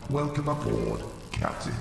Welcome aboard, Captain.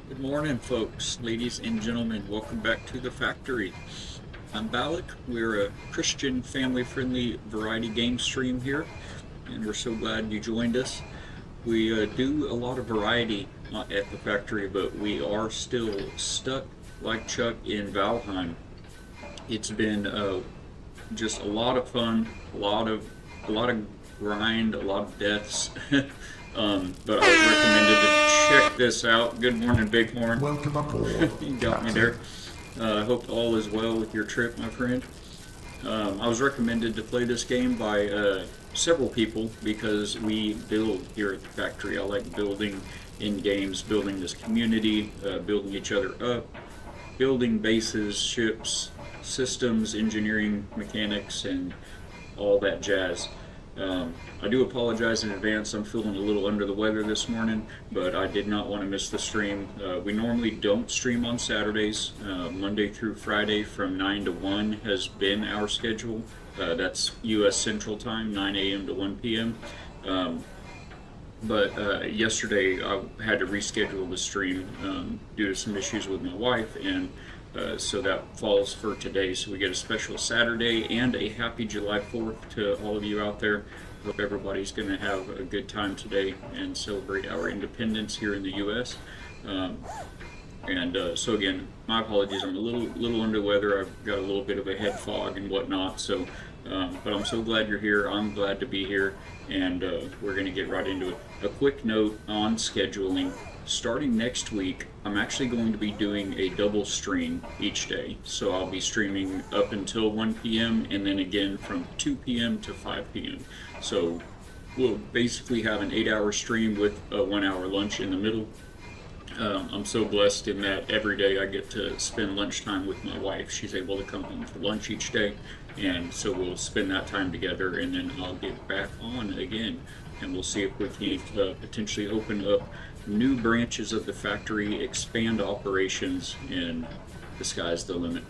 Good morning, folks, ladies and gentlemen. Welcome back to the factory. I'm Balak. We're a Christian, family-friendly variety game stream here, and we're so glad you joined us. We do a lot of variety at the factory, but we are still stuck like Chuck in Valheim. It's been just a lot of fun, a lot of grind, a lot of deaths. But I was recommended to check this out. Good morning, Bighorn. Welcome aboard. You got me there. I hope all is well with your trip, my friend. I was recommended to play this game by several people because we build here at the factory. I like building in games, building this community, building each other up, building bases, ships, systems, engineering, mechanics, and all that jazz. I do apologize in advance. I'm feeling a little under the weather this morning, but I did not want to miss the stream. We normally don't stream on Saturdays. Monday through Friday from 9 to 1 has been our schedule. That's U.S. Central Time, 9 a.m. to 1 p.m. But yesterday I had to reschedule the stream due to some issues with my wife, and so that falls for today. So we get a special Saturday and a happy July 4th to all of you out there. hope everybody's going to have a good time today and celebrate our independence here in the U.S. So again, my apologies. I'm a little under the weather. I've got a little bit of a head fog and whatnot. So, but I'm so glad you're here. I'm glad to be here, and we're going to get right into it. A quick note on scheduling. Starting next week, I'm actually going to be doing a double stream each day. So I'll be streaming up until 1 p.m. and then again from 2 p.m. to 5 p.m. So we'll basically have an 8-hour stream with a 1-hour lunch in the middle. I'm so blessed in that every day I get to spend lunchtime with my wife. She's able to come home for lunch each day, and so we'll spend that time together, and then I'll get back on again, and we'll see if we can potentially open up new branches of the factory, expand operations, and the sky's the limit.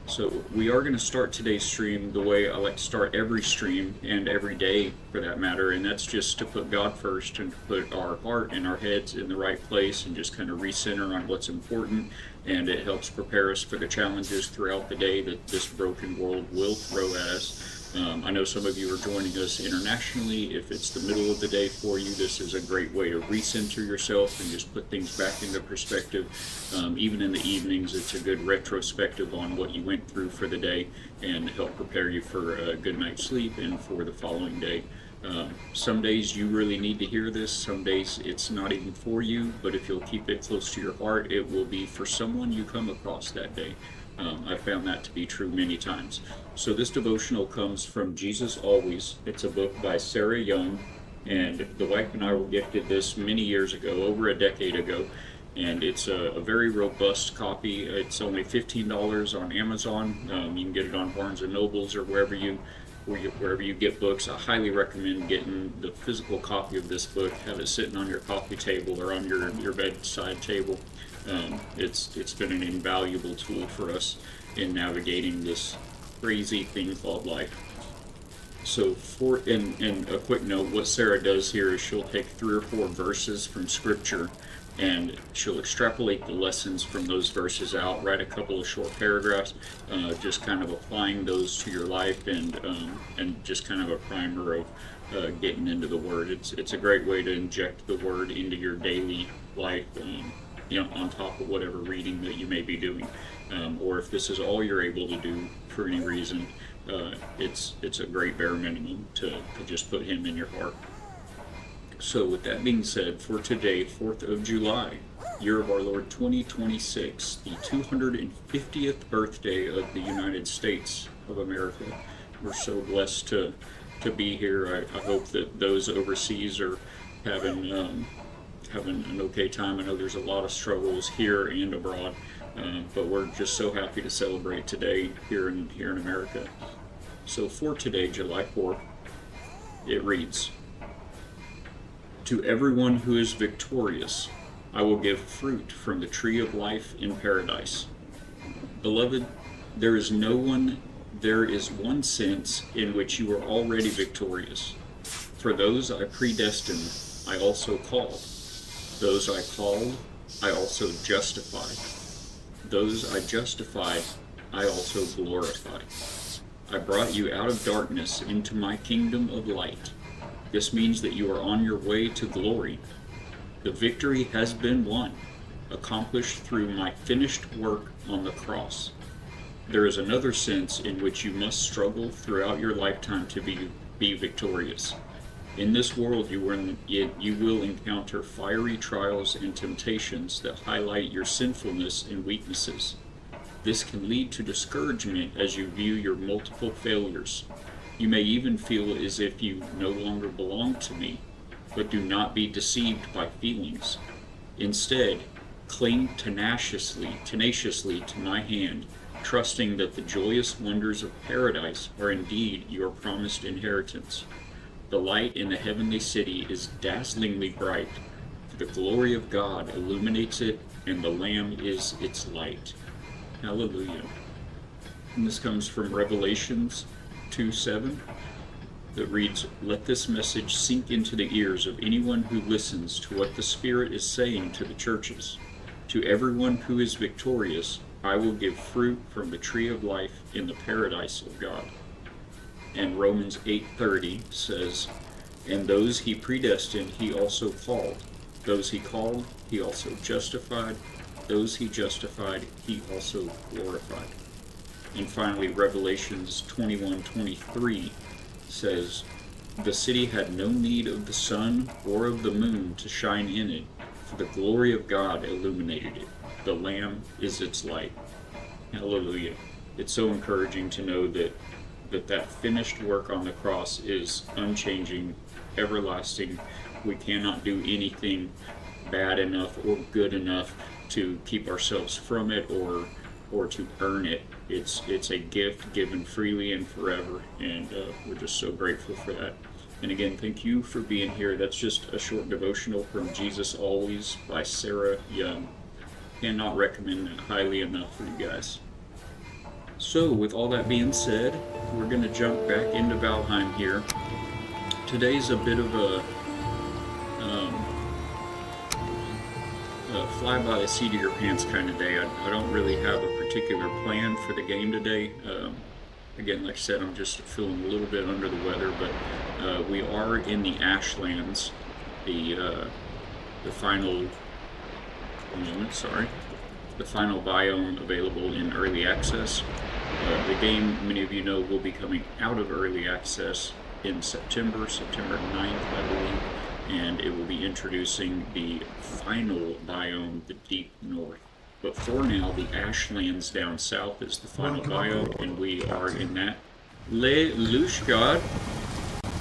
So we are going to start today's stream the way I like to start every stream and every day for that matter, and that's just to put God first and to put our heart and our heads in the right place and just kind of recenter on what's important, and it helps prepare us for the challenges throughout the day that this broken world will throw at us. I know some of you are joining us internationally. If it's the middle of the day for you, this is a great way to recenter yourself and just put things back into perspective. Even in the evenings, it's a good retrospective on what you went through for the day and help prepare you for a good night's sleep and for the following day. Some days you really need to hear this, some days it's not even for you, but if you'll keep it close to your heart, it will be for someone you come across that day. I found that to be true many times. So this devotional comes from Jesus Always. It's a book by Sarah Young, and the wife and I were gifted this many years ago, over a decade ago, and it's a very robust copy. It's only $15 on Amazon. You can get it on Barnes & Nobles or wherever you get books. I highly recommend getting the physical copy of this book. Have it sitting on your coffee table or on your bedside table. It's been an invaluable tool for us in navigating this crazy thing called life. So and a quick note, what Sarah does here is she'll take 3 or 4 verses from scripture and she'll extrapolate the lessons from those verses out, write a couple of short paragraphs, just kind of applying those to your life and just kind of a primer of getting into the Word. It's a great way to inject the Word into your daily life, on top of whatever reading that you may be doing. Or if this is all you're able to do for any reason, it's a great bare minimum to just put Him in your heart. So with that being said, for today, 4th of July, year of our Lord 2026, the 250th birthday of the United States of America. We're so blessed to be here. I hope that those overseas are having an okay time. I know there's a lot of struggles here and abroad, but we're just so happy to celebrate today here in America. So for today, July 4th, it reads, "To everyone who is victorious, I will give fruit from the tree of life in paradise. Beloved, there is one sense in which you are already victorious. For those I predestined, I also called. Those I called, I also justified. Those I justified, I also glorified. I brought you out of darkness into my kingdom of light. This means that you are on your way to glory. The victory has been won, accomplished through my finished work on the cross. There is another sense in which you must struggle throughout your lifetime to be victorious. In this world, you will encounter fiery trials and temptations that highlight your sinfulness and weaknesses. This can lead to discouragement as you view your multiple failures. You may even feel as if you no longer belong to me, but do not be deceived by feelings. Instead, cling tenaciously to my hand, trusting that the joyous wonders of paradise are indeed your promised inheritance. The light in the heavenly city is dazzlingly bright, for the glory of God illuminates it, and the Lamb is its light." Hallelujah. And this comes from Revelations 2:7 that reads, "Let this message sink into the ears of anyone who listens to what the Spirit is saying to the churches. To everyone who is victorious, I will give fruit from the tree of life in the paradise of God." And Romans 8:30 says, And those he predestined, he also called. Those he called, he also justified. Those he justified, he also glorified. And finally, Revelations 21:23 says, "The city had no need of the sun or of the moon to shine in it, for the glory of God illuminated it. The Lamb is its light." Hallelujah. It's so encouraging to know that finished work on the cross is unchanging, everlasting. We cannot do anything bad enough or good enough to keep ourselves from it or to earn it. It's a gift given freely and forever, and we're just so grateful for that. And again, thank you for being here. That's just a short devotional from Jesus Always by Sarah Young. Cannot recommend that highly enough for you guys. So with all that being said, we're going to jump back into Valheim here. Today's a bit of a fly by the seat of your pants kind of day. I don't really have a particular plan for the game today. Again, like I said, I'm just feeling a little bit under the weather, but we are in the Ashlands, the final the final biome available in early access. The game, many of you know, will be coming out of early access in September 9th, I believe, and it will be introducing the final biome, the Deep North. But for now, the Ashlands down south is the final biome, and we are in that. Lushgard,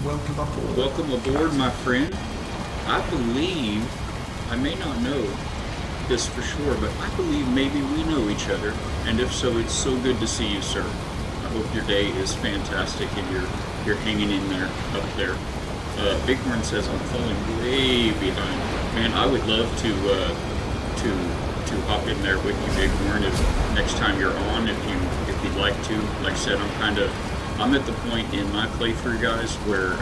welcome aboard, my friend. I believe, I may not know this for sure, but I believe maybe we know each other, and if so, it's so good to see you, sir. I hope your day is fantastic and you're hanging in there up there. Bighorn says I'm falling way behind. Man, I would love to hop in there with you, Bighorn, if next time you're on, if you'd like to. Like I said, I'm at the point in my playthrough, guys, where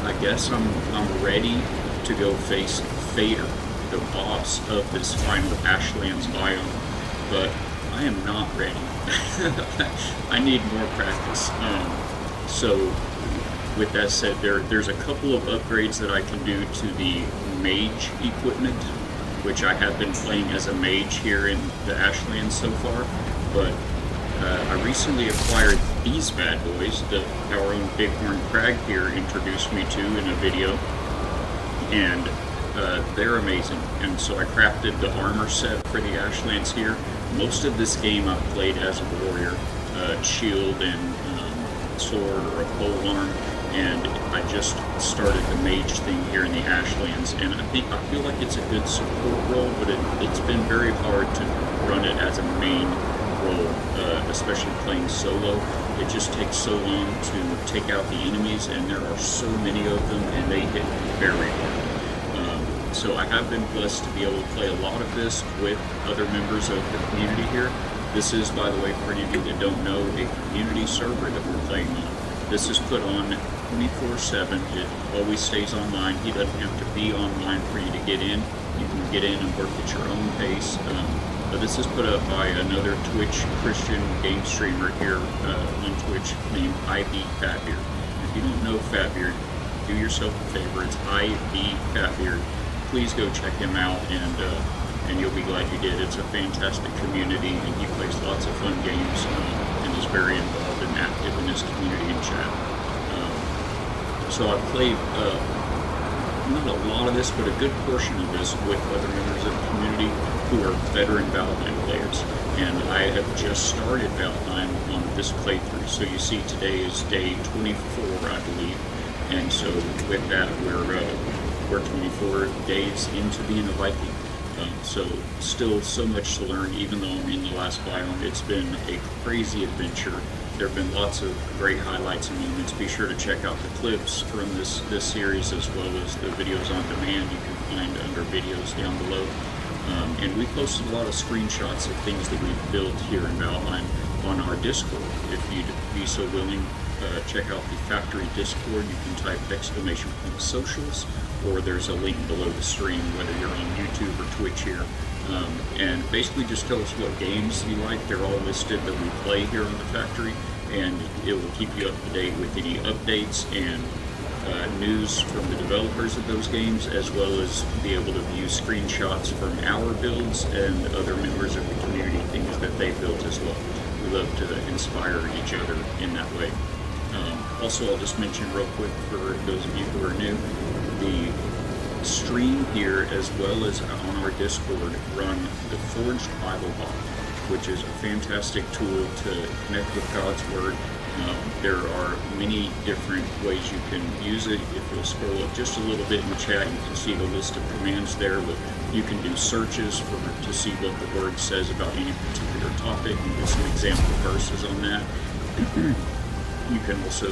I guess I'm ready to go face Fader, the boss of this final Ashlands biome, but I am not ready. I need more practice. So with that said, there's a couple of upgrades that I can do to the Mage equipment, which I have been playing as a Mage here in the Ashlands so far, but I recently acquired these bad boys that our own Bighorn Crag here introduced me to in a video, and they're amazing. And so I crafted the armor set for the Ashlands here. Most of this game I've played as a warrior, shield and sword or a polearm, and I just started the mage thing here in the Ashlands, and I feel like it's a good support role, but it's been very hard to run it as a main role, especially playing solo. It just takes so long to take out the enemies, and there are so many of them, and they hit very hard. So I have been blessed to be able to play a lot of this with other members of the community here. This is, by the way, for any of you that don't know, a community server that we're playing on. This is put on 24/7. It always stays online. He doesn't have to be online for you to get in. You can get in and work at your own pace. But this is put up by another Twitch Christian game streamer here on Twitch named IB Fatbeard. If you don't know Fatbeard, do yourself a favor. It's IB Fatbeard. Please go check him out, and you'll be glad you did. It's a fantastic community, and he plays lots of fun games and is very involved and active in his community and chat. So I've played not a lot of this, but a good portion of this with other members of the community who are veteran Valheim players. And I have just started Valheim on this playthrough. So you see today is day 24, I believe. And so with that, we're 24 days into being a Viking. So still so much to learn, even though I'm in the last biome. It's been a crazy adventure. There have been lots of great highlights and moments. Be sure to check out the clips from this series, as well as the videos on demand you can find under videos down below. And we posted a lot of screenshots of things that we've built here in Valheim on our Discord. If you'd be so willing, check out the factory Discord. You can type !socials, or there's a link below the stream, whether you're on YouTube or Twitch here. And basically just tell us what games you like. They're all listed that we play here on the factory, and it will keep you up to date with any updates and news from the developers of those games, as well as be able to view screenshots from our builds and other members of the community, things that they built as well. We love to inspire each other in that way. Also, I'll just mention real quick for those of you who are new, the stream here, as well as on our Discord, run the Forged Bible Bot, which is a fantastic tool to connect with God's Word. There are many different ways you can use it. If you'll scroll up just a little bit in the chat, you can see the list of commands there. But you can do searches to see what the Word says about any particular topic and get some example verses on that. You can also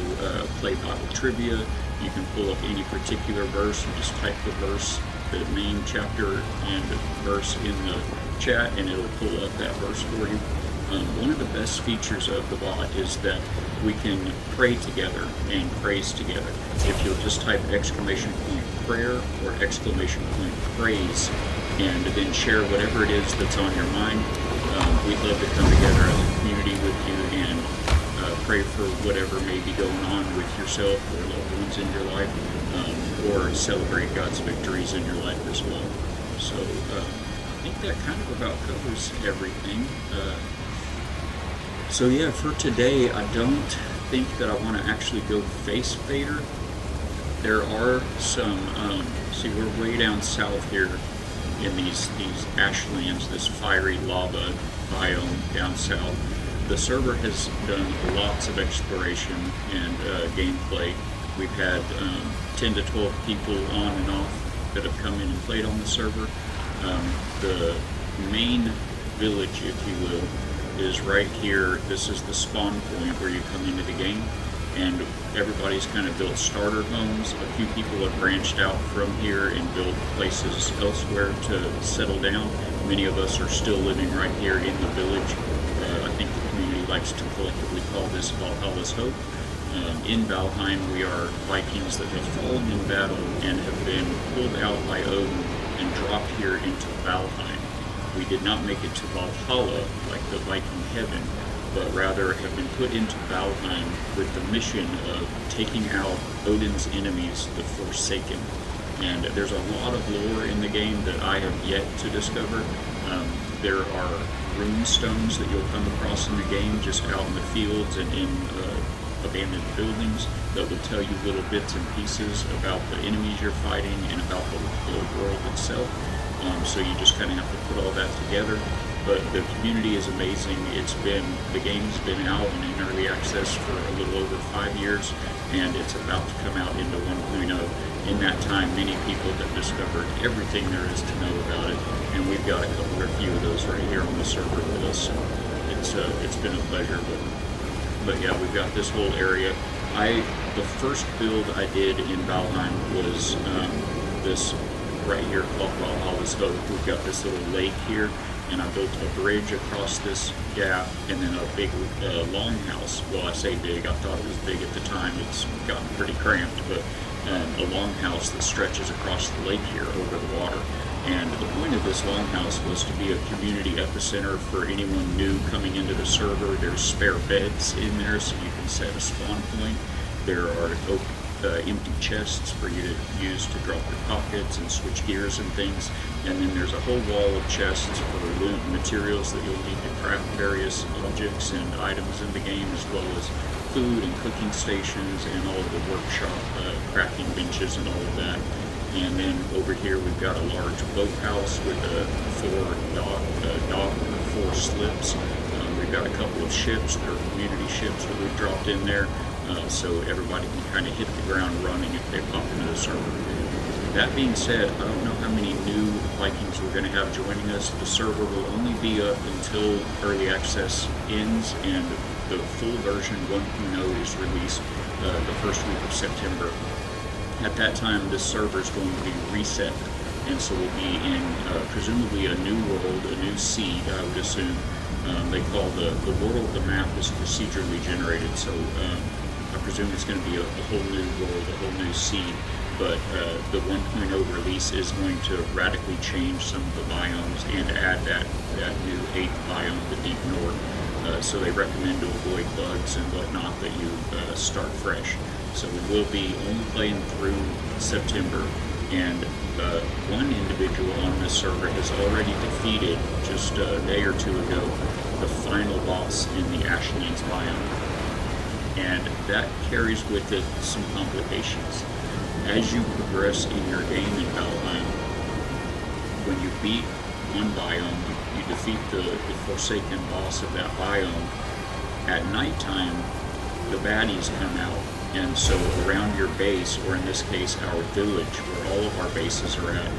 play Bible trivia. You can pull up any particular verse and just type the verse, the main chapter and verse in the chat, and it'll pull up that verse for you. One of the best features of the bot is that we can pray together and praise together. If you'll just type exclamation point prayer or exclamation point praise, and then share whatever it is that's on your mind, we'd love to come together as a community with you and pray for whatever may be going on with yourself or loved ones in your life, or celebrate God's victories in your life as well. So I think that kind of about covers everything. So yeah, for today, I don't think that I want to actually go face fader. There are some, see, we're way down south here in these ashlands, this fiery lava biome down south. The server has done lots of exploration and gameplay. We've had 10 to 12 people on and off that have come in and played on the server. The main village, if you will, is right here. This is the spawn point where you come into the game, and everybody's kind of built starter homes. A few people have branched out from here and built places elsewhere to settle down. Many of us are still living right here in the village. I think the community likes to collectively call this Valhalla's Hope. In Valheim, we are Vikings that have fallen in battle and have been pulled out by Odin and dropped here into Valheim. We did not make it to Valhalla, like the Viking heaven, but rather have been put into Valheim with the mission of taking out Odin's enemies, the Forsaken. And there's a lot of lore in the game that I have yet to discover. There are rune stones that you'll come across in the game just out in the fields and in abandoned buildings that will tell you little bits and pieces about the enemies you're fighting and about the world itself. So you just kind of have to put all that together. But the community is amazing. The game's been out and in early access for a little over 5 years, and it's about to come out into 1.0. In that time, many people have discovered everything there is to know about it, and we've got a couple or few of those right here on the server with us. It's been a pleasure. But yeah, we've got this whole area. The first build I did in Valheim was this right here called Valhalla's Hope. We've got this little lake here, and I built a bridge across this gap, and then a big longhouse. Well, I say big, I thought it was big at the time. It's gotten pretty cramped, but a longhouse that stretches across the lake here over the water. And the point of this longhouse was to be a community epicenter for anyone new coming into the server. There's spare beds in there, so you can set a spawn point. There are empty chests for you to use to drop your pockets and switch gears and things. And then there's a whole wall of chests for loot and materials that you'll need to craft various objects and items in the game, as well as food and cooking stations and all of the workshop crafting benches and all of that. And then over here we've got a large boathouse with four slips. We've got a couple of ships. They're community ships that we've dropped in there, so everybody can kind of hit the ground running if they pop into the server. That being said, I don't know how many new Vikings we're going to have joining us. The server will only be up until early access ends, and the full version 1.0 is released the first week of September. At that time, this server is going to be reset, and so we'll be in presumably a new world, a new seed, I would assume. They call the world, the map is procedurally generated, so I presume it's going to be a whole new world, a whole new seed. But the 1.0 release is going to radically change some of the biomes and add that new 8th biome, the Deep North. so they recommend to avoid bugs and whatnot that you start fresh. So we will be only playing through September, and one individual on this server has already defeated, just a day or two ago, the final boss in the Ashlands biome. And that carries with it some complications. As you progress in your game in Valheim, when you beat one biome, you defeat the Forsaken boss of that biome. At nighttime, the baddies come out, and so around your base, or in this case our village, where all of our bases are at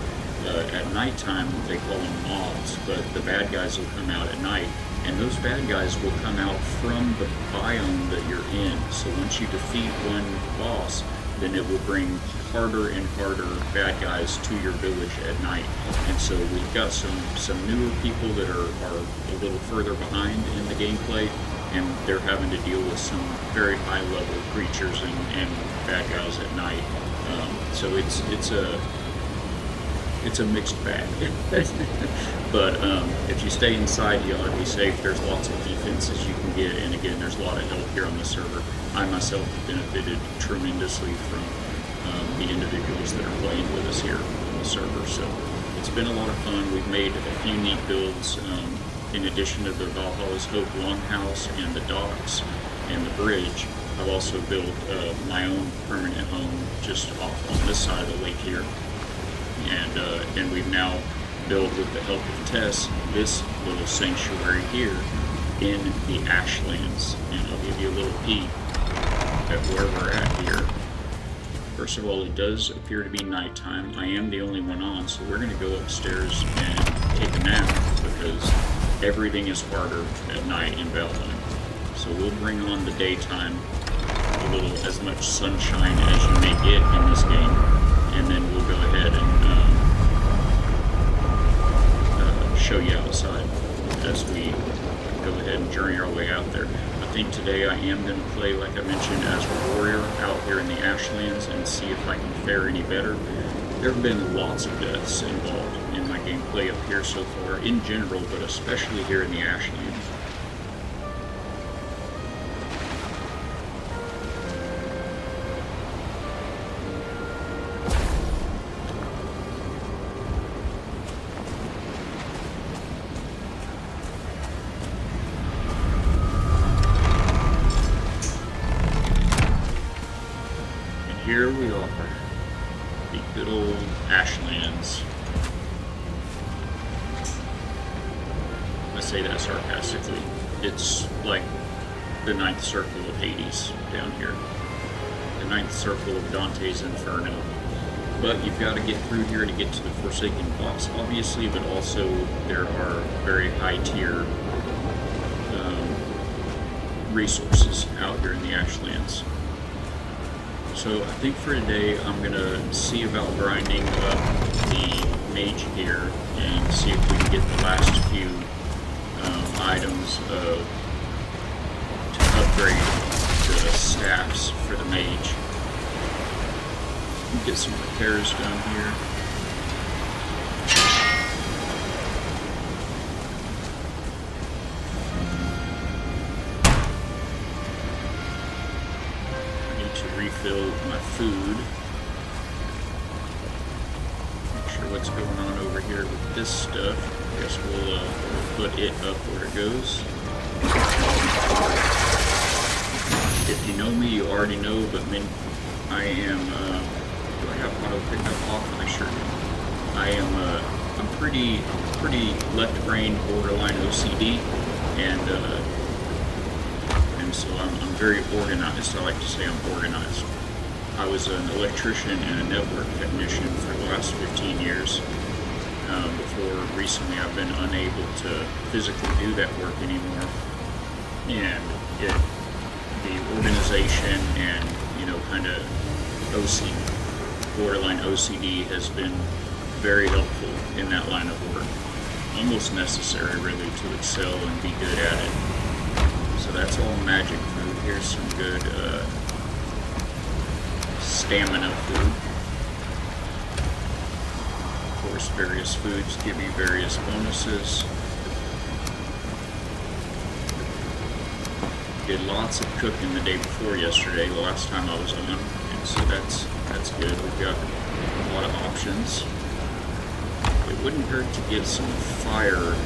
nighttime they call them mobs, but the bad guys will come out at night, and those bad guys will come out from the biome that you're in. So once you defeat one boss, then it will bring harder and harder bad guys to your village at night. And so we've got some newer people that are a little further behind in the gameplay, and they're having to deal with some very high level creatures and bad guys at night. So it's a mixed bag. But if you stay inside, you ought to be safe. There's lots of defenses you can get, and again, there's a lot of help here on the server. I myself have benefited tremendously from the individuals that are playing with us here on the server. So it's been a lot of fun. We've made a few neat builds. In addition to the Valhalla's Hope Longhouse and the docks and the bridge, I've also built my own permanent home just off on this side of the lake here. And we've now built, with the help of Tess, this little sanctuary here in the Ashlands. And I'll give you a little peek at where we're at here. First of all, it does appear to be nighttime. I am the only one on, so we're going to go upstairs and take a nap, because everything is harder at night in Valheim. So we'll bring on the daytime, as much sunshine as you may get in this game, and then we'll go ahead and show you outside as we go ahead and journey our way out there. I think today I am going to play, like I mentioned, as a warrior out here in the Ashlands and see if I can fare any better. There have been lots of deaths involved in my gameplay up here so far, in general, but especially here in the Ashlands. Here we are, the good old Ashlands. I say that sarcastically. It's like the ninth circle of Hades down here. The ninth circle of Dante's Inferno. But you've got to get through here to get to the Forsaken boss, obviously, but also there are very high tier resources out here in the Ashlands. So I think for today I'm going to see about grinding up the Mage here and see if we can get the last few items to upgrade the staffs for the Mage. Get some repairs done here. Refill my food. Make sure what's going on over here with this stuff. I guess we'll put it up where it goes. If you know me, you already know, but I am, do I have auto pickup off? I sure do. I am, I'm pretty left-brain, borderline OCD, and so I'm very organized. I like to say I'm organized. I was an electrician and a network technician for the last 15 years. Before recently I've been unable to physically do that work anymore. And the organization and, kind of borderline OCD has been very helpful in that line of work. Almost necessary, really, to excel and be good at it. So that's all magic food. Here's some good stamina food. Of course, various foods give you various bonuses. Did lots of cooking the day before yesterday, the last time I was on, and so that's good. We've got a lot of options. It wouldn't hurt to get some fire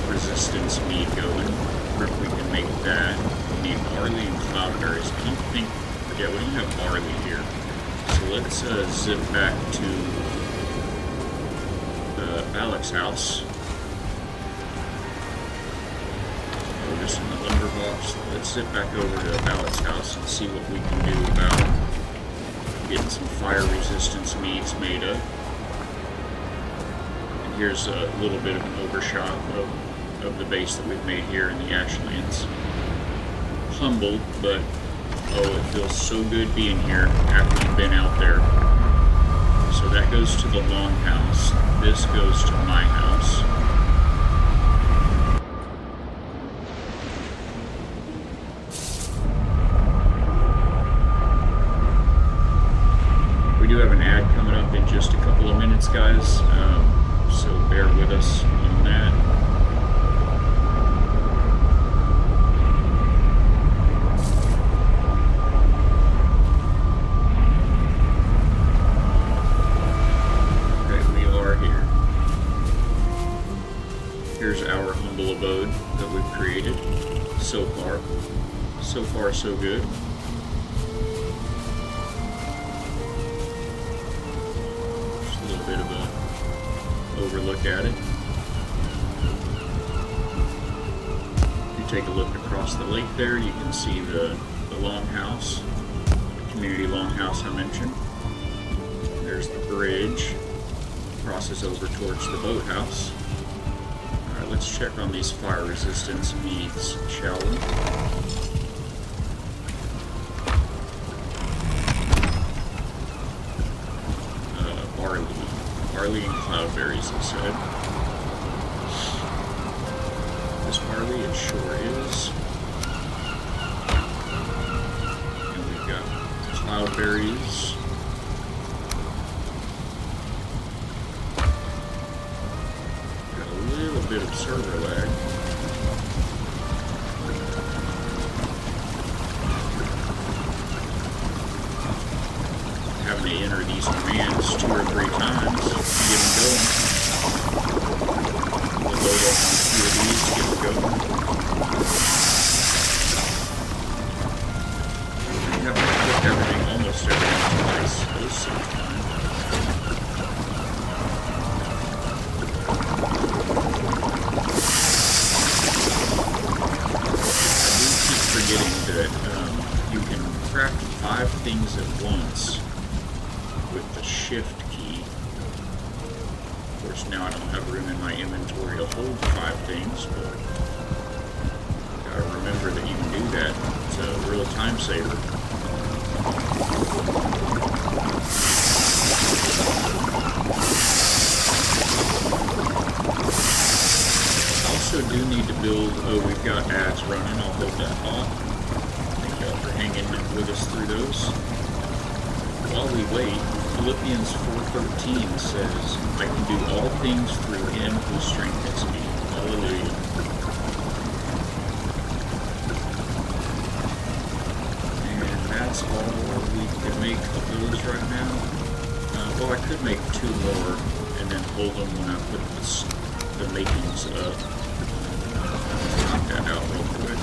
resistance mead going. Or if we can make that. We need barley and cloudberries. I don't think, yeah, we don't have barley here. So let's zip back to Alec's house. We're just in the lumber box. Let's zip back over to Alec's house and see what we can do about getting some fire resistance meads made up. And here's a little bit of an overshot of the base that we've made here in the Ashlands. Humbled, but oh, it feels so good being here after we've been out there. So that goes to the longhouse. This goes to my house. We do have an ad coming up in just a couple of minutes, guys, so bear with us on that. Okay, we are here. Here's our humble abode that we've created so far. So far, so good. Bit of a overlook at it. If you take a look across the lake there, you can see the longhouse, the community longhouse I mentioned. There's the bridge, crosses over towards the boathouse. Alright, let's check on these fire resistance meads, shall we? Barley and cloudberries, it said. This barley, it sure is. And we've got cloudberries. Got a little bit of server lag. Having to enter these commands 2 or 3 times to get them going. We'll load up on a few of these to get them going. I have to cook everything, almost everything twice. Those some time. I do keep forgetting that you can craft 5 things at once with the shift key. Of course, now I don't have room in my inventory to hold 5 things, but gotta remember that you can do that. It's a real time saver. I also do need to build, oh, we've got ads running, I'll hold that off. Thank y'all for hanging with us through those. While we wait, Philippians 4:13 says, I can do all things through him who strengthens me. Hallelujah. And that's all we can make of those right now. Well, I could make 2 more and then hold them when I put the makings up. Knock that out real quick.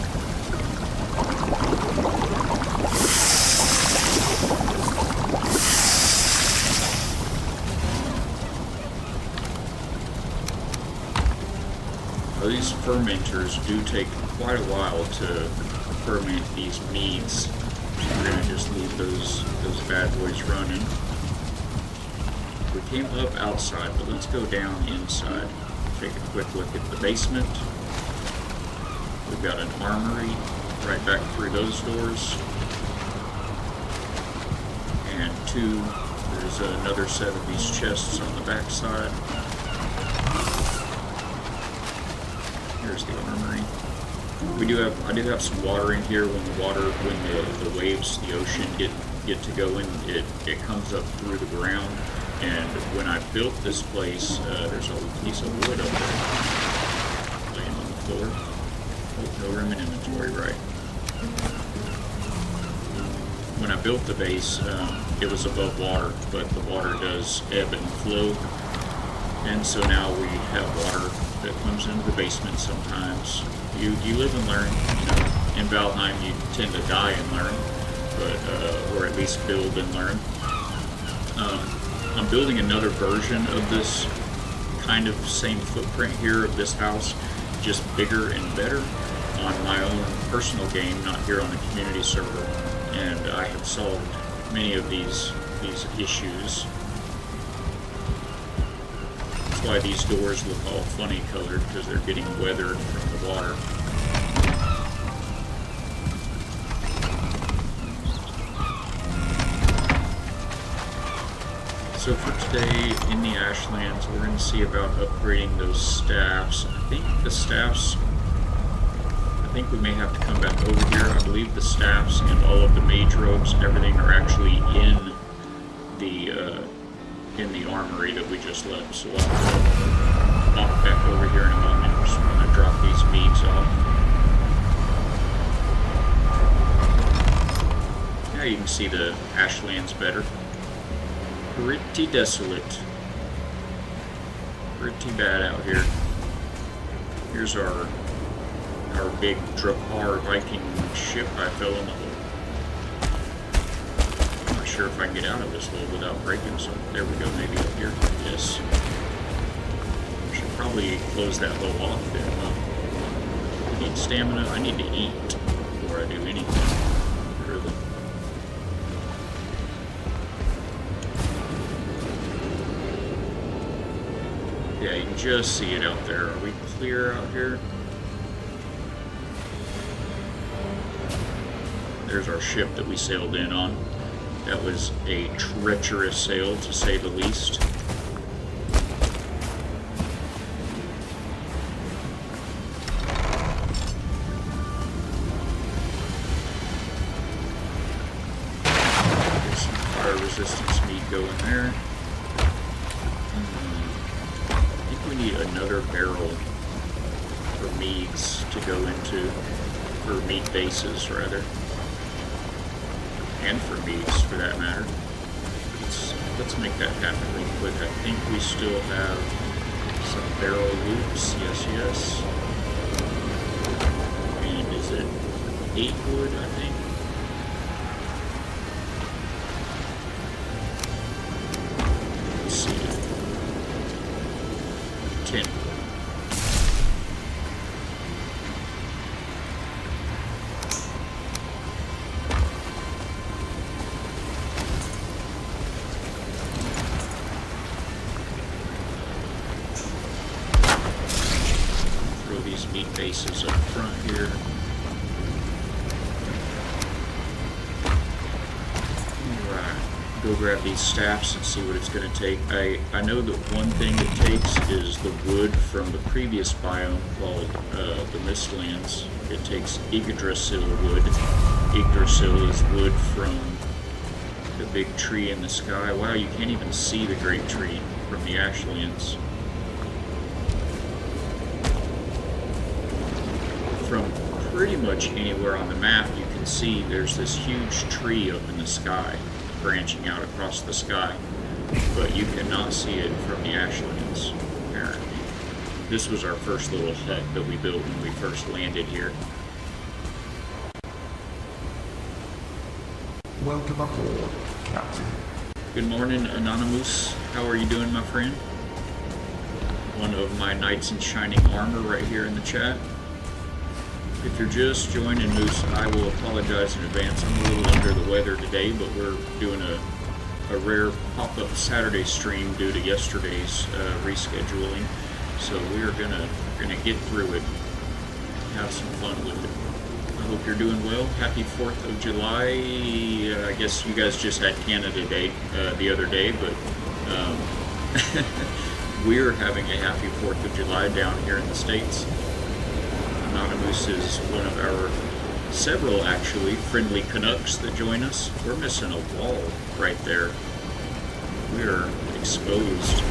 These fermenters do take quite a while to ferment these meads. We're going to just leave those bad boys running. We came up outside, but let's go down inside. Take a quick look at the basement. We've got an armory right back through those doors. And 2, there's another set of these chests on the back side. Here's the armory. I do have some water in here. When the waves, the ocean get to going, it comes up through the ground. And when I built this place, there's a piece of wood up there laying on the floor. Oh, no room in inventory, right? when I built the base, it was above water, but the water does ebb and flow, and so now we have water that comes into the basement sometimes. You live and learn. You know, in Valheim you tend to die and learn, but or at least build and learn. I'm building another version of this kind of same footprint here of this house, just bigger and better, on my own personal game, not here on the community server. And I have solved many of these issues. That's why these doors look all funny colored, because they're getting weathered from the water. So for today in the Ashlands, we're going to see about upgrading those staffs. I think we may have to come back over here. I believe the staffs and all of the mage robes and everything are actually in the armory that we just left. So I'll have to walk back over here in a moment. I'm just going to drop these beads off. Now you can see the Ashlands better. Pretty desolate. Pretty bad out here. Here's our big Drakkar Viking ship I fell in the hole. I'm not sure if I can get out of this hole without breaking some. There we go, maybe up here. Yes. I should probably close that hole off then. I need stamina. I need to eat before I do anything. Really. Yeah, you can just see it out there. Are we clear out here? There's our ship that we sailed in on. That was a treacherous sail, to say the least. Get some fire resistance meat going there. I think we need another barrel for meads to go into, for meat bases rather. And for meats, for that matter. Let's make that happen real quick. I think we still have some barrel loops. Yes. And is it 8 wood, I think? Let's see. 10 wood. Meat bases up front here. Alright, go grab these staffs and see what it's going to take. I know that one thing it takes is the wood from the previous biome called the Mistlands. It takes Yggdrasil wood. Yggdrasil is wood from the big tree in the sky. Wow, you can't even see the great tree from the Ashlands. From pretty much anywhere on the map, you can see there's this huge tree up in the sky, branching out across the sky, but you cannot see it from the Ashlands, apparently. This was our first little hut that we built when we first landed here. Welcome aboard, Captain. Good morning, Anonymous. How are you doing, my friend? One of my knights in shining armor right here in the chat. If you're just joining Moose, I will apologize in advance. I'm a little under the weather today, but we're doing a rare pop-up Saturday stream due to yesterday's rescheduling. So we are gonna get through it, have some fun with it. I hope you're doing well. Happy 4th of July. I guess you guys just had Canada Day the other day, but we're having a happy 4th of July down here in the States. Anonymous is one of our several, actually, friendly Canucks that join us. We're missing a wall right there. We're exposed.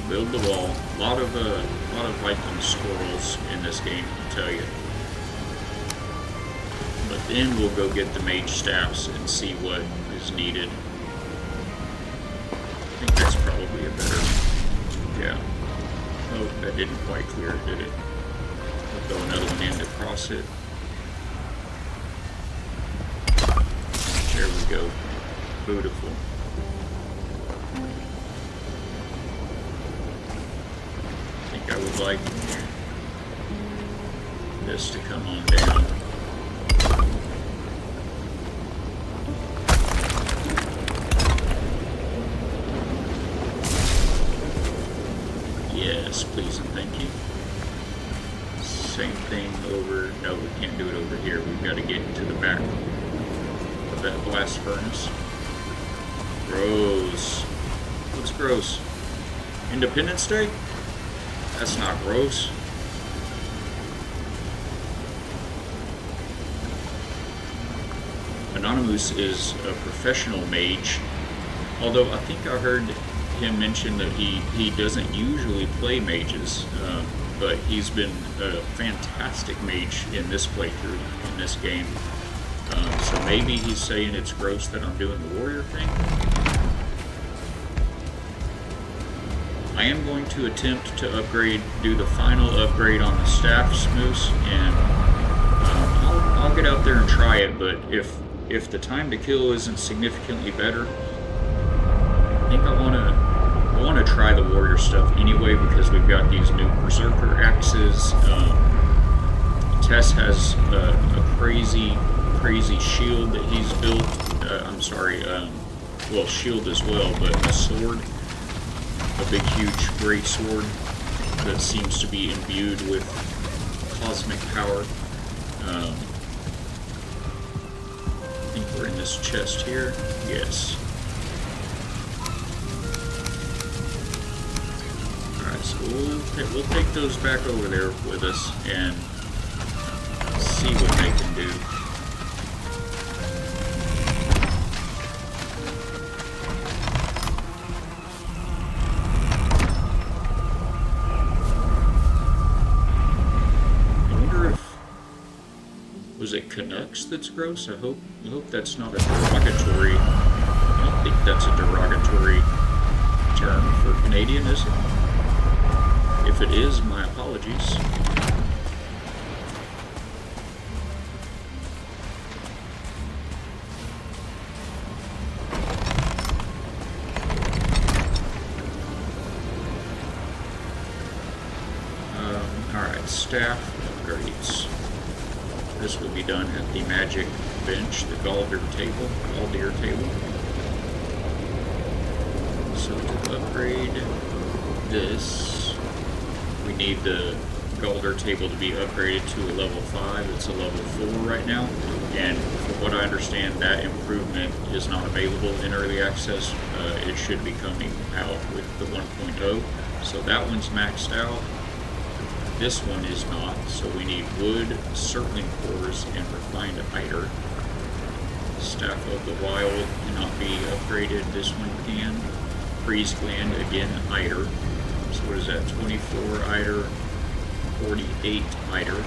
Build the wall. A lot lot of Viking squirrels in this game, I'll tell you. But then we'll go get the mage staffs and see what is needed. I think that's probably a better... Yeah. Oh, that didn't quite clear it, did it? We'll throw another one in to cross it. There we go. Beautiful. I think I would like this to come on down. Yes, please and thank you. Same thing over... No, we can't do it over here. We've got to get to the back of that blast furnace. Gross. What's gross? Independence Day? That's not gross. Anonymous is a professional mage, although I think I heard him mention that he doesn't usually play mages, but he's been a fantastic mage in this playthrough, in this game. So maybe he's saying it's gross that I'm doing the warrior thing. I am going to attempt to upgrade, do the final upgrade on the staffs, Moose, and I'll get out there and try it, but if the time to kill isn't significantly better, I think I want to try the warrior stuff anyway, because we've got these new berserker axes. Tess has a crazy shield that he's built. I'm sorry, well, shield as well, but a sword, a big, huge, great sword that seems to be imbued with cosmic power. I think we're in this chest here. Yes. So we'll take those back over there with us and see what they can do. I wonder if... Was it Canucks that's gross? I hope that's not a derogatory... I don't think that's a derogatory term for Canadian, is it? If it is, my apologies. Alright, staff upgrades. This will be done at the magic bench, the Galdir table. So to upgrade this, we need the Galdir table to be upgraded to a level 5. It's a level 4 right now, and from what I understand, that improvement is not available in early access. It should be coming out with the 1.0. So that one's maxed out. This one is not, so we need wood, circling cores, and refined eider. Staff of the Wild cannot be upgraded. This one can. Freeze gland, again, eider. So what is that? 24 eider, 48 eider.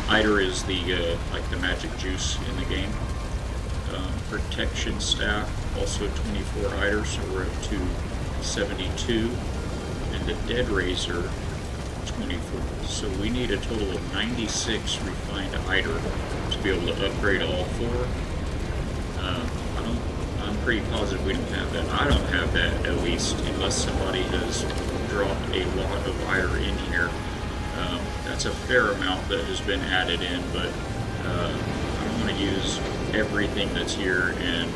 Eider is the like the magic juice in the game. Protection staff, also 24 eider, so we're up to 72. And the dead razor, 24. So we need a total of 96 refined eider to be able to upgrade all 4. I'm pretty positive we don't have that. I don't have that, at least, unless somebody has dropped a lot of eider in here. That's a fair amount that has been added in, but I don't want to use everything that's here, and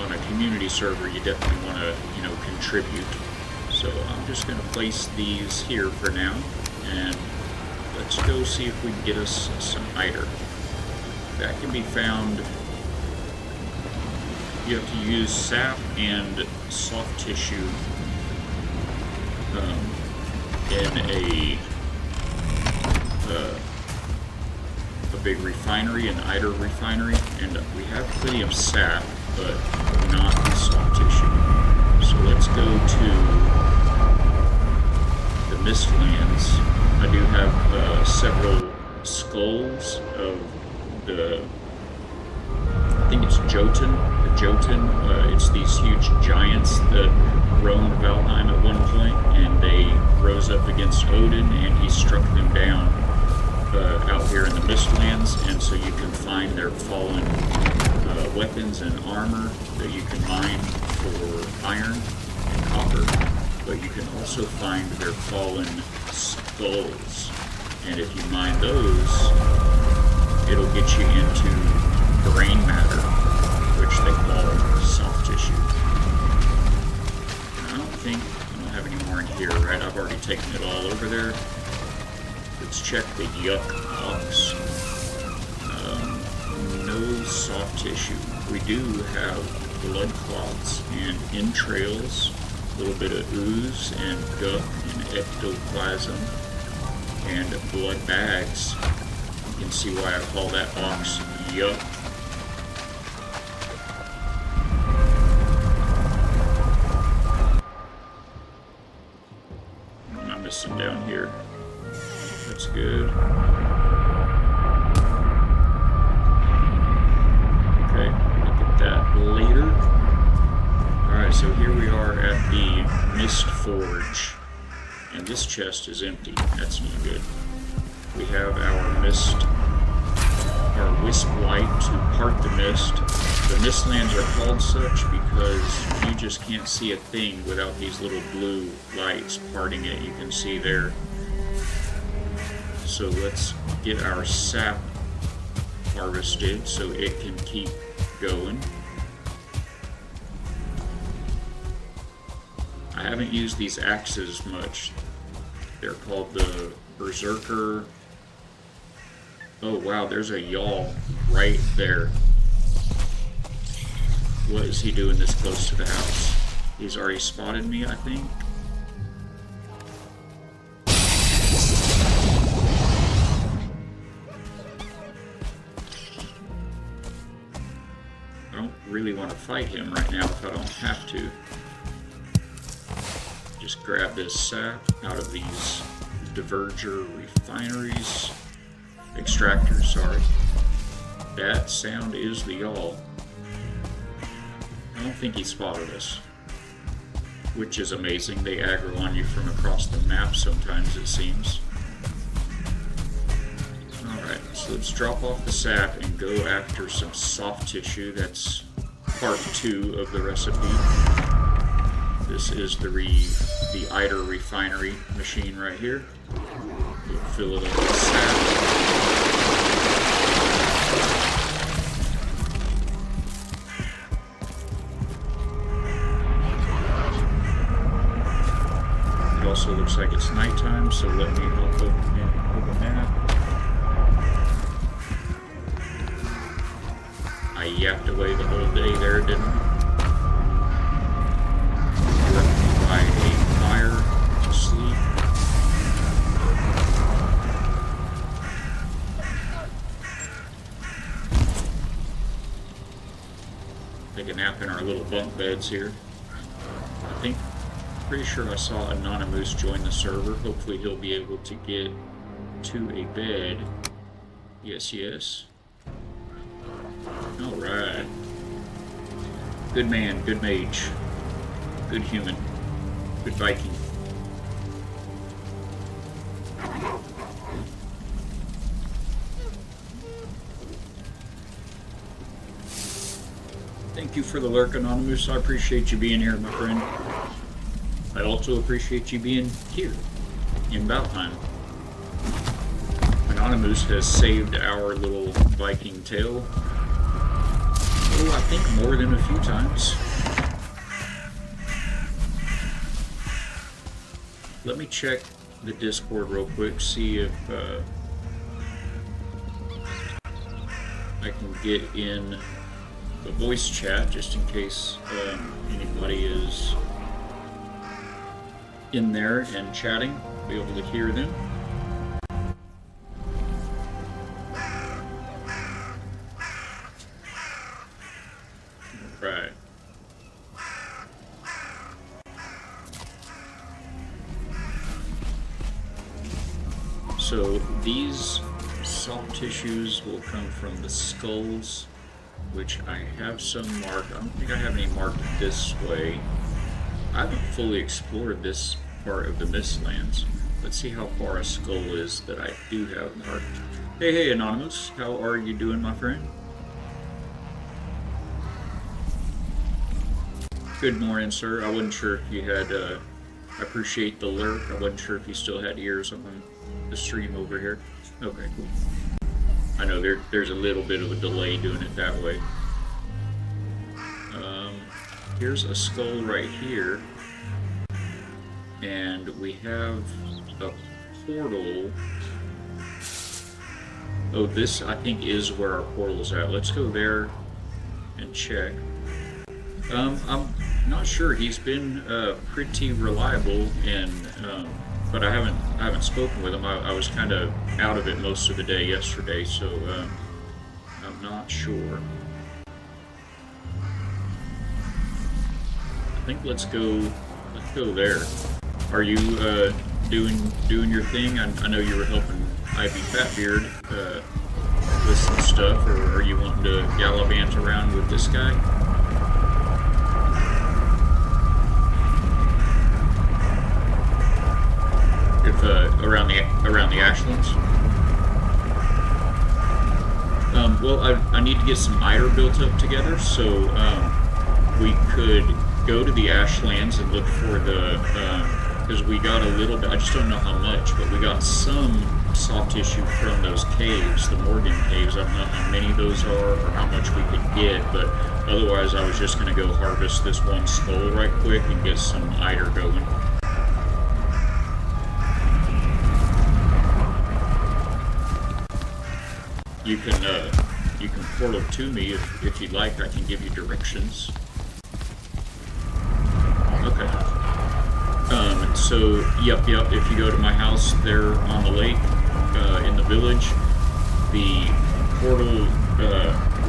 on a community server you definitely want to, contribute. So I'm just going to place these here for now, and let's go see if we can get us some eider. That can be found... You have to use sap and soft tissue in a big refinery, an eider refinery, and we have plenty of sap, but not soft tissue. So let's go to the Mistlands, I do have several skulls of the, I think it's Jotun, the Jotun. It's these huge giants that roamed Valheim at one point, and they rose up against Odin, and he struck them down out here in the Mistlands, and so you can find their fallen weapons and armor that you can mine for iron and copper, but you can also find their fallen skulls, and if you mine those, it'll get you into brain matter, which they call soft tissue. And I don't have any more in here, right? I've already taken it all over there. Let's check the yuck box. No soft tissue. We do have blood clots and entrails, a little bit of ooze and guff and ectoplasm, and blood bags. You can see why I call that box yuck. What am I missing down here? That's good. Okay, look at that later. Alright, so here we are at the Mist Forge. And this chest is empty. That's not good. We have our mist, our wisp light to part the mist. The Mistlands are called such because you just can't see a thing without these little blue lights parting it. You can see there. So let's get our sap harvested so it can keep going. I haven't used these axes much. They're called the Berserker. Oh wow, there's a yawl right there. What is he doing this close to the house? He's already spotted me, I think. I don't really want to fight him right now if I don't have to. Just grab this sap out of these diverger refineries. Extractors, sorry. That sound is the yawl. I don't think he spotted us, which is amazing. They aggro on you from across the map sometimes, it seems. Alright, so let's drop off the sap and go after some soft tissue. That's part 2 of the recipe. This is the Eider refinery machine right here. We'll fill it up with sap. It also looks like it's nighttime, so let me help up and open that. I yapped away the whole day there, didn't I? By a fire to sleep. Take a nap in our little bunk beds here. I think, pretty sure I saw Anonymous join the server. Hopefully he'll be able to get to a bed. Yes, yes. Alright. Good man, good mage. Good human. Good Viking. Thank you for the lurk, Anonymous. I appreciate you being here, my friend. I also appreciate you being here in Valheim. Anonymous has saved our little Viking tale. Oh, I think more than a few times. Let me check the Discord real quick, see if I can get in the voice chat, just in case anybody is in there and chatting, be able to hear them. Right. So these soft tissues will come from the skulls, which I have some marked. I don't think I have any marked this way. I haven't fully explored this part of the Mistlands. Let's see how far a skull is that I do have marked. Hey, Anonymous. How are you doing, my friend? Good morning, sir. I wasn't sure if you had, I appreciate the lurk. I wasn't sure if you still had ears on the stream over here. Okay, cool. I know there's a little bit of a delay doing it that way. Here's a skull right here. And we have a portal. Oh, this I think is where our portal's at. Let's go there and check. I'm not sure. He's been pretty reliable, and but I haven't spoken with him. I was kind of out of it most of the day yesterday, so I'm not sure. I think let's go there. Are you doing your thing? I know you were helping Ivy Fatbeard with some stuff, or are you wanting to gallivant around with this guy? If around the Ashlands. Well, I need to get some ire built up together, so we could go to the Ashlands and look for the because we got a little bit. I just don't know how much, but we got some soft tissue from those caves, the Morgan caves. I don't know how many those are or how much we could get, but otherwise I was just going to go harvest this one skull right quick and get some ire going. You can portal to me if you'd like. I can give you directions. Okay. So yep. If you go to my house there on the lake, in the village, the portal,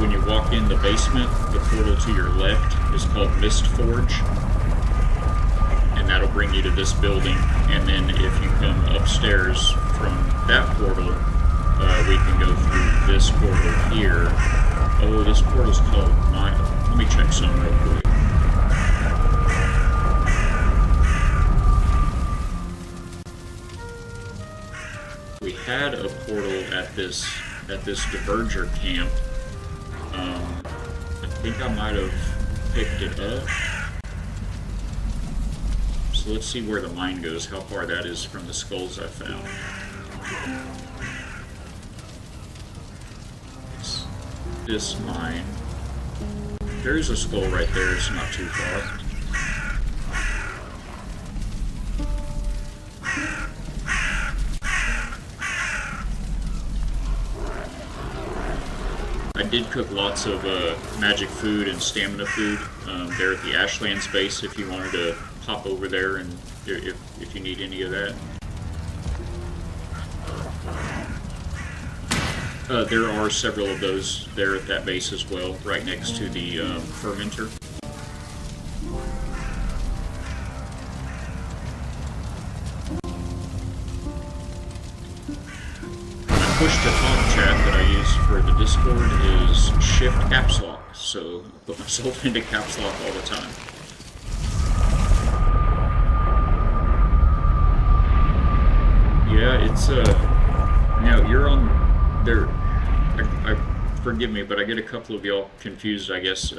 when you walk in the basement, the portal to your left is called Mist Forge, and that'll bring you to this building. And then if you come upstairs from that portal, we can go through this portal here. Oh, this portal's called Mage. Let me check some real quick. We had a portal at this Diverger camp. I think I might have picked it up. So let's see where the mine goes, how far that is from the skulls I found. It's this mine. There is a skull right there, it's not too far. I did cook lots of magic food and stamina food there at the Ashlands base if you wanted to pop over there and if you need any of that. There are several of those there at that base as well, right next to the fermenter. Push to talk chat that I use for the Discord is Shift Caps Lock, so I put myself into Caps Lock all the time. Yeah, it's now you're on there. I forgive me, but I get a couple of y'all confused, I guess.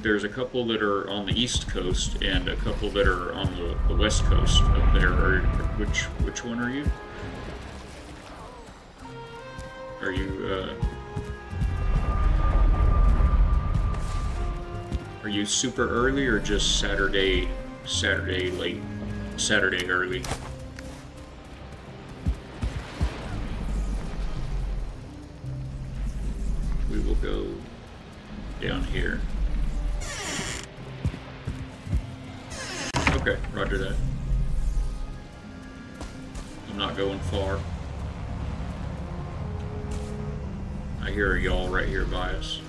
There's a couple that are on the East Coast and a couple that are on the West Coast up there. Which one are you? Are you super early or just Saturday late, Saturday early? We will go down here. Okay, roger that. I'm not going far. I hear y'all right here by us.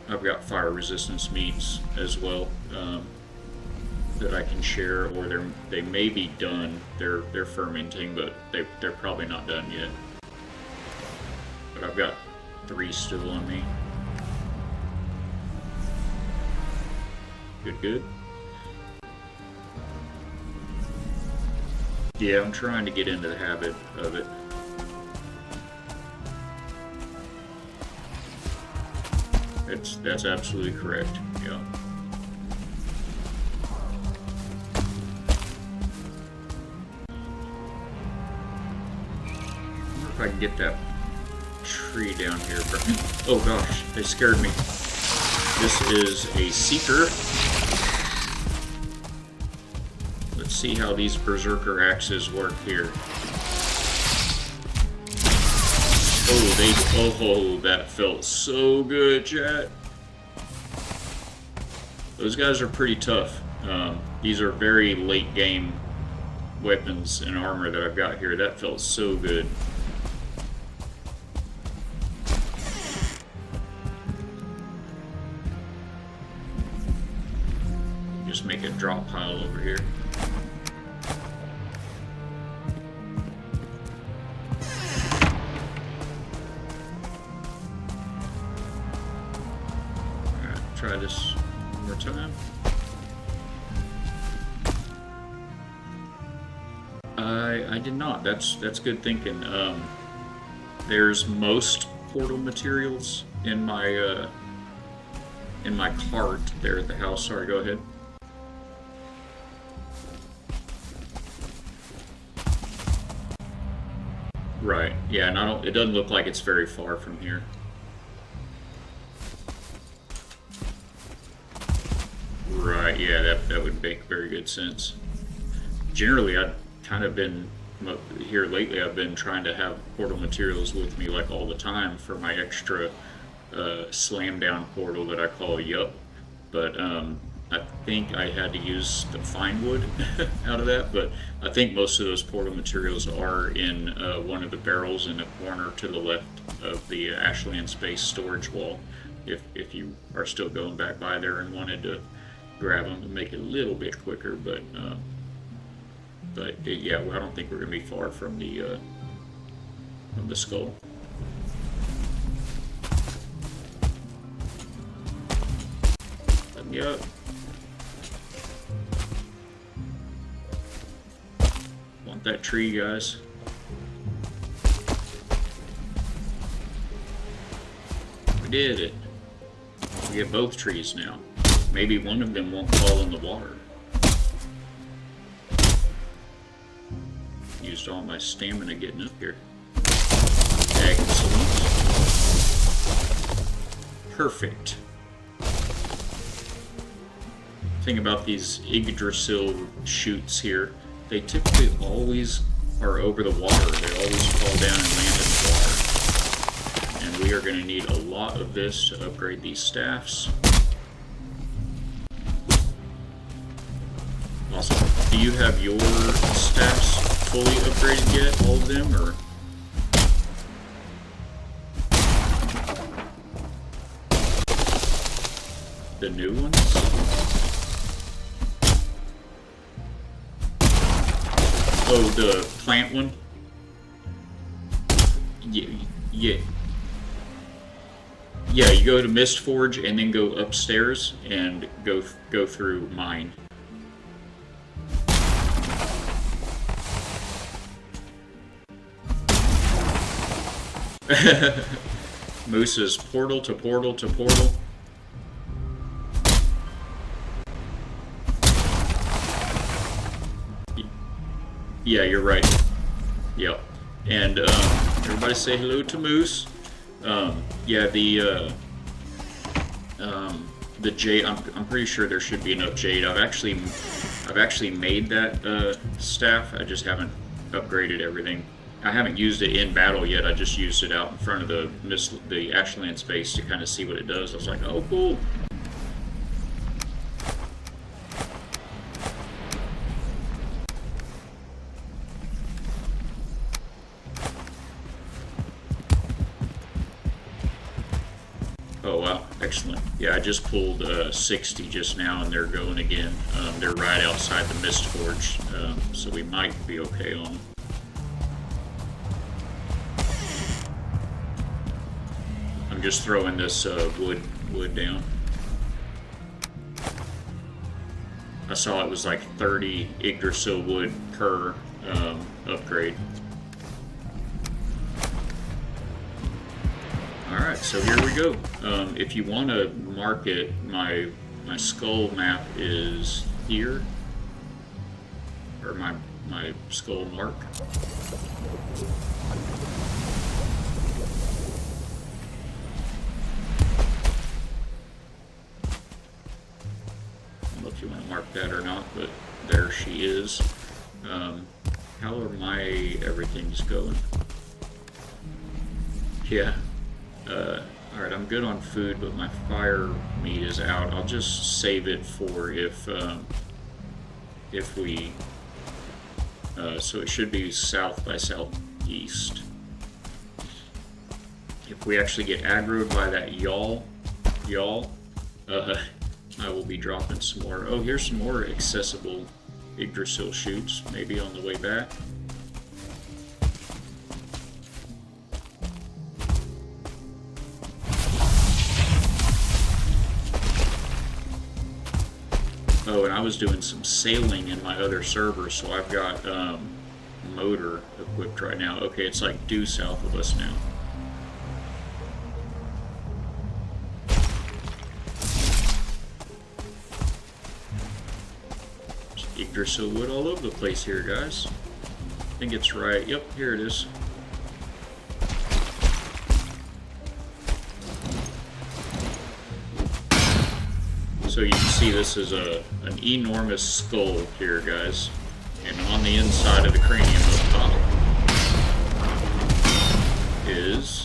I've got fire resistance meats as well. that I can share, or they may be done. They're fermenting, but they're probably not done yet. But I've got 3 still on me. Good. Yeah, I'm trying to get into the habit of it. That's absolutely correct. Yeah. I wonder if I can get that tree down here. Oh gosh, they scared me. This is a seeker. Let's see how these berserker axes work here. Oh, that felt so good, chat. Those guys are pretty tough. These are very late game weapons and armor that I've got here. That felt so good. Just make a drop pile over here. Try this one more time. I did not. That's good thinking. There's most portal materials in my cart there at the house. Sorry, go ahead. Right. Yeah, and it doesn't look like it's very far from here. Right, yeah, that would make very good sense. Generally, I've kind of been, here lately, I've been trying to have portal materials with me like all the time for my extra slam down portal that I call Yup. But I think I had to use the fine wood out of that, but I think most of those portal materials are in one of the barrels in the corner to the left of the Ashland Space storage wall, if you are still going back by there and wanted to grab them to make it a little bit quicker, but yeah, well, I don't think we're gonna be far from the skull. Let me up. Want that tree, guys? We did it. We get both trees now. Maybe one of them won't fall in the water. Used all my stamina getting up here. Excellent. Perfect. Thing about these Yggdrasil shoots here, they typically always are over the water. They always fall down and land in the water. And we are going to need a lot of this to upgrade these staffs. Awesome. Do you have your staffs fully upgraded yet, all of them, or? The new ones? Oh, the plant one? Yeah. Yeah, you go to Mistforge and then go upstairs and go through mine. Moose's portal to portal to portal. Yeah, you're right. Yep. And everybody say hello to Moose. Yeah, the jade. I'm pretty sure there should be enough jade. I've actually made that staff. I just haven't upgraded everything. I haven't used it in battle yet. I just used it out in front of the Ashland Space to kind of see what it does. I was like, oh, cool. Oh, wow. Excellent. Yeah, I just pulled 60 just now, and they're going again. They're right outside the Mist Forge, so we might be okay on them. I'm just throwing this wood down. I saw it was like 30 Yggdrasil wood per upgrade. Alright, so here we go. If you want to mark it, my skull map is here. Or my skull mark. I don't know if you want to mark that or not, but there she is. How are my everything's going? Yeah. Alright, I'm good on food, but my fire meat is out. I'll just save it for if we... so it should be south by southeast. If we actually get aggroed by that y'all, I will be dropping some more. Oh, here's some more accessible Yggdrasil shoots, maybe on the way back. Oh, and I was doing some sailing in my other server, so I've got motor equipped right now. Okay, it's like due south of us now. There's Yggdrasil wood all over the place here, guys. I think it's right. Yep, here it is. So you can see this is an enormous skull here, guys. And on the inside of the cranium up top is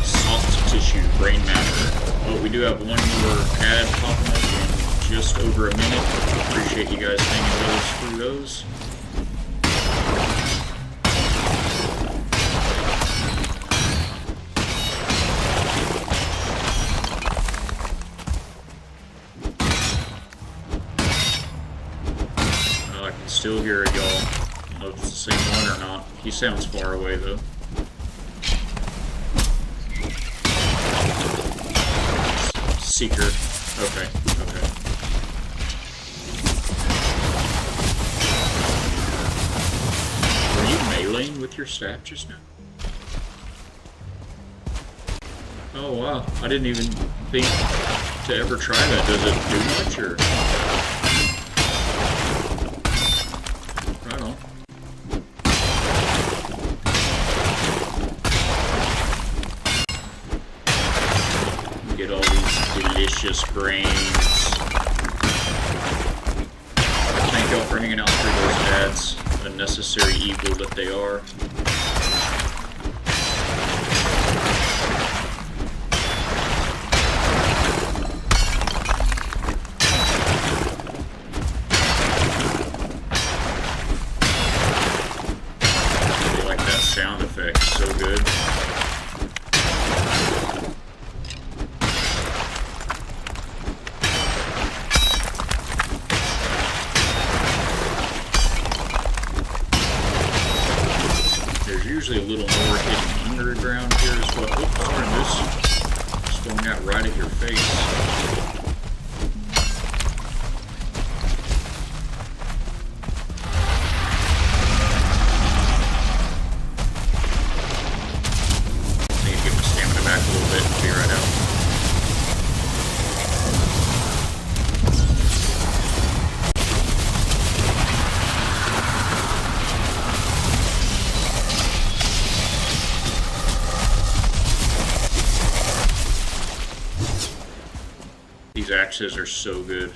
soft tissue, brain matter. Oh, we do have one more ad popping up in just over a minute. Appreciate you guys hanging with us through those. Still hear it, y'all. I don't know if it's the same one or not. He sounds far away, though. Seeker. Okay, okay. Were you meleeing with your staff just now? Oh, wow. I didn't even think to ever try that. Does it do much, or...? Get all these delicious brains. Thank y'all for hanging out through those ads. Unnecessary evil that they are. I like that sound effect, so good. Usually a little more hidden underground here as well. Oops, sorry, this is going out right at your face. I need to get my stamina back a little bit and be right out. These axes are so good.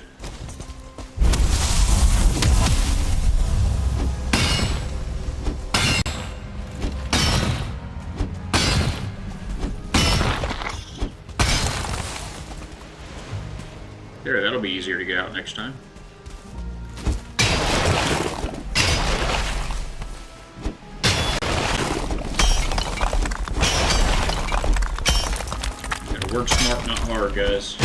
There, that'll be easier to get out next time. Work smart, not hard, guys.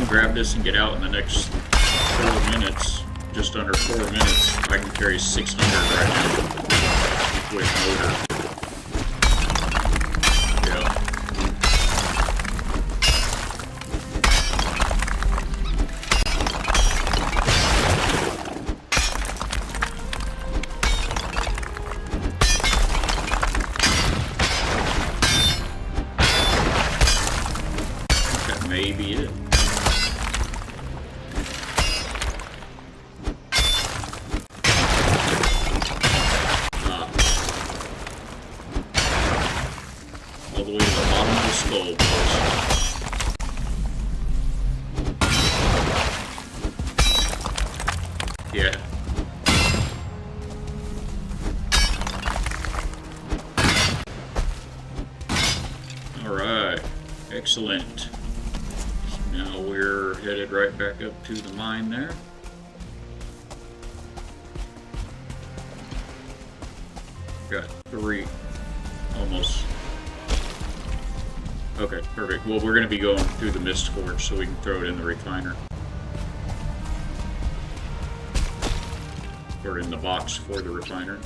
Grab this and get out in the next 4 minutes, just under 4 minutes. I can carry 600 right now with motor. Yeah. That may be it. All the way to the bottom of the skull, boys. Yeah. Alright. Excellent. Now we're headed right back up to the mine there. Got 3. Almost. Okay, perfect. Well, we're going to be going through the mist forge so we can throw it in the refiner. Or in the box for the refiner.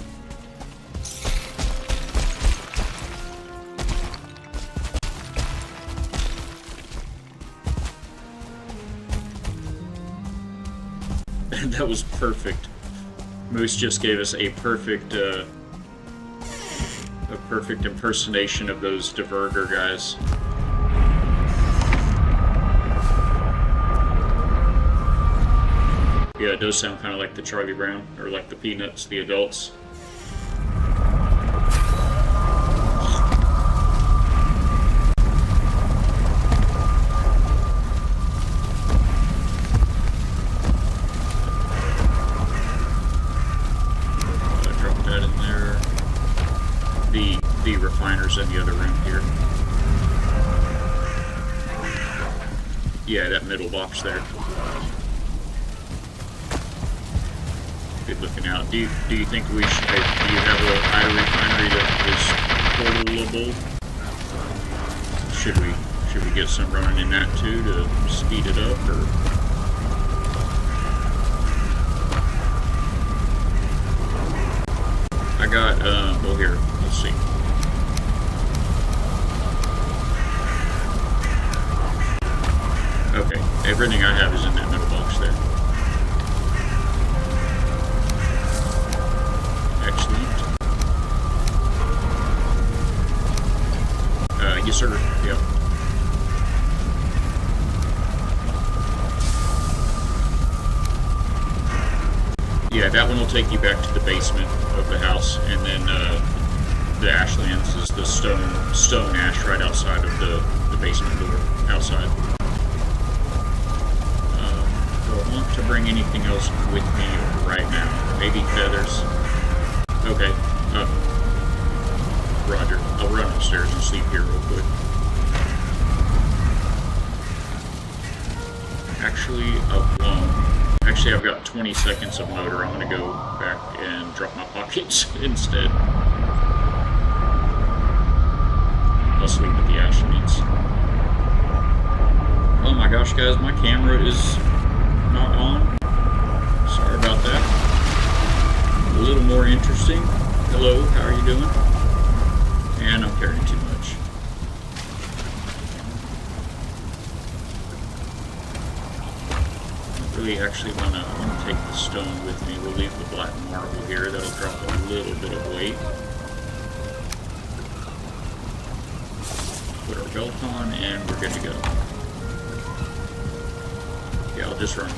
That was perfect. Moose just gave us a perfect impersonation of those diverger guys. Yeah, it does sound kind of like the Charlie Brown, or like the Peanuts, the adults. Drop that in there. The refiner's in the other room here. Yeah, that middle box there. Good looking out. Do you think we should? Do you have a higher refinery that is portable? Should we get some running in that too to speed it up, or? I got well here. Let's see. Okay, everything I have is in that middle box there. Excellent. Yes, sir. Yep. Yeah, that one will take you back to the basement of the house, and then the ashlands is the stone ash right outside of the basement door, outside. Do I want to bring anything else with me right now? Maybe feathers. Okay. Roger. I'll run upstairs and sleep here real quick. Actually, I won't. Actually, I've got 20 seconds of motor. I'm going to go back and drop my pockets instead. I'll sleep at the ashlands. Oh my gosh, guys, my camera is not on. Sorry about that. A little more interesting. Hello, how are you doing? And I'm carrying too much. I really actually want to take the stone with me. We'll leave the black marble here. That'll drop a little bit of weight. Put our belt on, and we're good to go. Yeah, I'll just run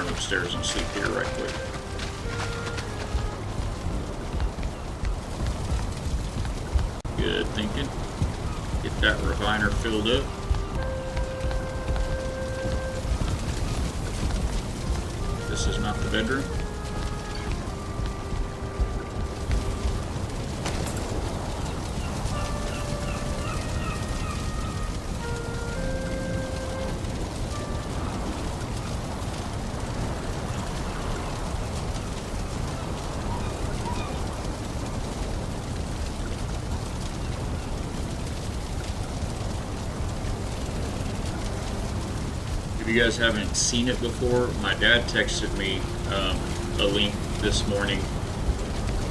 upstairs and sleep here right quick. Good thinking. Get that refiner filled up. This is not the bedroom. If you guys haven't seen it before, my dad texted me a link this morning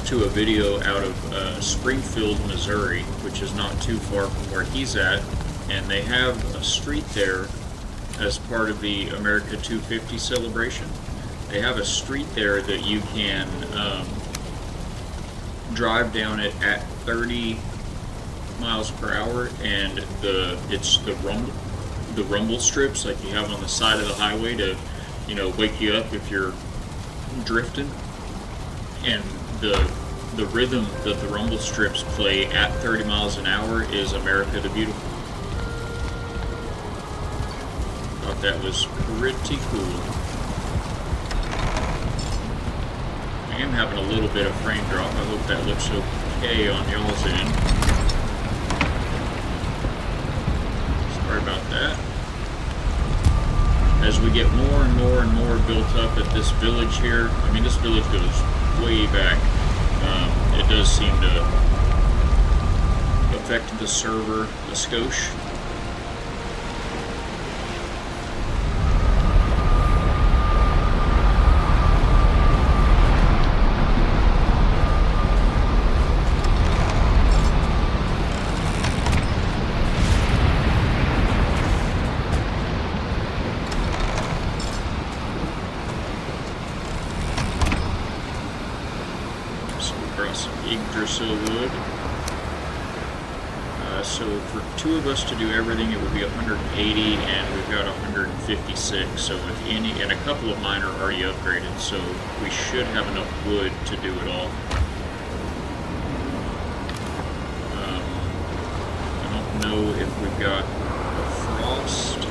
to a video out of Springfield, Missouri, which is not too far from where he's at, and they have a street there as part of the America 250 celebration. They have a street there that you can drive down it at 30 miles per hour, and it's the rumble strips like you have on the side of the highway to, you know, wake you up if you're drifting. And the rhythm that the rumble strips play at 30 miles an hour is America the Beautiful. Thought that was pretty cool. I am having a little bit of frame drop. I hope that looks okay on y'all's end. Sorry about that. As we get more and more and more built up at this village here, I mean, this village goes way back. It does seem to affect the server a skosh. Wood. So for two of us to do everything, it would be 180, and we've got 156. So if any, and a couple of mine are already upgraded, so we should have enough wood to do it all. I don't know if we've got a frost.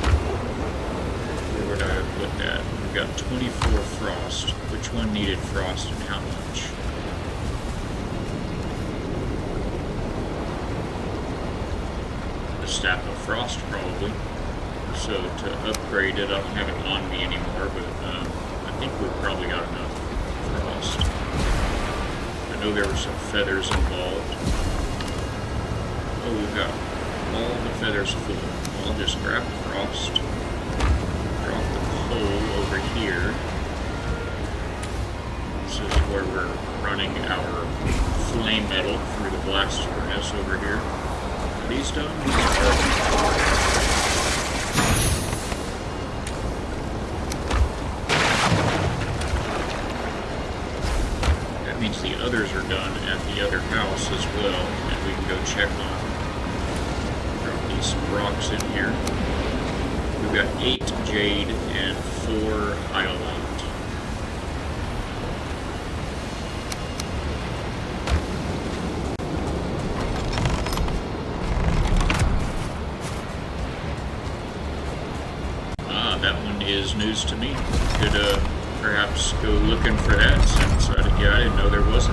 Where would I have put that? We've got 24 frost. Which one needed frost and how much? Staff of frost probably. So to upgrade it, I don't have it on me anymore, but I think we've probably got enough frost. I know there were some feathers involved. Oh, we've got all the feathers full. I'll just grab the frost, drop the coal over here. This is where we're running our flame metal through the blast furnace over here. These done? That means the others are done at the other house as well, and we can go check on. Drop these rocks in here. We've got 8 jade and 4 iolite. Is news to me. Could perhaps go looking for that, since I didn't know there was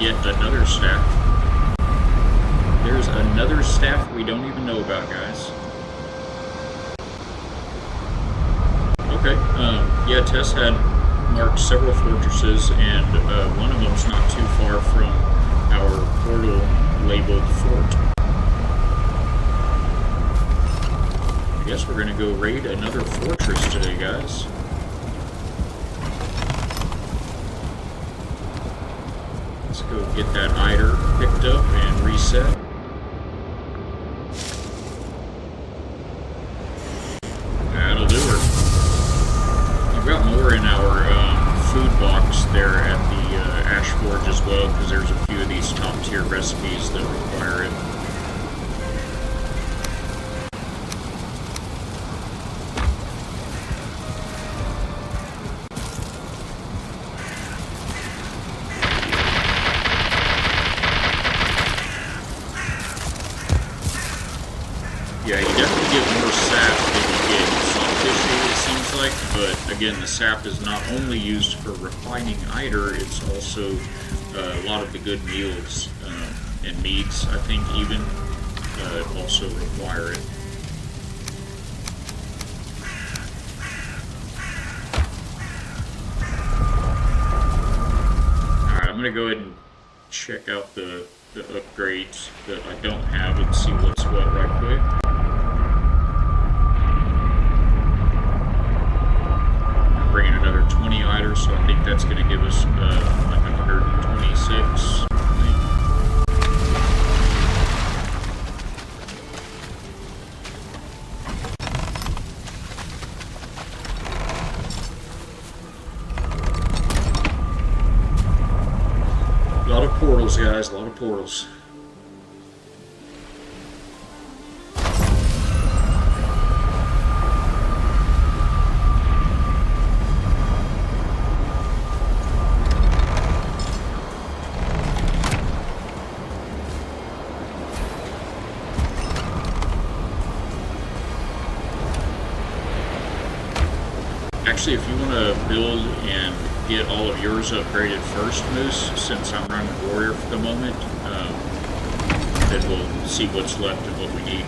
yet another staff. There's another staff we don't even know about, guys. Okay, yeah, Tess had marked several fortresses, and one of them's not too far from our portal labeled fort. I guess we're gonna go raid another fortress today, guys. Let's go get that eider picked up and reset. That'll do her. I've got more in our food box there at the Ash Forge as well, because there's a few of these top tier recipes that require it. Yeah, you definitely get more sap than you get soft tissue, it seems like, but again, the sap is not only used for refining Eider, it's also a lot of the good meals and meats, I think, even also require it. Alright, I'm going to go ahead and check out the upgrades that I don't have and see what's what right quick. I'm bringing another 20 Eider, so I think that's going to give us like 126. A lot of portals, guys, a lot of portals. Actually, if you want to build and get all of yours upgraded first, Moose, since I'm running Warrior for the moment, then we'll see what's left and what we need.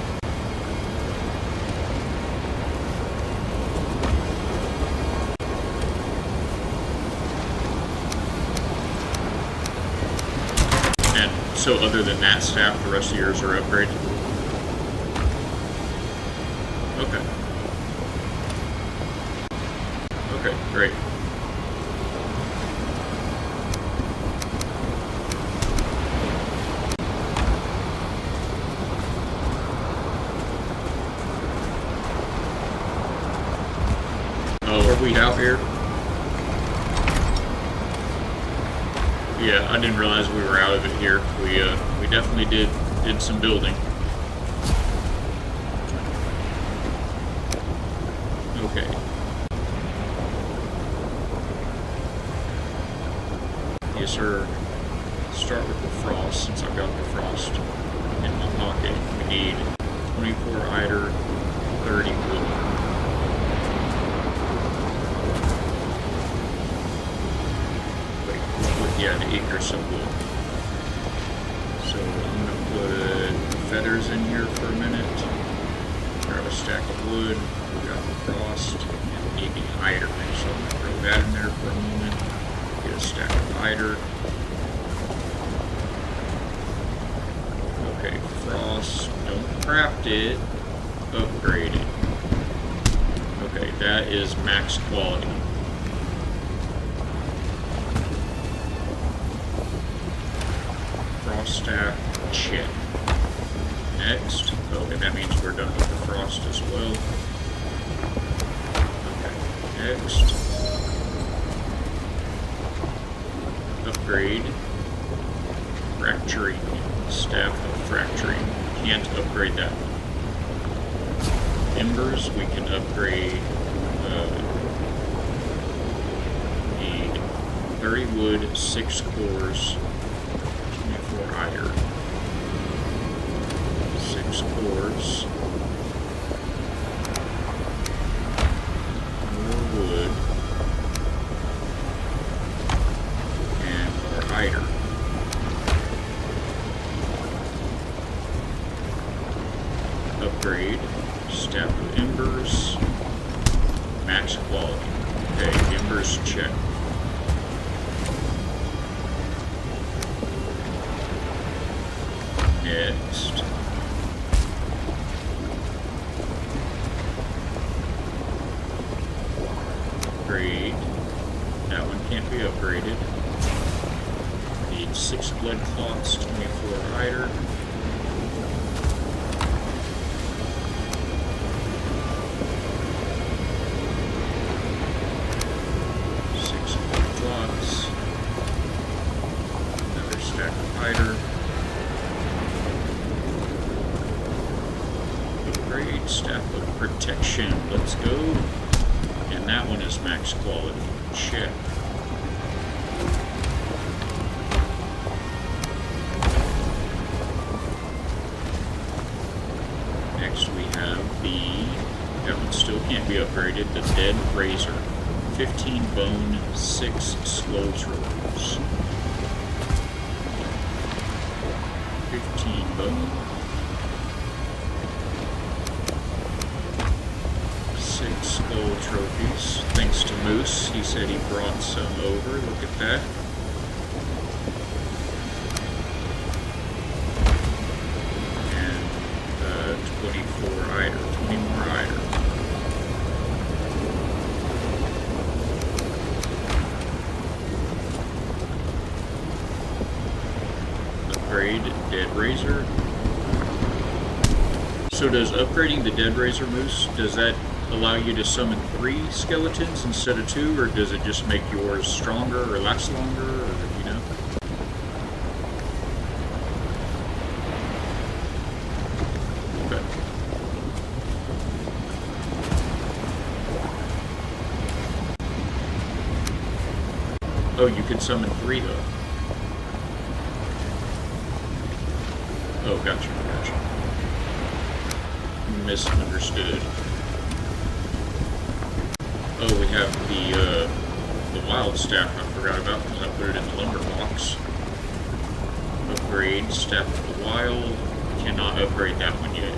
And so other than that staff, the rest of yours are upgraded? Okay. Okay, great. Oh, are we out here? Yeah, I didn't realize we were out of it here. We definitely did some building. Okay. Yes, sir. Start with the frost, since I've got the frost in my pocket. We need 24 Eider, 30 wood. Yeah, the acres some wood. So I'm gonna put feathers in here for a minute. Grab a stack of wood. We got the frost and we need the Eider. So I'm gonna throw that in there for a moment. Get a stack of Eider. Okay, frost. Don't craft it. Upgrade it. Okay, that is max quality. Frost stack, check. Next. Okay, that means we're done with the frost as well. Okay, next. Upgrade. Fracturing. Staff of fracturing. Can't upgrade that one. Embers, we can upgrade. Need 30 wood, 6 cores. 24 Eider, 6 cores, more wood, and more Eider. Upgrade, staff of embers, max quality. Okay, embers check. Next. Upgrade. That one can't be upgraded. Need 6 blood clots, 24 Eider. Another stack of Eider. Upgrade, staff of protection. Let's go. And that one is max quality. Check. Next we have the That one still can't be upgraded. The Dead Razor. 15 bone, 6 slow trophies. 15 bone. 6 skull trophies. Thanks to Moose. He said he brought some over. Look at that. And 24 Eider. 20 more Eider. Upgrade Dead Razor. So does upgrading the Dead Razor, Moose, does that allow you to summon 3 skeletons instead of 2, or does it just make yours stronger or last longer, or, you know? Okay. Oh, you could summon 3 though. Oh, gotcha. Misunderstood. Oh, we have the wild staff I forgot about because I put it in the lumber box. Upgrade Staff of the Wild. Cannot upgrade that one yet.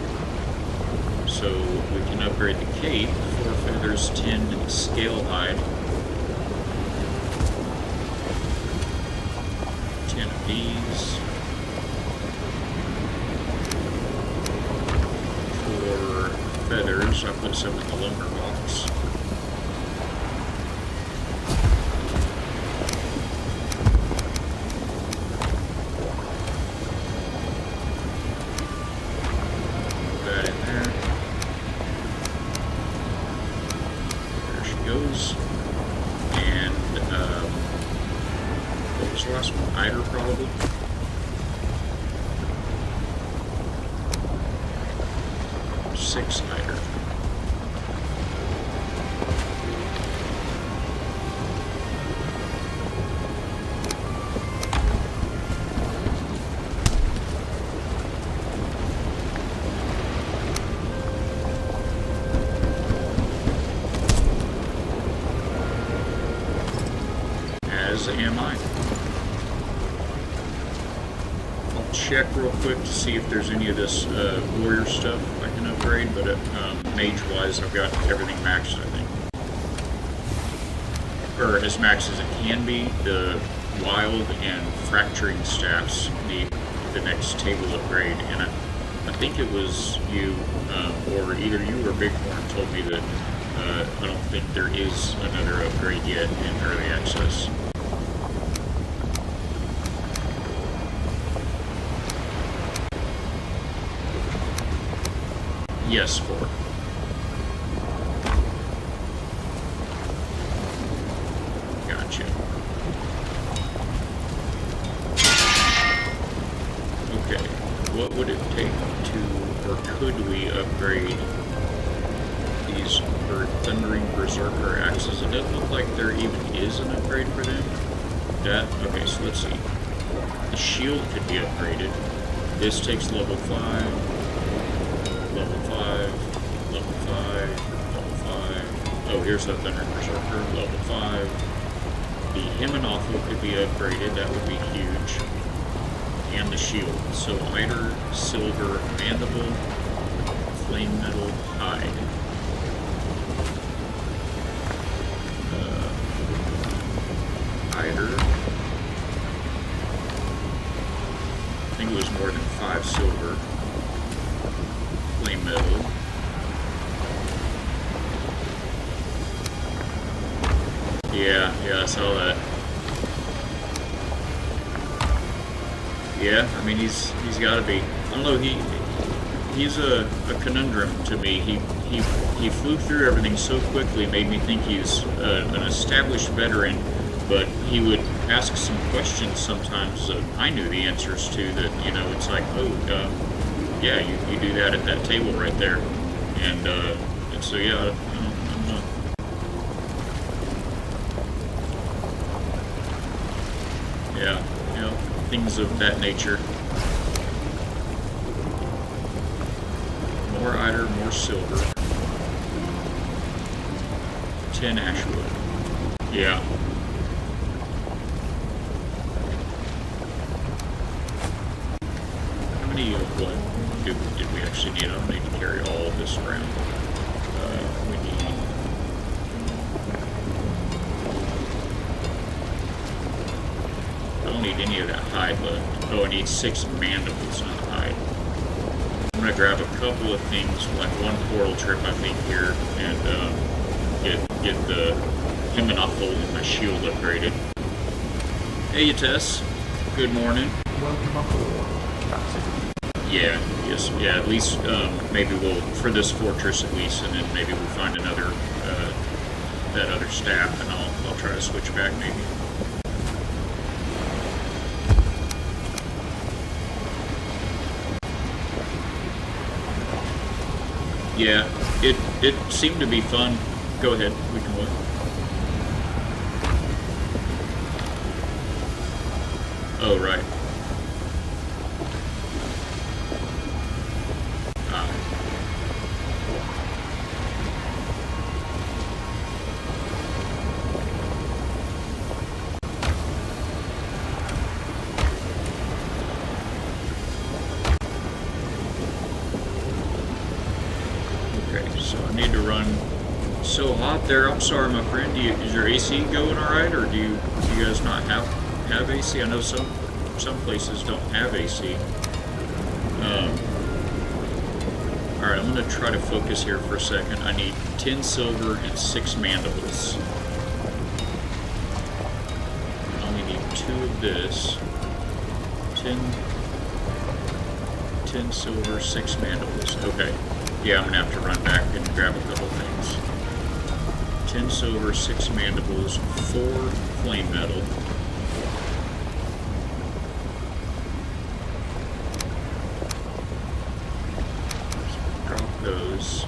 So we can upgrade the cape. 4 feathers, 10 scale hide. 10 of these. 4 feathers. I put some in the lumber box. Eider, probably. Six Eider. As am I. Check real quick to see if there's any of this warrior stuff I can upgrade, but mage-wise, I've got everything maxed, I think. Or as maxed as it can be. The wild and fracturing staffs need the next table upgrade, and I think it was you, or either you or Bighorn told me that I don't think there is another upgrade yet in early access. Yes, 4. Gotcha. Okay, what would it take to, or could we upgrade these Thundering Berserker axes? It doesn't look like there even is an upgrade for them. Okay, so let's see. The shield could be upgraded. This takes level 5. Level 5, level 5, level 5. Oh, here's the Thunder Berserker, level 5. The Himanothel could be upgraded, that would be huge. And the shield. So Eider, Silver, Mandible, Flame Metal, Hide. Eider. I think it was more than 5 silver. Flame Metal. Yeah, I saw that. Yeah, I mean he's got to be. I don't know. He's a conundrum to me. He flew through everything so quickly, made me think he's an established veteran. But he would ask some questions sometimes that I knew the answers to. That it's like, oh. Yeah, you do that at that table right there, and so yeah, I'm not. Yeah, things of that nature. More Eider, more silver. 10 ashwood. Yeah. How many of what did we actually need? I don't need to carry all of this around. We need... I don't need any of that hide left. Oh, I need 6 mandibles, not hide. I'm gonna grab a couple of things, like one portal trip, I think, here, and get the Himanothel in my shield upgraded. Hey, Tess. Good morning. Welcome aboard, Captain. Yeah, yes, yeah. At least maybe we'll for this fortress at least, and then maybe we'll find another that other staff, and I'll try to switch back maybe. Yeah, it seemed to be fun. Go ahead, we can look. Oh, right. So I need to run. So hot there. I'm sorry, my friend. Is your AC going all right, or do you guys not have AC? I know some places don't have AC. All right, I'm gonna try to focus here for a second. I need 10 silver and 6 mandibles. I only need 2 of this. 10 silver, 6 mandibles. Okay. Yeah, I'm gonna have to run back and grab a couple things. 10 silver, 6 mandibles, 4 flame metal. Drop those.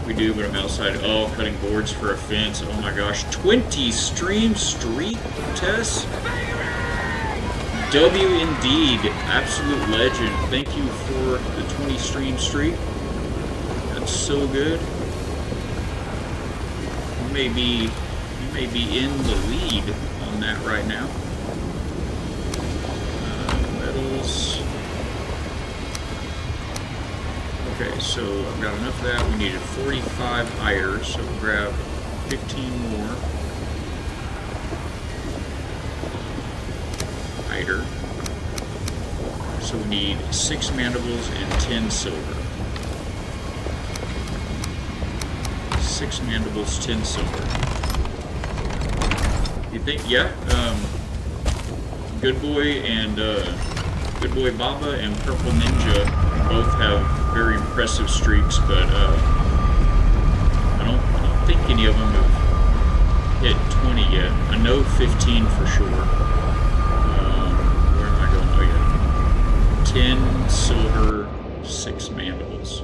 We do, but I'm outside. Oh, cutting boards for a fence. Oh my gosh. 20 stream streak, Tess? W indeed, absolute legend. Thank you for the 20 stream streak. That's so good. You may be in the lead on that right now. Metals. Okay, so I've got enough of that. We needed 45 iron, so we'll grab 15 more. So we need 6 mandibles and 10 silver. 6 mandibles, 10 silver. You think? Yeah. Good Boy and Good Boy Baba and Purple Ninja both have very impressive streaks, but I don't think any of them have hit 20 yet. I know 15 for sure. 10 silver, 6 mandibles.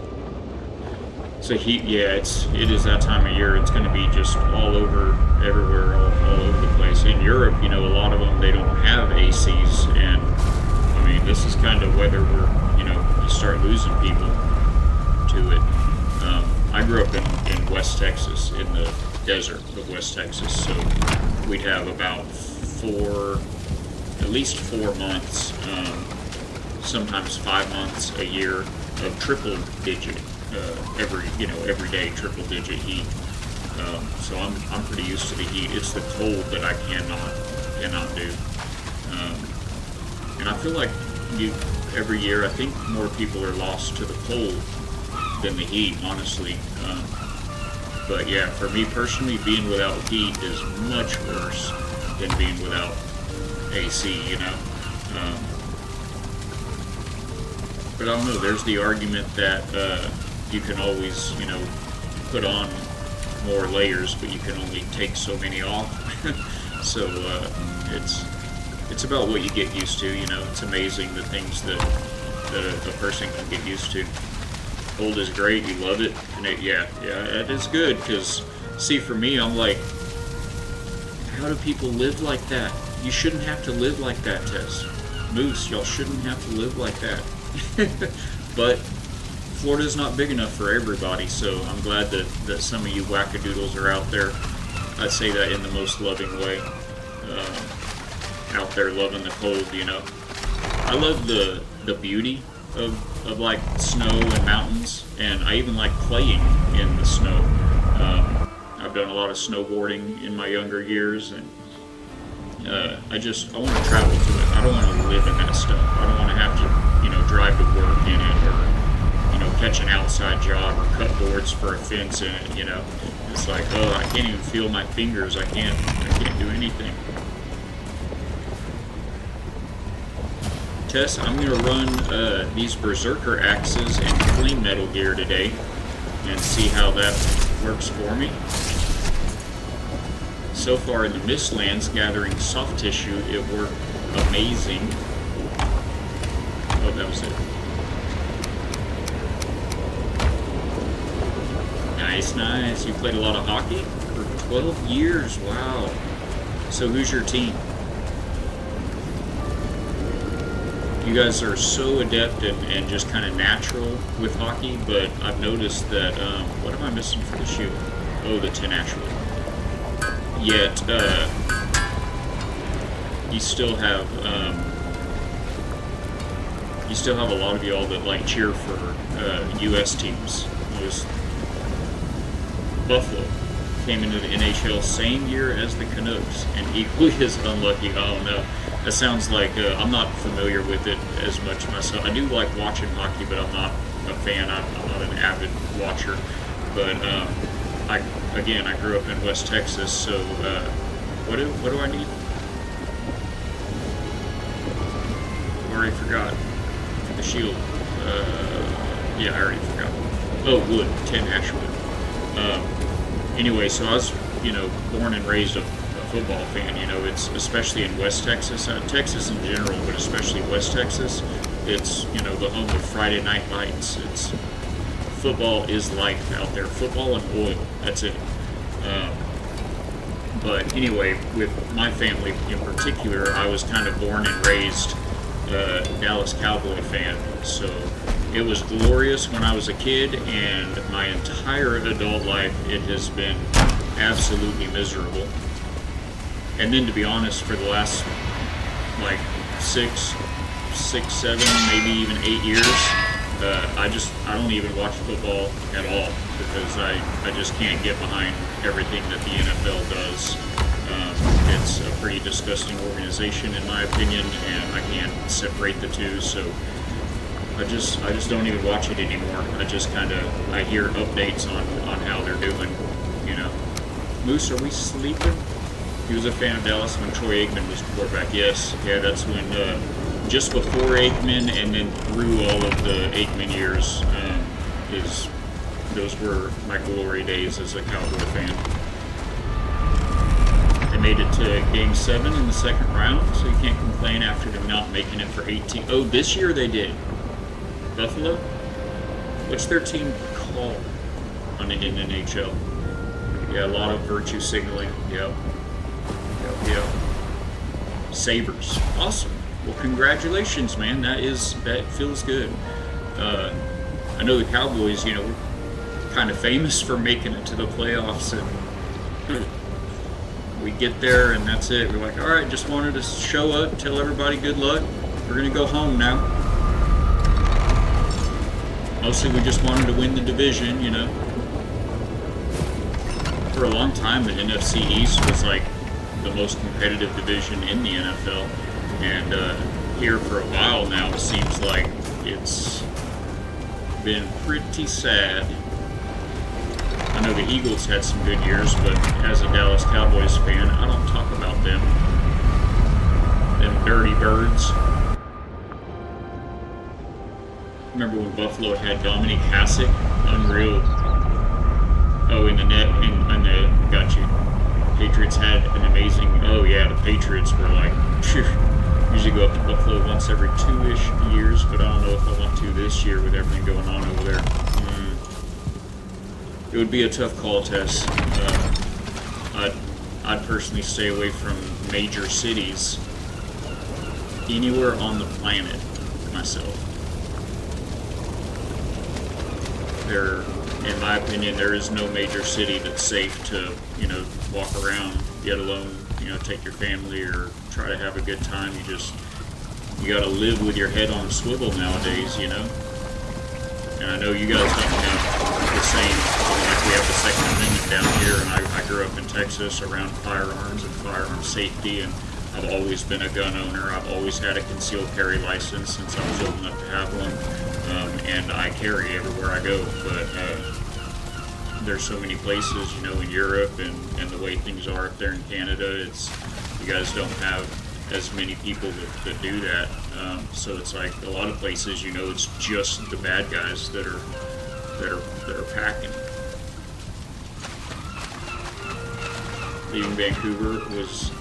So yeah, it is that time of year. It's going to be just all over, everywhere, all over the place. In Europe, you know, a lot of them, they don't have ACs, and I mean, this is kind of whether we're, you know, you start losing people to it. I grew up in West Texas, in the desert of West Texas, so we'd have about at least 4 months, sometimes 5 months a year of triple digit every day triple digit heat. So I'm pretty used to the heat. It's the cold that I cannot do. And I feel like every year I think more people are lost to the cold than the heat, honestly. But yeah, for me personally, being without heat is much worse than being without AC, you know. But I don't know, there's the argument that you can always, you know, put on more layers, but you can only take so many off. So it's about what you get used to, you know. It's amazing the things that a person can get used to. Cold is great, you love it, and yeah, it is good, because, see, for me, I'm like, how do people live like that? You shouldn't have to live like that, Tess. Moose, y'all shouldn't have to live like that. But Florida's not big enough for everybody, so I'm glad that some of you wackadoodles are out there. I say that in the most loving way. Out there loving the cold, you know. I love the beauty of like snow and mountains, and I even like playing in the snow. I've done a lot of snowboarding in my younger years, and I want to travel to it. I don't want to live in that stuff. I don't want to have to, you know, drive to work in it, or, you know, catch an outside job, or cut boards for a fence in it. You know, it's like, oh, I can't even feel my fingers. I can't do anything. Tess, I'm going to run these Berserker axes and clean Metal Gear today and see how that works for me. So far in the Mistlands, gathering soft tissue, it worked amazing. Oh, that was it. Nice, nice. You played a lot of hockey for 12 years. Wow. So who's your team? You guys are so adept and just kind of natural with hockey, but I've noticed that, what am I missing for the shield? Oh, the tenacial. Yet, you still have a lot of y'all that like cheer for U.S. teams. It was Buffalo came into the NHL same year as the Canucks, and equally as unlucky. Oh no. That sounds like I'm not familiar with it as much myself. I do like watching hockey, but I'm not a fan. I'm not an avid watcher. But I grew up in West Texas, so what do I need? I already forgot. The shield. Yeah, I already forgot. Oh, wood. 10 ash wood. Anyway, so I was, you know, born and raised a football fan. You know, it's especially in West Texas, Texas in general, but especially West Texas. It's, you know, the home of Friday Night Lights. It's football is life out there. Football and oil. That's it. But anyway, with my family in particular, I was kind of born and raised Dallas Cowboy fan. So it was glorious when I was a kid, and my entire adult life it has been absolutely miserable. And then, to be honest, for the last like six, 7, maybe even 8 years, I don't even watch football at all because I just can't get behind everything that the NFL does. It's a pretty disgusting organization in my opinion, and I can't separate the two. So I just don't even watch it anymore. I hear updates on how they're doing. You know, Moose, are we sleeping? He was a fan of Dallas when Troy Aikman was quarterback. Yes, yeah, that's when just before Aikman and then through all of the Aikman years, those were my glory days as a Cowboy fan. They made it to Game 7 in the second round, so you can't complain after them not making it for 18. Oh, this year they did. Buffalo? What's their team called in NHL? Yeah, a lot of virtue signaling. Yep. Sabres. Awesome. Well, congratulations, man. That feels good. I know the Cowboys, you know, we're kind of famous for making it to the playoffs, and we get there and that's it. We're like, all right, just wanted to show up, tell everybody good luck. We're going to go home now. Mostly we just wanted to win the division, you know. For a long time, the NFC East was like the most competitive division in the NFL, and here for a while now it seems like it's been pretty sad. I know the Eagles had some good years, but as a Dallas Cowboys fan, I don't talk about them dirty birds. Remember when Buffalo had Dominic Hasek? Unreal. Oh, in the net, got you. Patriots had an amazing, oh yeah, the Patriots were like, phew, usually go up to Buffalo once every 2-ish years, but I don't know if I want to this year with everything going on over there. It would be a tough call, Tess. I'd personally stay away from major cities anywhere on the planet myself. There, in my opinion, there is no major city that's safe to, you know, walk around, let alone, you know, take your family or try to have a good time. You gotta live with your head on a swivel nowadays, you know? And I know you guys don't have the same, like we have the Second Amendment down here, and I grew up in Texas around firearms and firearm safety, and I've always been a gun owner. I've always had a concealed carry license since I was old enough to have one, and I carry everywhere I go. But there's so many places, you know, in Europe and the way things are up there in Canada, you guys don't have as many people that do that. So it's like a lot of places, you know, it's just the bad guys that are packing. Leaving Vancouver was,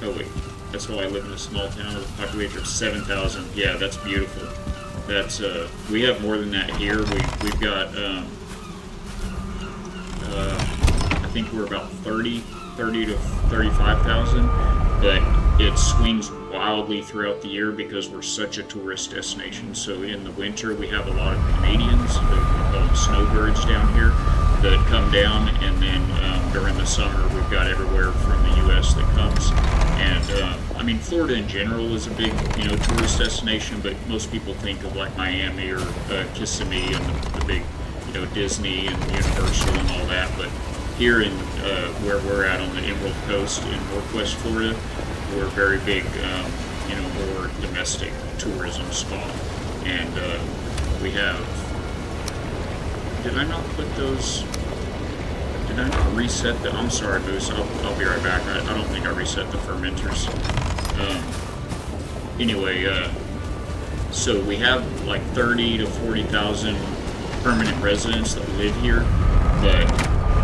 oh wait, that's why I live in a small town with a population of 7,000. Yeah, that's beautiful. That's we have more than that here. We've got I think we're about 30 to 35,000, but it swings wildly throughout the year because we're such a tourist destination. So in the winter, we have a lot of Canadians, we call them snowbirds down here, that come down, and then during the summer, we've got everywhere from the U.S. that comes. And I mean, Florida in general is a big, you know, tourist destination, but most people think of like Miami or Kissimmee and the big, you know, Disney and Universal and all that. But here in where we're at on the Emerald Coast in Northwest Florida, we're very big, you know, more domestic tourism spot. And we have, did I not put those, did I not reset the, I'm sorry Moose, I'll be right back. I don't think I reset the fermenters. Anyway, so we have like 30 to 40,000 permanent residents that live here, but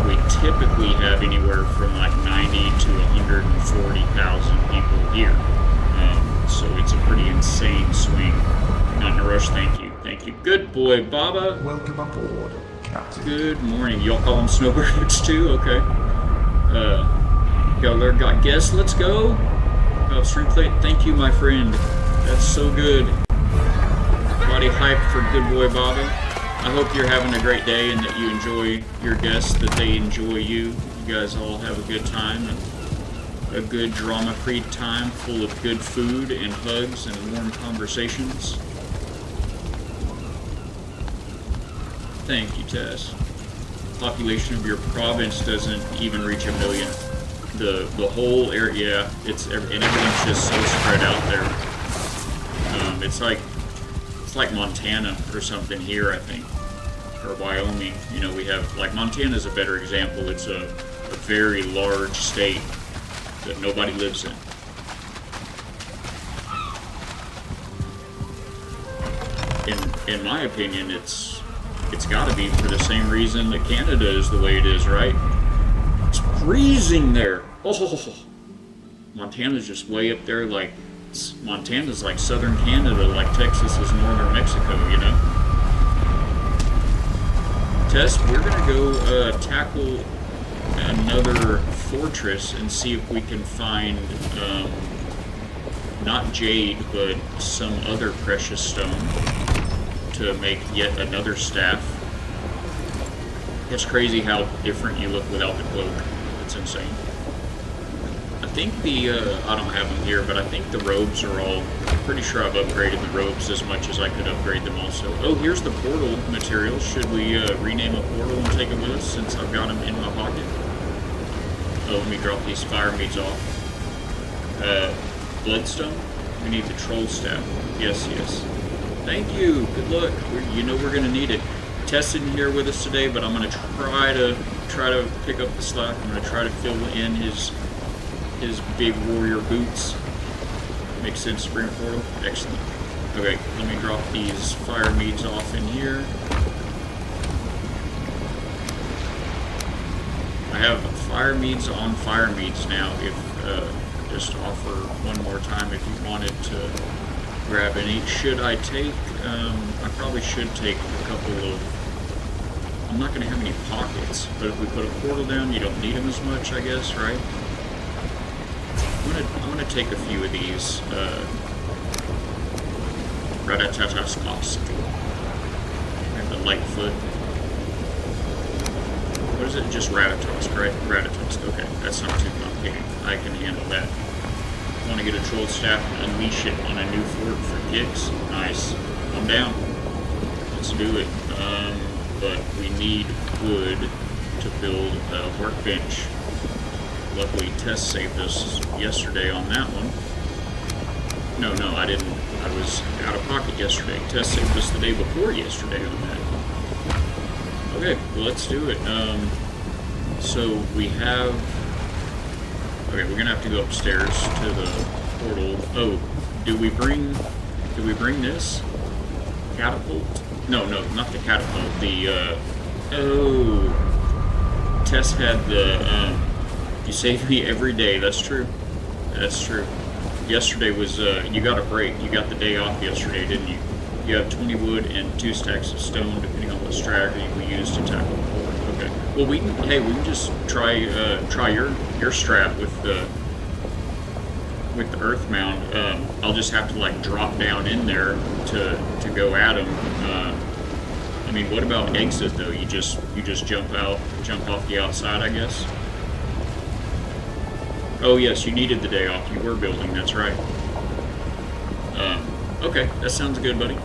we typically have anywhere from like 90 to 140,000 people here. So it's a pretty insane swing. Not in a rush, thank you. Thank you. Good boy, Baba. Welcome aboard, Captain. Good morning. Y'all call them snowbirds too? Okay. Got guests, let's go. Stream plate, thank you, my friend. That's so good. Body hype for good boy Baba. I hope you're having a great day and that you enjoy your guests, that they enjoy you. You guys all have a good time and a good drama-free time full of good food and hugs and warm conversations. Thank you, Tess. Population of your province doesn't even reach 1 million. The whole area, yeah, and everything's just so spread out there. It's like Montana or something here, I think, or Wyoming. You know, we have, like, Montana's a better example. It's a very large state that nobody lives in. In my opinion, it's got to be for the same reason that Canada is the way it is, right? It's freezing there. Oh, Montana's just way up there, like Montana's like southern Canada, like Texas is northern Mexico, you know? Tess, we're gonna go tackle another fortress and see if we can find not jade, but some other precious stone to make yet another staff. It's crazy how different you look without the cloak. It's insane. I think I don't have them here, but I think the robes are all, I'm pretty sure I've upgraded the robes as much as I could upgrade them also. Oh, here's the portal materials. Should we rename a portal and take it with us since I've got them in my pocket? Oh, let me drop these fire meats off. Bloodstone? We need the troll staff. Yes, yes. Thank you. Good luck. You know we're going to need it. Tess isn't here with us today, but I'm going to try to pick up the slack. I'm going to try to fill in his big warrior boots. Makes sense, spring portal. Excellent. Okay, let me drop these fire meads off in here. I have fire meads on fire meads now. If just offer one more time if you wanted to grab any. Should I take? I probably should take a couple of. I'm not going to have any pockets, but if we put a portal down, you don't need them as much, I guess, right? I'm gonna take a few of these. Ratatataskosk. And the Lightfoot. what is it? Just Ratatosk, right? Ratatosk. Okay, that's not too complicated. I can handle that. Want to get a troll staff and unleash it on a new fort for kicks? Nice. I'm down. Let's do it. But we need wood to build a workbench. Luckily, Tess saved us yesterday on that one. No, I didn't. I was out of pocket yesterday. Tess saved us the day before yesterday on that. Okay, well, let's do it. So we have... Okay, we're gonna have to go upstairs to the portal. Oh, do we bring this? Catapult? No, not the catapult. The, oh... Tess had the, you save me every day. That's true. That's true. Yesterday was, you got a break. You got the day off yesterday, didn't you? You have 20 wood and 2 stacks of stone, depending on what strategy we use to tackle the fort. Okay. Well, we can just try your strat with the earth mound. I'll just have to like drop down in there to go at him. I mean, what about exit though? You just jump off the outside, I guess. Oh yes, you needed the day off. You were building. That's right. Okay, that sounds good, buddy.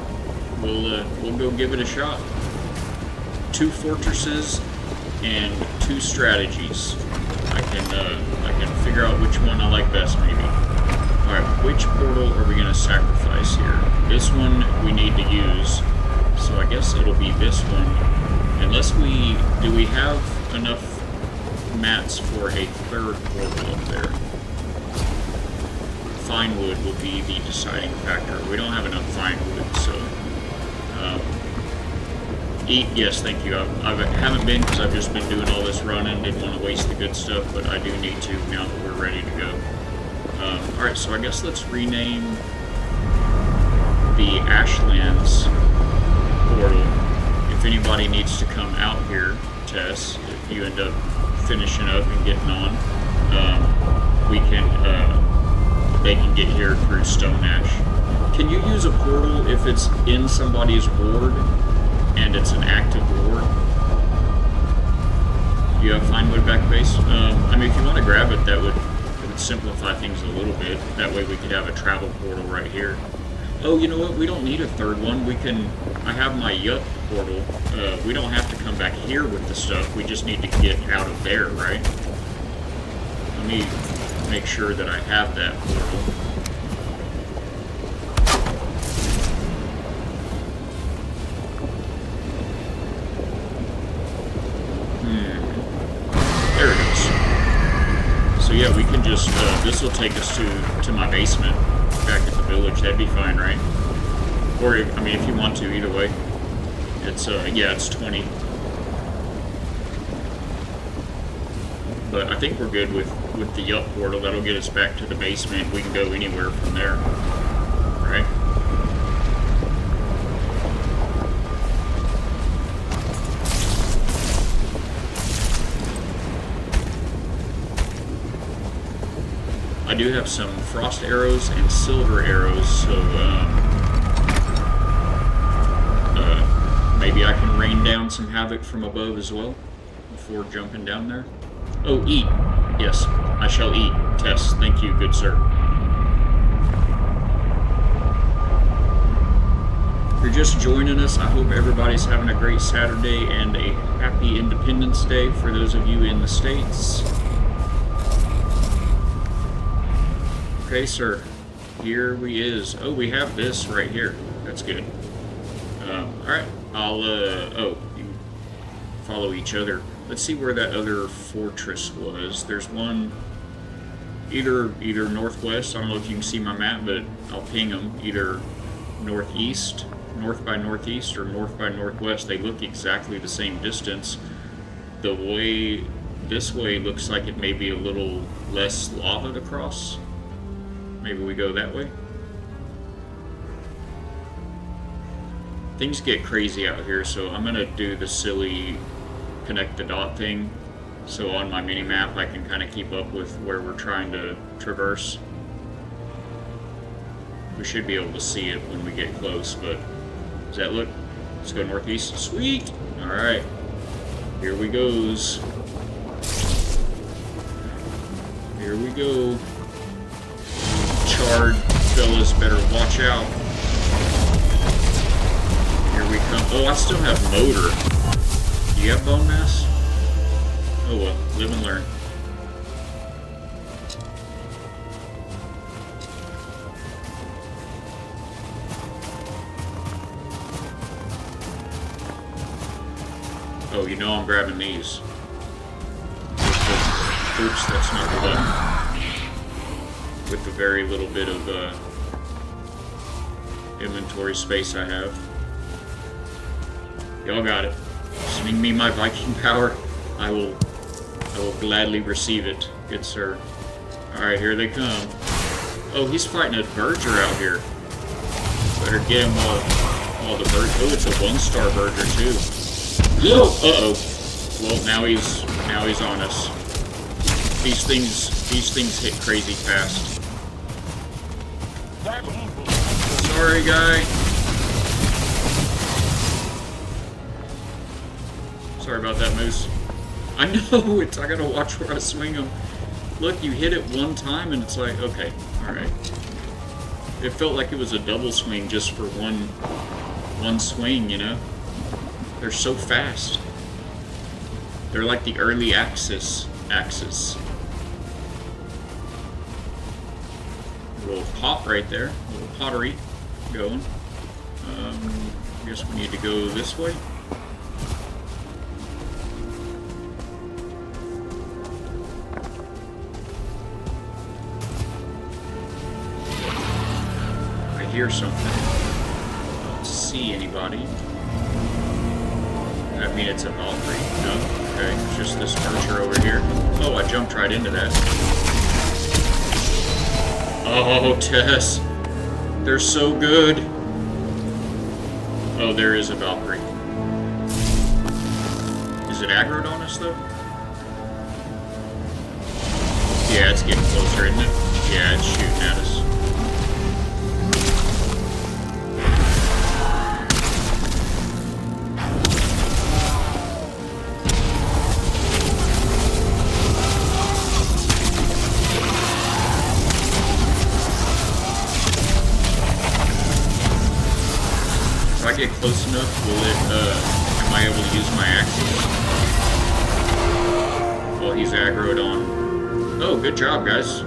We'll go give it a shot. 2 fortresses and 2 strategies. I can figure out which one I like best, maybe. All right, which portal are we gonna sacrifice here? This one we need to use, so I guess it'll be this one. Unless do we have enough mats for a 3rd portal up there? Fine wood will be the deciding factor. We don't have enough fine wood, so eat. Yes, thank you. I haven't been because I've just been doing all this running. Didn't want to waste the good stuff, but I do need to now that we're ready to go. All right, so I guess let's rename the Ashlands portal. If anybody needs to come out here, Tess, if you end up finishing up and getting on, we can. They can get here through Stone Ash. Can you use a portal if it's in somebody's ward and it's an active ward? You have fine wood back base? I mean, if you want to grab it, it would simplify things a little bit. That way we could have a travel portal right here. Oh, you know what? We don't need a 3rd one. I have my Yup portal. We don't have to come back here with the stuff. We just need to get out of there, right? Let me make sure that I have that portal. There it is. So yeah, we can just, this will take us to my basement back at the village. That'd be fine, right? Or, I mean, if you want to, either way. It's, yeah, it's 20. But I think we're good with the Yup portal. That'll get us back to the basement. We can go anywhere from there, right? I do have some frost arrows and silver arrows, so maybe I can rain down some havoc from above as well before jumping down there. Oh, eat. Yes, I shall eat. Tess, thank you, good sir. If you're just joining us, I hope everybody's having a great Saturday and a happy Independence Day for those of you in the States. Okay, sir. Here we is. Oh, we have this right here. That's good. Alright. I'll, you follow each other. Let's see where that other fortress was. There's one either northwest. I don't know if you can see my map, but I'll ping them. Either northeast, north by northeast, or north by northwest. They look exactly the same distance. This way looks like it may be a little less lava to cross. Maybe we go that way. Things get crazy out here, so I'm gonna do the silly connect the dot thing, so on my mini map I can kind of keep up with where we're trying to traverse. We should be able to see it when we get close, but does that look? Let's go northeast. Sweet! Alright. Here we goes. Here we go. Charred fellas better watch out. Here we come. Oh, I still have motor. Do you have bone mass? Oh well, live and learn. Oh, you know I'm grabbing these. Oops, that's not the button. With the very little bit of inventory space I have. Y'all got it. Swing me my Viking power. I will gladly receive it, good sir. Alright, here they come. Oh, he's fighting a verger out here. Better get him all the verger. Oh, it's a 1-star verger too. Uh-oh. Well, now he's on us. These things hit crazy fast. Sorry, guy. Sorry about that, Moose. I know, I gotta watch where I swing them. Look, you hit it one time and it's like, okay, alright. It felt like it was a double swing just for one swing, you know? They're so fast. They're like the early axes. A little pot right there. A little pottery going. I guess we need to go this way. I hear something. I don't see anybody. I mean, it's a Valkyrie. No? Okay, it's just this archer over here. Oh, I jumped right into that. Oh, Tess. They're so good. Oh, there is a Valkyrie. Is it aggroed on us, though? Yeah, it's getting closer, isn't it? Yeah, it's shooting at us. If I get close enough, will it, am I able to use my axes? Well, he's aggroed on. Oh, good job, guys.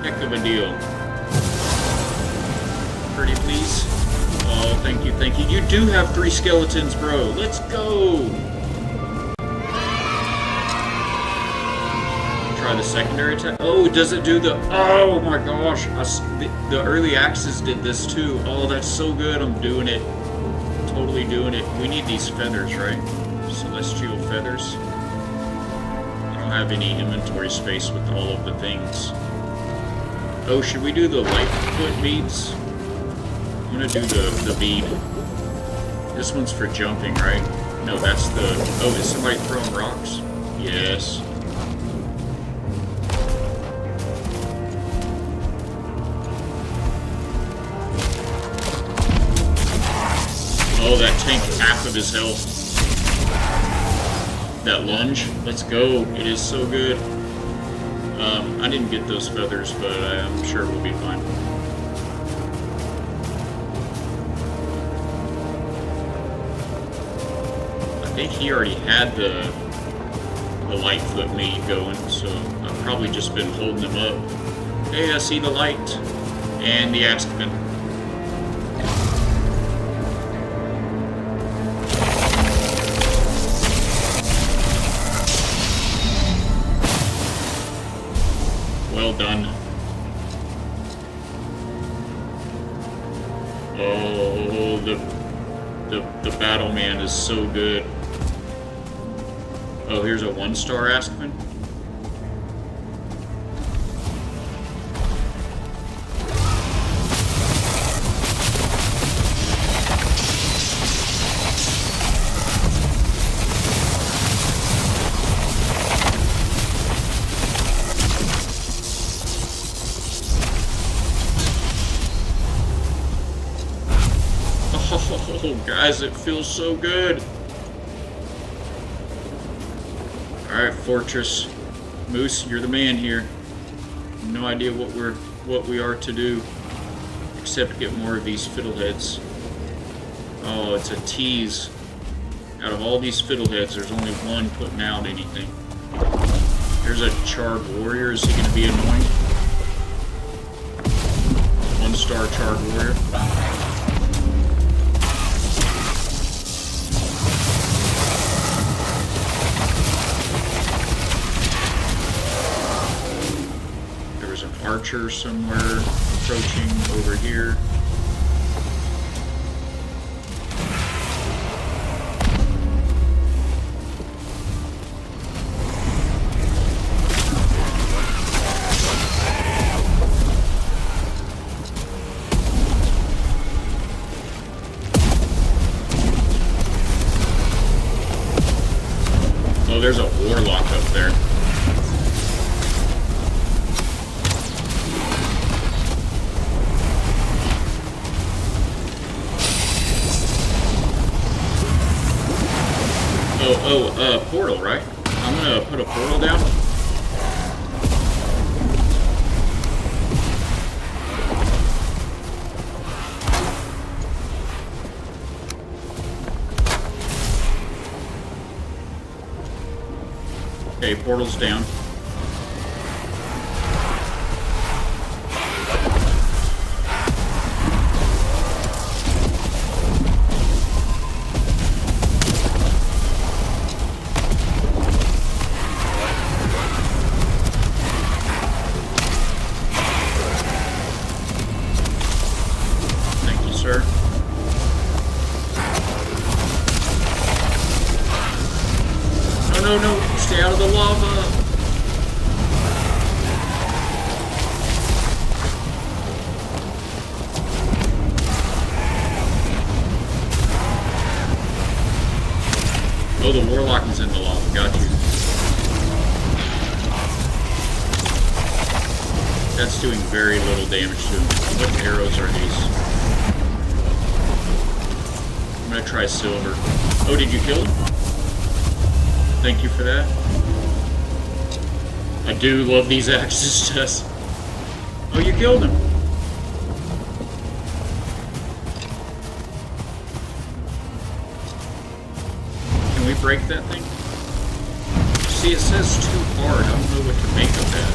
Heck of a deal. Pretty please. Oh, thank you, thank you. You do have 3 skeletons, bro. Let's go! Try the secondary attack. Oh, does it do the... Oh my gosh. The early axes did this too. Oh, that's so good. I'm doing it. Totally doing it. We need these feathers, right? Celestial feathers. I don't have any inventory space with all of the things. Oh, should we do the Lightfoot beads? I'm gonna do the bead. This one's for jumping, right? No, that's the... Oh, is somebody throwing rocks? Yes. Oh, that tanked half of his health. That lunge, let's go. It is so good. I didn't get those feathers, but I'm sure we'll be fine. I think he already had the Lightfoot Mage going, so I've probably just been holding him up. Hey, I see the light. And the Askman. Well done. Oh, the battle man is so good. Oh, here's a 1-star Askman. Oh, guys, it feels so good. Alright, Fortress. Moose, you're the man here. No idea what we are to do. Except get more of these fiddleheads. Oh, it's a tease. Out of all these fiddleheads, there's only one putting out anything. There's a charred warrior. Is he going to be annoying? 1-star charred warrior. There was an archer somewhere approaching over here. Oh, there's a warlock up there. Portal, right? I'm gonna put a portal down. Okay, portal's down. No, stay out of the lava. Oh, the warlock is in the lava. Got you. That's doing very little damage to him. What arrows are these? I'm gonna try silver. Oh, did you kill him? Thank you for that. I do love these axes tests. Oh, you killed him. Can we break that thing? See, it says too hard. I don't know what to make of that.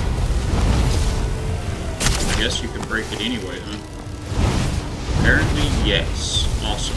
I guess you can break it anyway, huh? Apparently, yes. Awesome.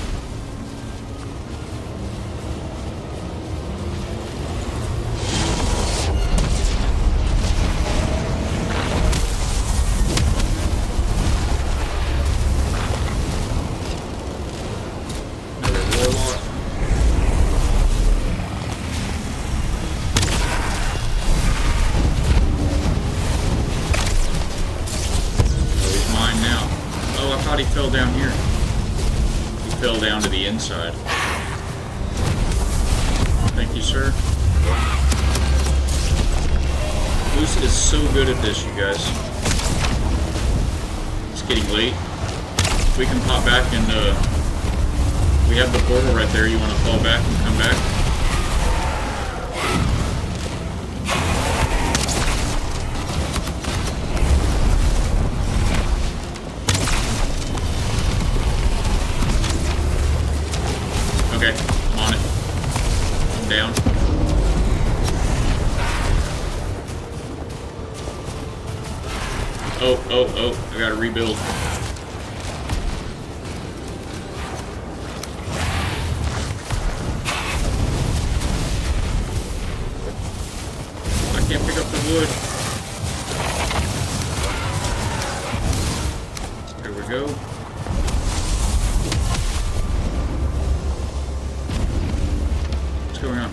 He fell down here. He fell down to the inside. Thank you, sir. Moose is so good at this, you guys. It's getting late. We can pop back and we have the portal right there. You want to fall back and come back? Okay, I'm on it. I'm down. Oh, I gotta rebuild. I can't pick up the wood. There we go. What's going on?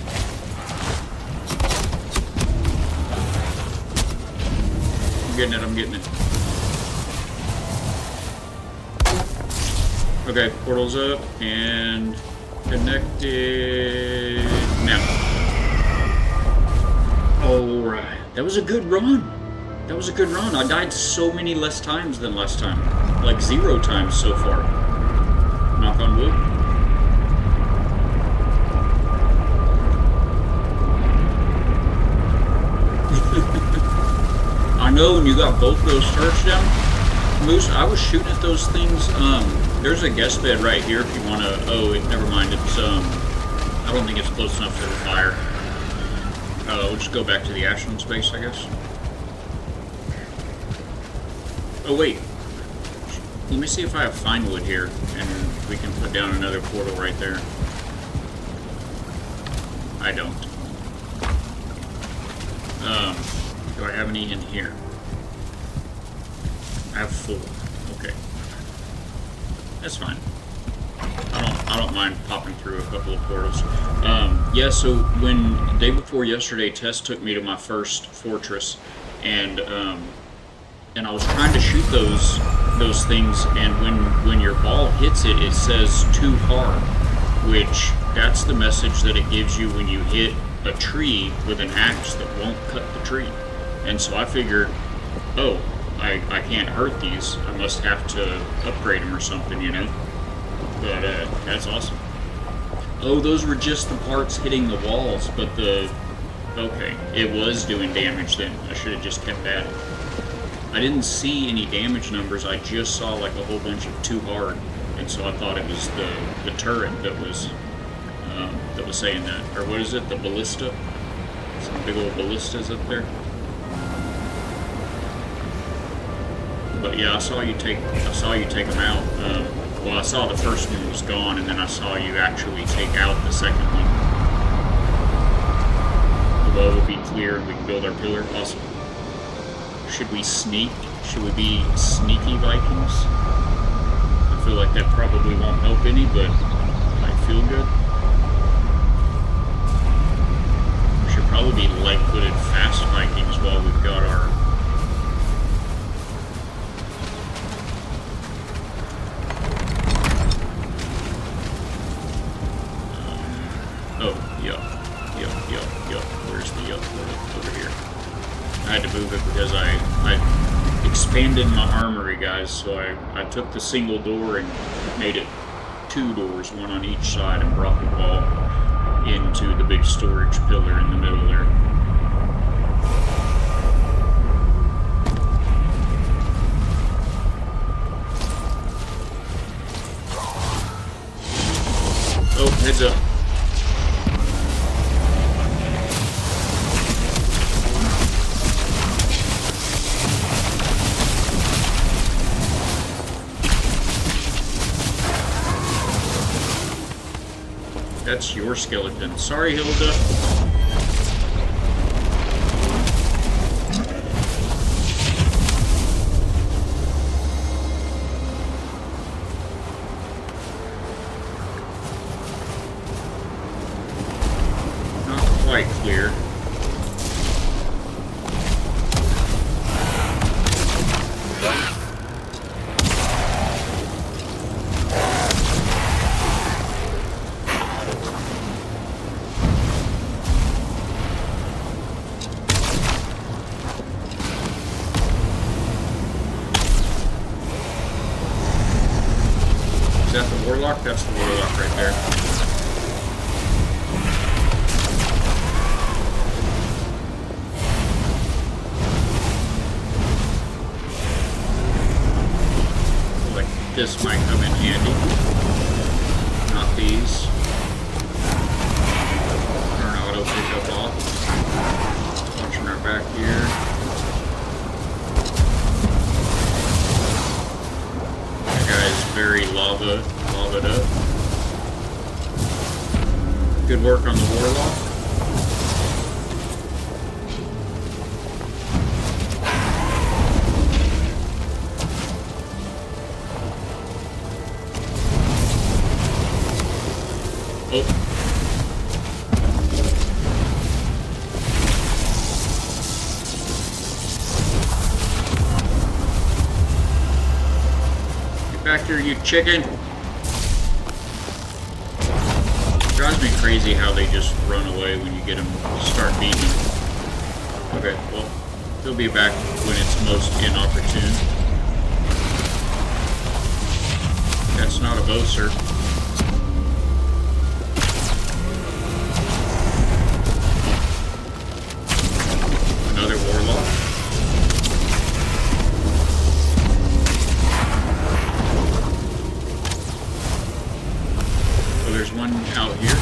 I'm getting it. Okay, portal's up and connected now. Alright. That was a good run. That was a good run. I died so many less times than last time. Like 0 times so far. Knock on wood. got both those turrets down? Moose, I was shooting at those things. There's a guest bed right here if you want to... Oh, never mind. It's, I don't think it's close enough for the fire. We'll just go back to the Ashland space, I guess. Oh, wait. Let me see if I have fine wood here, and we can put down another portal right there. I don't. Do I have any in here? I have 4. Okay. That's fine. I don't mind popping through a couple of portals. Yeah, so when day before yesterday, Tess took me to my first fortress, and I was trying to shoot those things, and when your ball hits it, it says too hard, which that's the message that it gives you when you hit a tree with an axe that won't cut the tree. And so I figured, oh, I can't hurt these. I must have to upgrade them or something, you know? But that's awesome. Oh, those were just the parts hitting the walls, but okay, it was doing damage then. I should have just kept at it. I didn't see any damage numbers. I just saw like a whole bunch of too hard, and so I thought it was the turret that was saying that. Or what is it? The ballista? Some big old ballistas up there. But yeah, I saw you take them out. Well, I saw the first one was gone, and then I saw you actually take out the second one. The wall will be clear, and we can build our pillar. Awesome. Should we sneak? Should we be sneaky Vikings? I feel like that probably won't help any, but might feel good. We should probably be light-footed fast Vikings while we've got our... Where's the yup? Over here. I had to move it because I expanded my armory, guys, so I took the single door and made it 2 doors, one on each side, and brought the wall into the big storage pillar in the middle there. Oh, heads up. That's your skeleton. Sorry, Hilda. Not quite clear. Is that the warlock? That's the warlock right there. Like this might come in handy. Not these. Turn auto pickup off. Watching our back here. Guy's very lavaed up. Good work on the warlock. Oh. Back here, you chicken. Drives me crazy how they just run away when you get them to start beating them. Okay, well, they'll be back when it's most inopportune. That's not a bow, sir. Another warlock. there's one out here.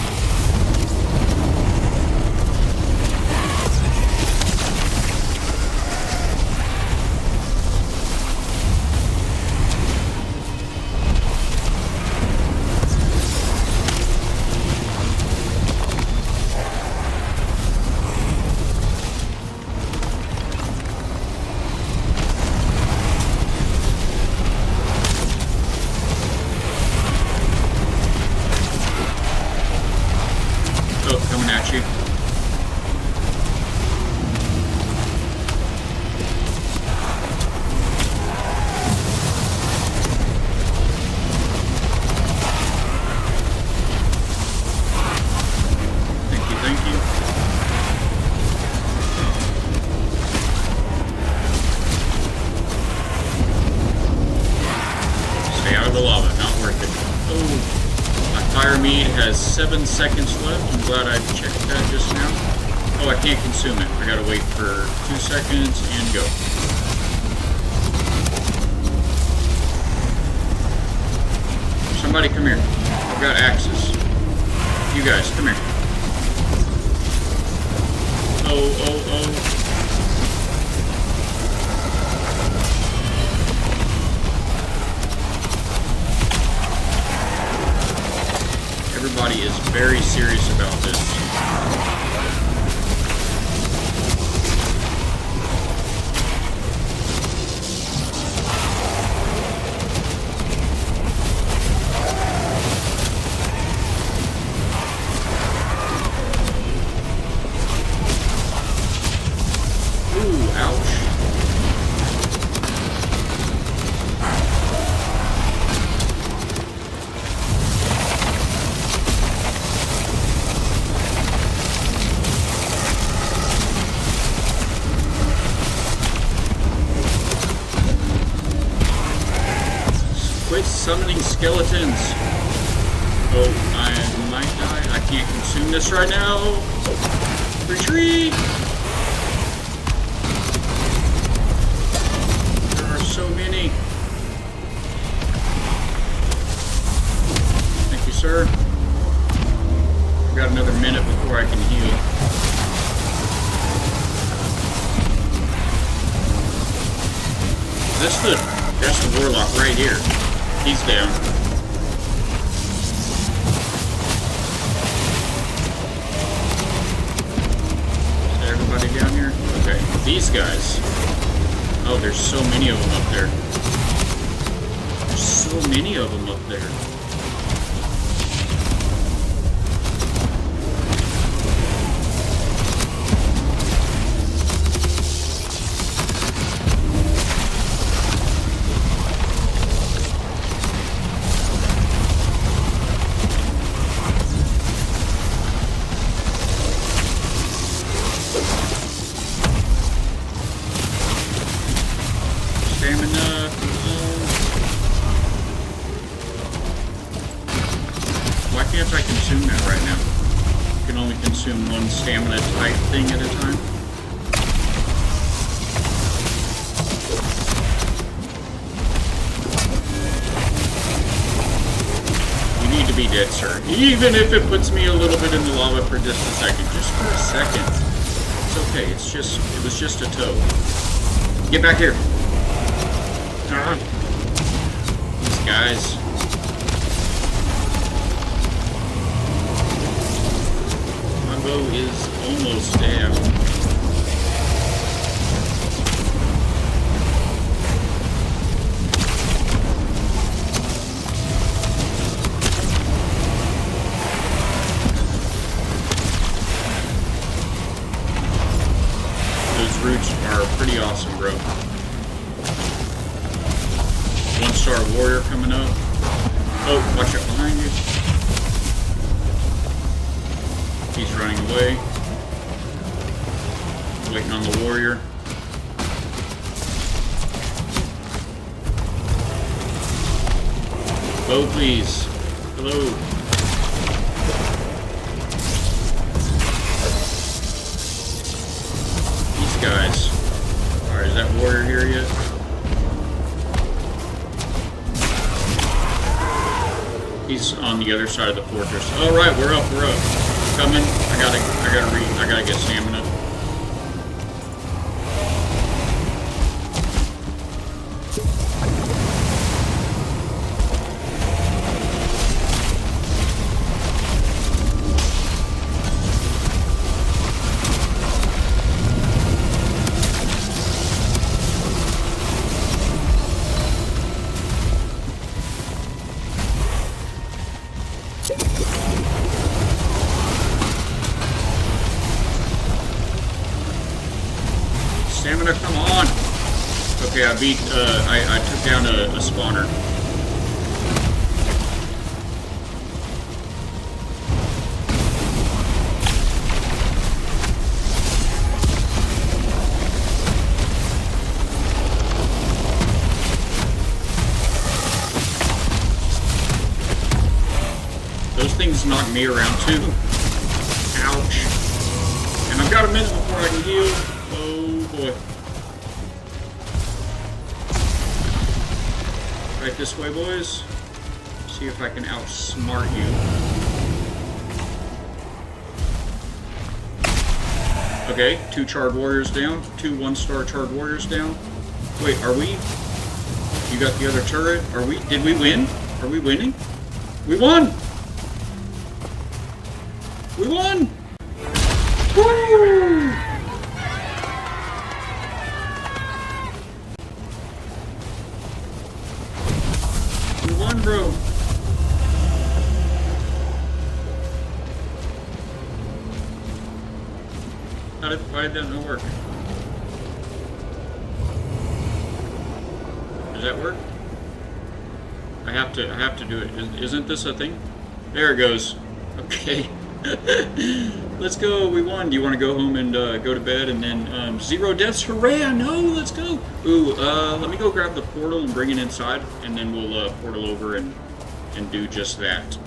Coming at you. Thank you. Stay out of the lava, not worth it. Oh. Fire mead has 7 seconds left. I'm glad I checked that just now. Oh, I can't consume it. I gotta wait for 2 seconds and go. Somebody come here. I've got axes. You guys, come here. Oh. Everybody is very serious about this. Ooh, ouch. Quit summoning skeletons. Oh, I might die. I can't consume this right now. Retreat! There are so many. Thank you, sir. I've got another minute before I can heal. That's the warlock right here. He's down. Is everybody down here? Okay, these guys. Oh, there's so many of them up there. There's so many of them up there. Stamina. Why can't I consume that right now? I can only consume one stamina type thing at a time. You need to be dead, sir. Even if it puts me a little bit in the lava for just a second. Just for a second. It's okay. It was just a toe. Get back here. These guys. My bow is almost down. Those roots are pretty awesome, bro. 1-star warrior coming up. Oh, watch out behind you. He's running away. Waiting on the warrior. Bow, please. Hello. These guys. Alright, is that warrior here yet? He's on the other side of the fortress. All right, we're up. We're up. Coming. I gotta get stamina. Stamina, come on! Okay, I beat, I took down a spawner. Those things knock me around too. Ouch. And I've got a minute before I can heal. Oh boy. Right this way, boys. See if I can outsmart you. Okay, 2 charred warriors down. 2 1-star charred warriors down. Wait, are we? You got the other turret? Are we? Did we win? Are we winning? We won! We won! Woo! We won, bro. Why did that not work? Does that work? I have to do it. Isn't this a thing? There it goes. Okay. Let's go. We won. Do you want to go home and go to bed and then 0 deaths? Hooray! I know. Let's go. Ooh, let me go grab the portal and bring it inside, and then we'll portal over and do just that.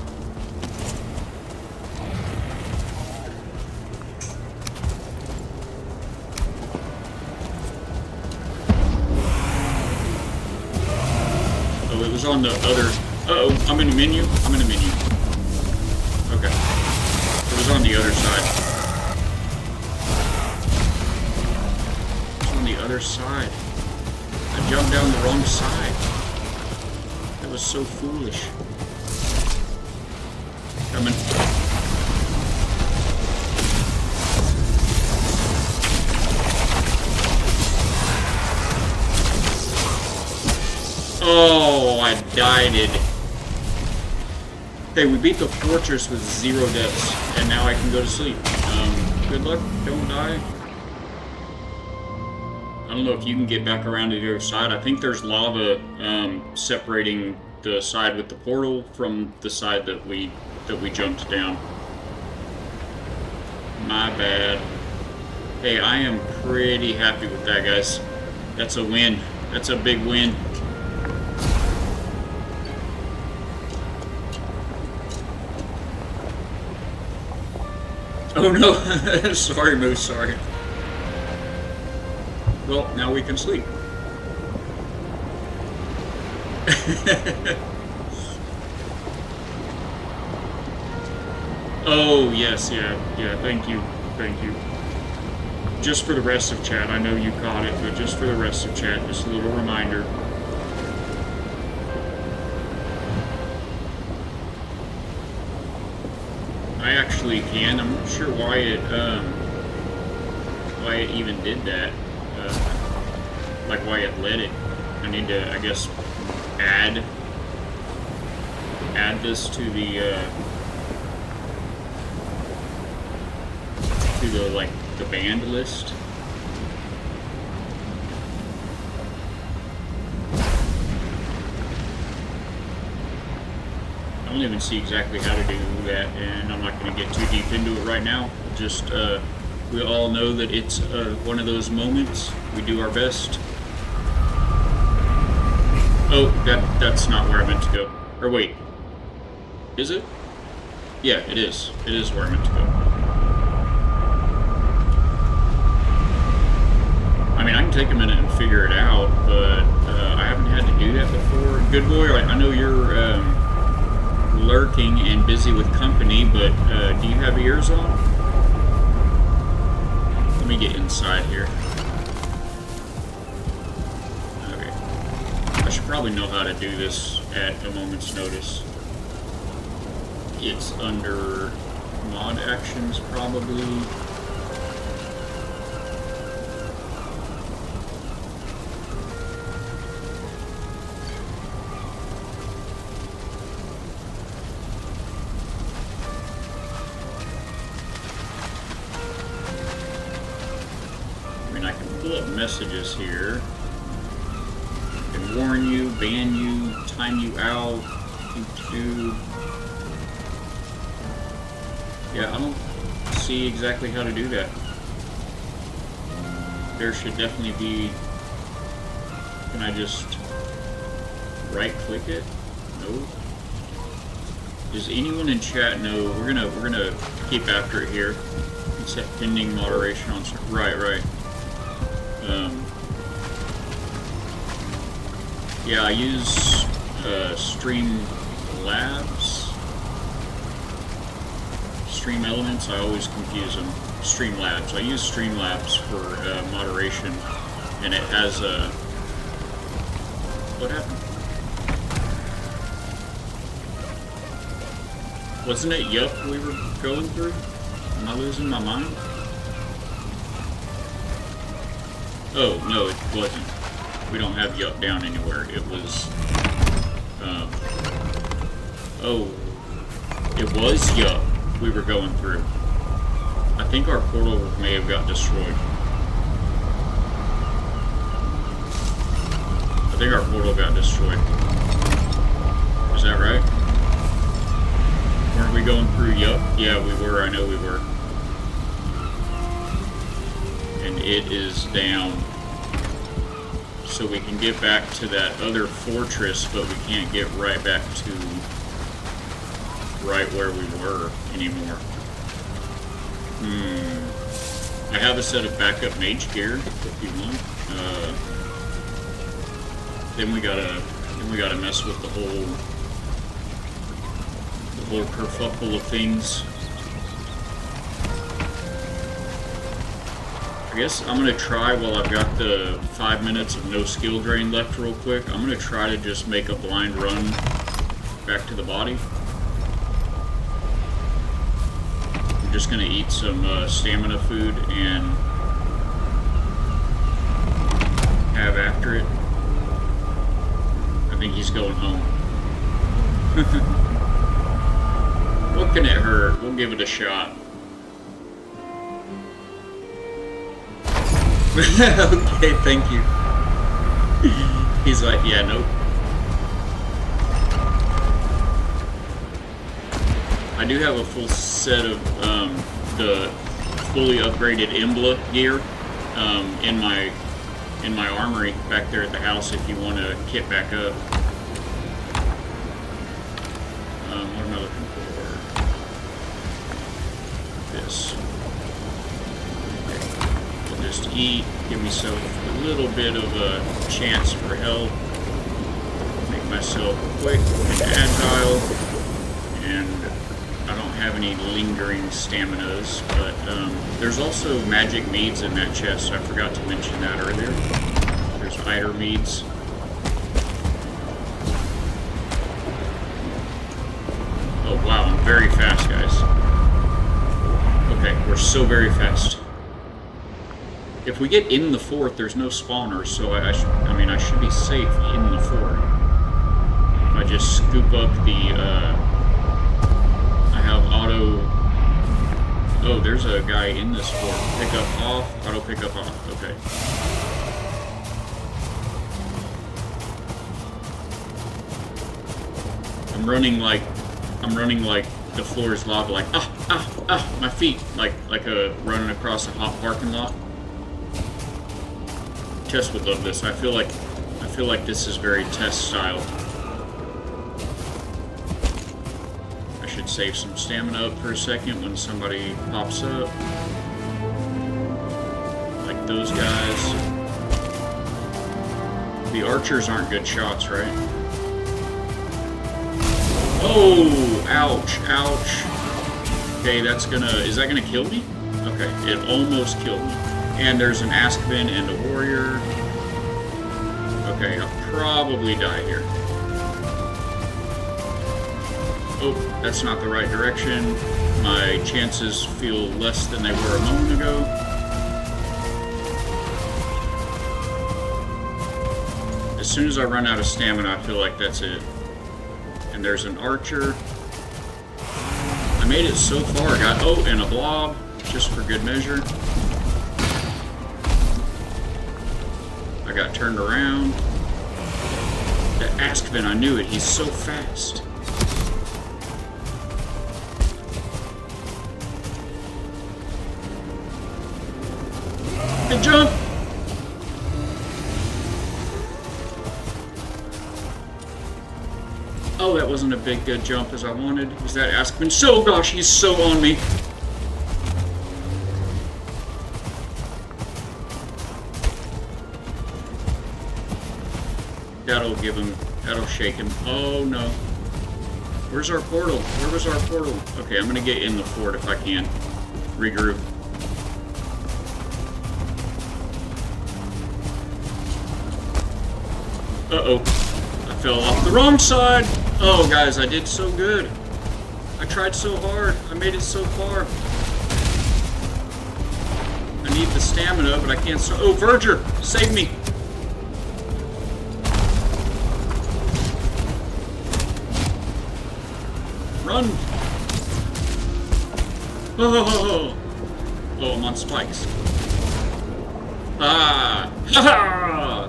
Oh, it was on the other. Uh-oh, I'm in a menu. I'm in a menu. Okay. It was on the other side. It was on the other side. I jumped down the wrong side. That was so foolish. Coming. Oh, I died it. Okay, we beat the fortress with 0 deaths, and now I can go to sleep. Good luck, don't die. I don't know if you can get back around to the other side. I think there's lava separating the side with the portal from the side that we jumped down. My bad. Hey, I am pretty happy with that, guys. That's a win. That's a big win. Oh no, sorry Moose, sorry. Well, now we can sleep. Oh, yes, yeah, thank you. Just for the rest of chat, I know you caught it, but just for the rest of chat, just a little reminder. I actually can. I'm not sure why it even did that. Like why it let it. I need to, I guess, add this to the like the banned list. I don't even see exactly how to do that, and I'm not going to get too deep into it right now. Just, we all know that it's one of those moments. We do our best. Oh, that's not where I meant to go. Or wait, is it? Yeah, it is. It is where I meant to go. I mean, I can take a minute and figure it out, but I haven't had to do that before. Good boy, I know you're lurking and busy with company, but do you have ears on? Let me get inside here. Okay. I should probably know how to do this at a moment's notice. It's under mod actions, probably. Messages here. I can warn you, ban you, time you out, YouTube. Yeah, I don't see exactly how to do that. There should definitely be. Can I just right click it? No. Does anyone in chat know? We're gonna keep after it here. Set pending moderation on. Right. Yeah, I use Streamlabs. Stream Elements, I always confuse them. Streamlabs. I use Streamlabs for moderation, and it has a. What happened? Wasn't it Yup we were going through? Am I losing my mind? Oh, no, it wasn't. We don't have Yup down anywhere. It was, oh, it was Yup we were going through. I think our portal may have got destroyed. I think our portal got destroyed. Is that right? Weren't we going through Yup? Yeah, we were. I know we were. And it is down. So we can get back to that other fortress, but we can't get right back to right where we were anymore. I have a set of backup mage gear if you want. Then we gotta mess with the whole kerfuffle of things. I guess I'm gonna try, while I've got the 5 minutes of no skill drain left real quick, I'm gonna try to just make a blind run back to the body. I'm just gonna eat some stamina food and have after it. I think he's going home. What can it hurt? We'll give it a shot. Okay, thank you. He's like, yeah, nope. I do have a full set of the fully upgraded Embla gear in my armory back there at the house if you want to kit back up. What am I looking for? This. Just eat, give myself a little bit of a chance for health, make myself quick and agile, and I don't have any lingering staminas, but there's also magic meads in that chest. I forgot to mention that earlier. There's Eider meads. Oh wow, I'm very fast, guys. Okay, we're so very fast. If we get in the fort, there's no spawners, so I should be safe in the fort. If I just scoop up the, I have auto, oh, there's a guy in this fort. Pick up off, auto pick up off, okay. I'm running like the floor is lava, like, my feet, like running across a hot parking lot. Tess would love this. I feel like this is very Tess style. I should save some stamina up for a second when somebody pops up. Like those guys. The archers aren't good shots, right? Oh, ouch, ouch. Okay, that's gonna... Is that gonna kill me? Okay, it almost killed me. And there's an Askvin and a warrior. Okay, I'll probably die here. Oh, that's not the right direction. My chances feel less than they were a moment ago. As soon as I run out of stamina, I feel like that's it. And there's an archer. I made it so far. Got, oh, and a blob, just for good measure. I got turned around. That Askvin, I knew it. He's so fast. Good jump! Oh, that wasn't a big good jump as I wanted. Was that Askvin? So, gosh, he's so on me. That'll give him, that'll shake him. Oh no. Where's our portal? Where was our portal? Okay, I'm gonna get in the fort if I can. Regroup. Uh-oh. I fell off the wrong side. Oh, guys, I did so good. I tried so hard. I made it so far. I need the stamina, but I can't... Oh, Verger! Save me! Run! Oh, oh, I'm on spikes. Ah! Ha ha!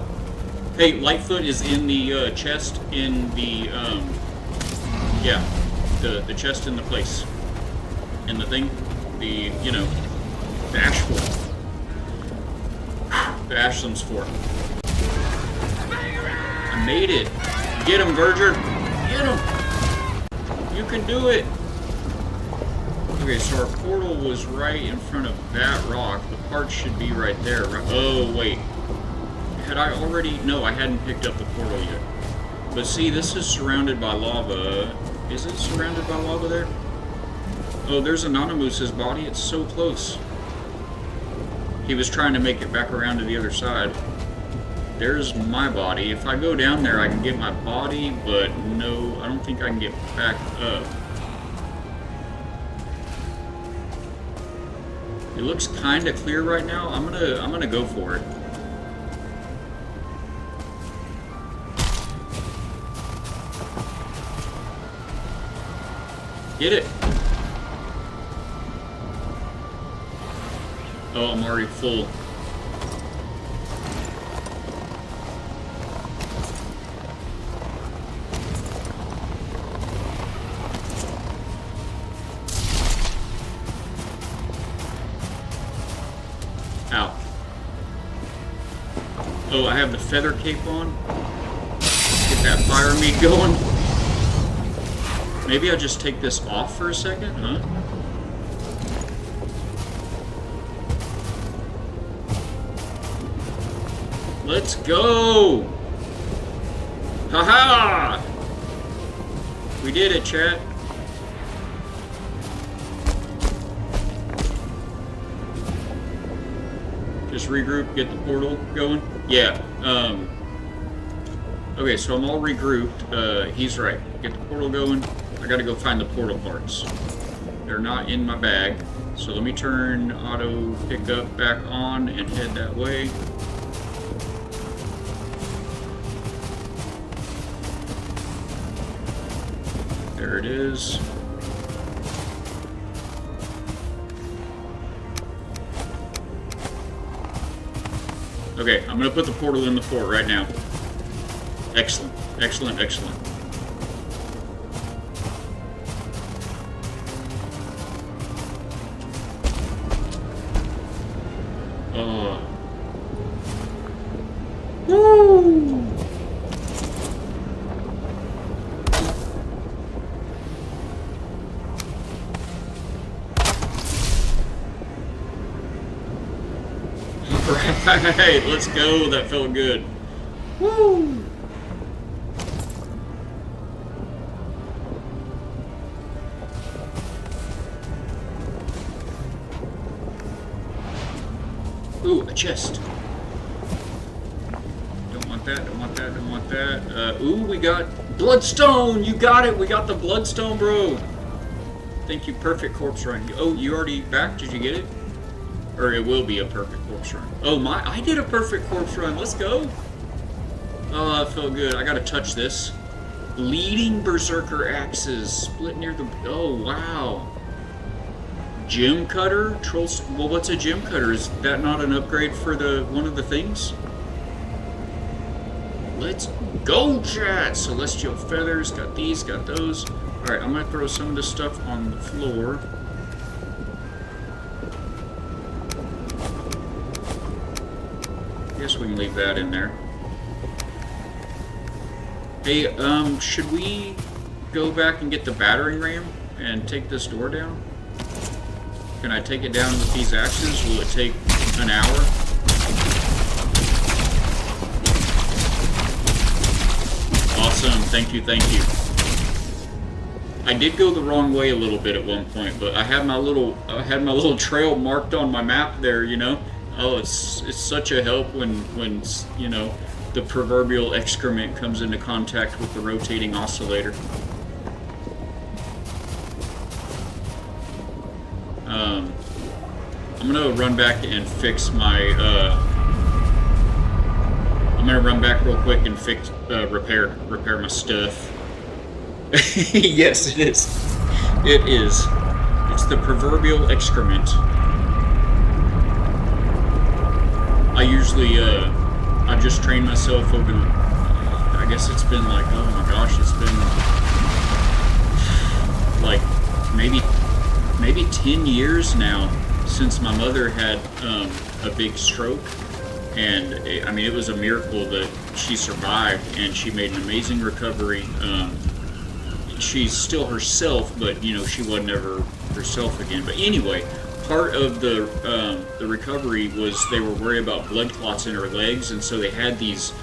Hey, Lightfoot is in the chest in the yeah, the chest in the place, in the thing, the the ash fort, the Ashlands fort. I made it. Get him, Verger. Get him. You can do it. Okay, so our portal was right in front of that rock. The parts should be right there. Oh, wait. Had I already... No, I hadn't picked up the portal yet. But see, this is surrounded by lava. Is it surrounded by lava there? Oh, there's Anonymous's body. It's so close. He was trying to make it back around to the other side. There's my body. If I go down there, I can get my body, but no, I don't think I can get back up. It looks kind of clear right now. I'm gonna go for it. Get it. Oh, I'm already full. Ow. Oh, I have the feather cape on. Get that fire meat going. Maybe I'll just take this off for a second, huh? Let's go! Haha! We did it, chat. Just regroup, get the portal going. Yeah, okay, so I'm all regrouped. He's right. Get the portal going. I gotta go find the portal parts. They're not in my bag. So let me turn auto pickup back on and head that way. There it is. Okay, I'm gonna put the portal in the fort right now. Excellent, excellent, excellent. Woo! Right, let's go. That felt good. Woo! Ooh, a chest. Don't want that, don't want that, don't want that. Ooh, we got bloodstone! You got it! We got the bloodstone, bro! Thank you, perfect corpse run. Oh, you already back? Did you get it? Or it will be a perfect corpse run. Oh my, I did a perfect corpse run. Let's go. Oh, that felt good. I gotta touch this. Leading berserker axes. Split near the... Oh, wow. Gem cutter? Trolls... Well, what's a gem cutter? Is that not an upgrade for the one of the things? Let's go, chat! Celestial feathers. Got these, got those. Alright, I'm gonna throw some of this stuff on the floor. Guess we can leave that in there. Hey, should we go back and get the battering ram and take this door down? Can I take it down with these axes? Will it take an hour? Awesome, thank you, thank you. I did go the wrong way a little bit at one point, but I had my little trail marked on my map there, you know? Oh, it's such a help when you know, the proverbial excrement comes into contact with the rotating oscillator. I'm gonna run back and fix my I'm gonna run back real quick and fix repair my stuff. Yes, it is. It is. It's the proverbial excrement. I usually, I've just trained myself over, I guess it's been like, oh my gosh, it's been like maybe 10 years now since my mother had a big stroke. And I mean, it was a miracle that she survived and she made an amazing recovery. She's still herself, but you know, she wasn't ever herself again. But anyway, part of the recovery was they were worried about blood clots in her legs, and so they had these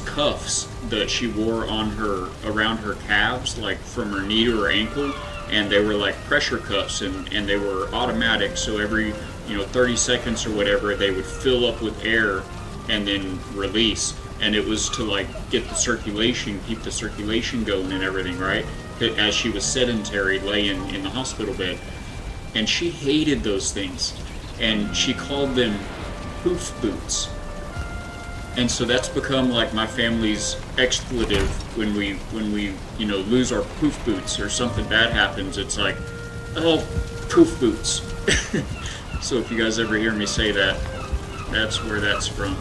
cuffs that she wore on her around her calves, like from her knee to her ankle, and they were like pressure cuffs, and they were automatic. So every 30 seconds or whatever, they would fill up with air and then release, and it was to like get the circulation, keep the circulation going and everything, right? As she was sedentary, laying in the hospital bed. And she hated those things, and she called them poof boots. And so that's become like my family's expletive when we lose our poof boots or something bad happens. It's like, oh, poof boots. So if you guys ever hear me say that, that's where that's from.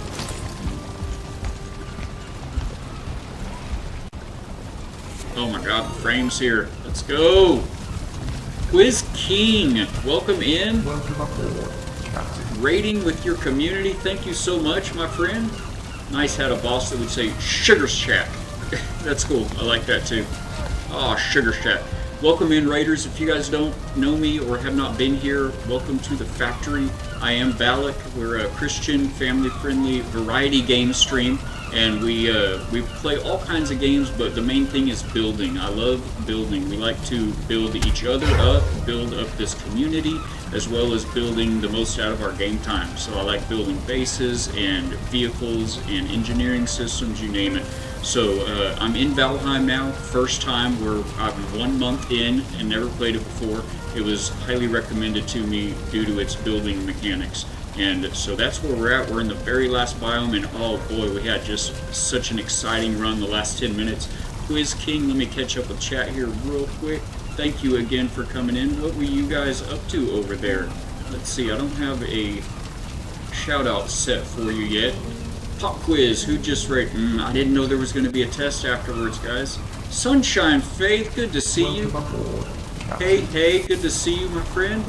Oh my god, the frame's here. Let's go! Quiz King, welcome in. Welcome aboard, Captain. Raiding with your community, thank you so much, my friend. Nice had a boss that would say, Sugar Shack. That's cool, I like that too. Oh, Sugar Shack. Welcome in, Raiders. If you guys don't know me or have not been here, welcome to the factory. I am Valak. We're a Christian, family-friendly variety game stream, and we play all kinds of games, but the main thing is building. I love building. We like to build each other up, build up this community, as well as building the most out of our game time. So I like building bases and vehicles and engineering systems, you name it. So I'm in Valheim now, first time. I'm 1 month in and never played it before. It was highly recommended to me due to its building mechanics. And so that's where we're at. We're in the very last biome, and oh boy, we had just such an exciting run the last 10 minutes. Quiz King, let me catch up with chat here real quick. Thank you again for coming in. What were you guys up to over there? Let's see, I don't have a shout out set for you yet. Pop quiz, who just rated? I didn't know there was going to be a test afterwards, guys. Sunshine Faith, good to see you. Hey, good to see you, my friend.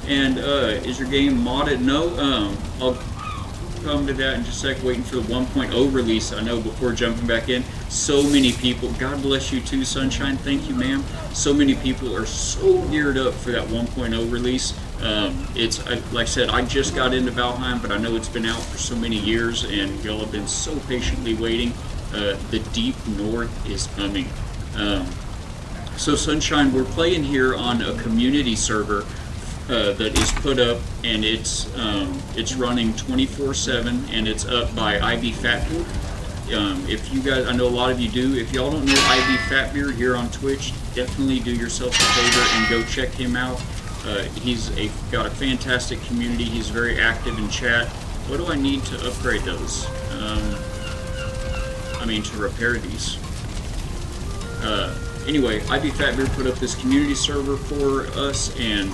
And is your game modded? No, I'll come to that in just a sec, waiting for the 1.0 release, I know, before jumping back in. So many people, God bless you too, Sunshine, thank you, ma'am. So many people are so geared up for that 1.0 release. It's like I said, I just got into Valheim, but I know it's been out for so many years, and y'all have been so patiently waiting. The Deep North is coming. So Sunshine, we're playing here on a community server that is put up, and it's running 24/7, and it's up by IB Fatbeard. If you guys, I know a lot of you do. If y'all don't know IB Fatbeard here on Twitch, definitely do yourself a favor and go check him out. He's got a fantastic community. He's very active in chat. What do I need to upgrade those? To repair these. Anyway, IB Fatbeard put up this community server for us, and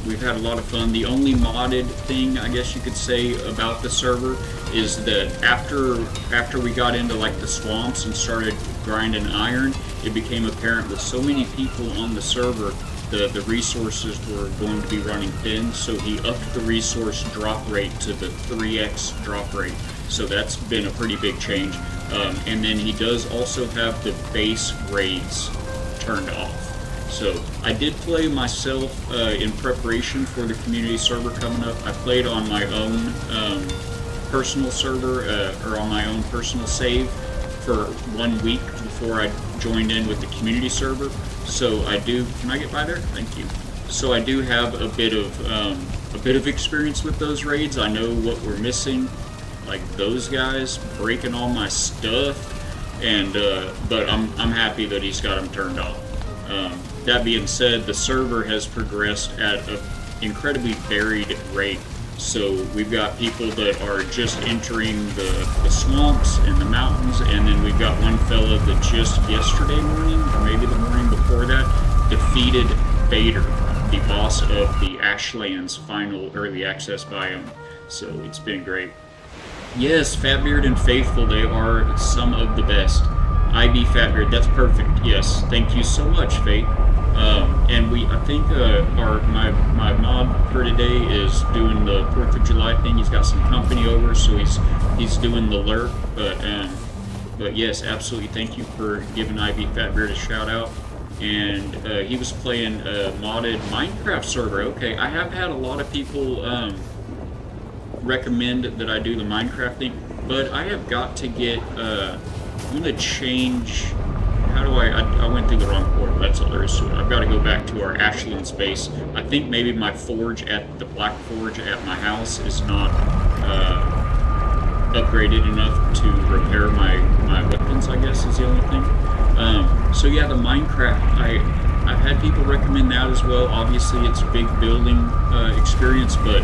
we've had a lot of fun. The only modded thing, I guess you could say, about the server is that after we got into like the swamps and started grinding iron, it became apparent with so many people on the server the resources were going to be running thin, so he upped the resource drop rate to the 3x drop rate. So that's been a pretty big change. And then he does also have the base raids turned off. So I did play myself in preparation for the community server coming up. I played on my own personal server, or on my own personal save for 1 week before I joined in with the community server. So I do, can I get by there? Thank you. So I do have a bit of experience with those raids. I know what we're missing. Like those guys breaking all my stuff, and but I'm happy that he's got them turned off. That being said, the server has progressed at an incredibly varied rate. So we've got people that are just entering the swamps and the mountains, and then we've got one fella that just yesterday morning, or maybe the morning before that, defeated Vader, the boss of the Ashlands final early access biome. So it's been great. Yes, Fatbeard and Faithful, they are some of the best. IB Fatbeard, that's perfect. Yes, thank you so much, Fate. And I think my mod for today is doing the 4th of July thing. He's got some company over, so he's doing the lurk. But yes, absolutely. Thank you for giving IB Fatbeard a shout out. And he was playing a modded Minecraft server. Okay, I have had a lot of people recommend that I do the Minecraft thing, but I have got to get I'm gonna change. How do I went through the wrong portal, that's all there is to it. I've got to go back to our Ashland space. I think maybe my forge at the Black Forge at my house is not upgraded enough to repair my weapons, I guess is the only thing. So yeah, the Minecraft, I've had people recommend that as well. Obviously it's a big building experience, but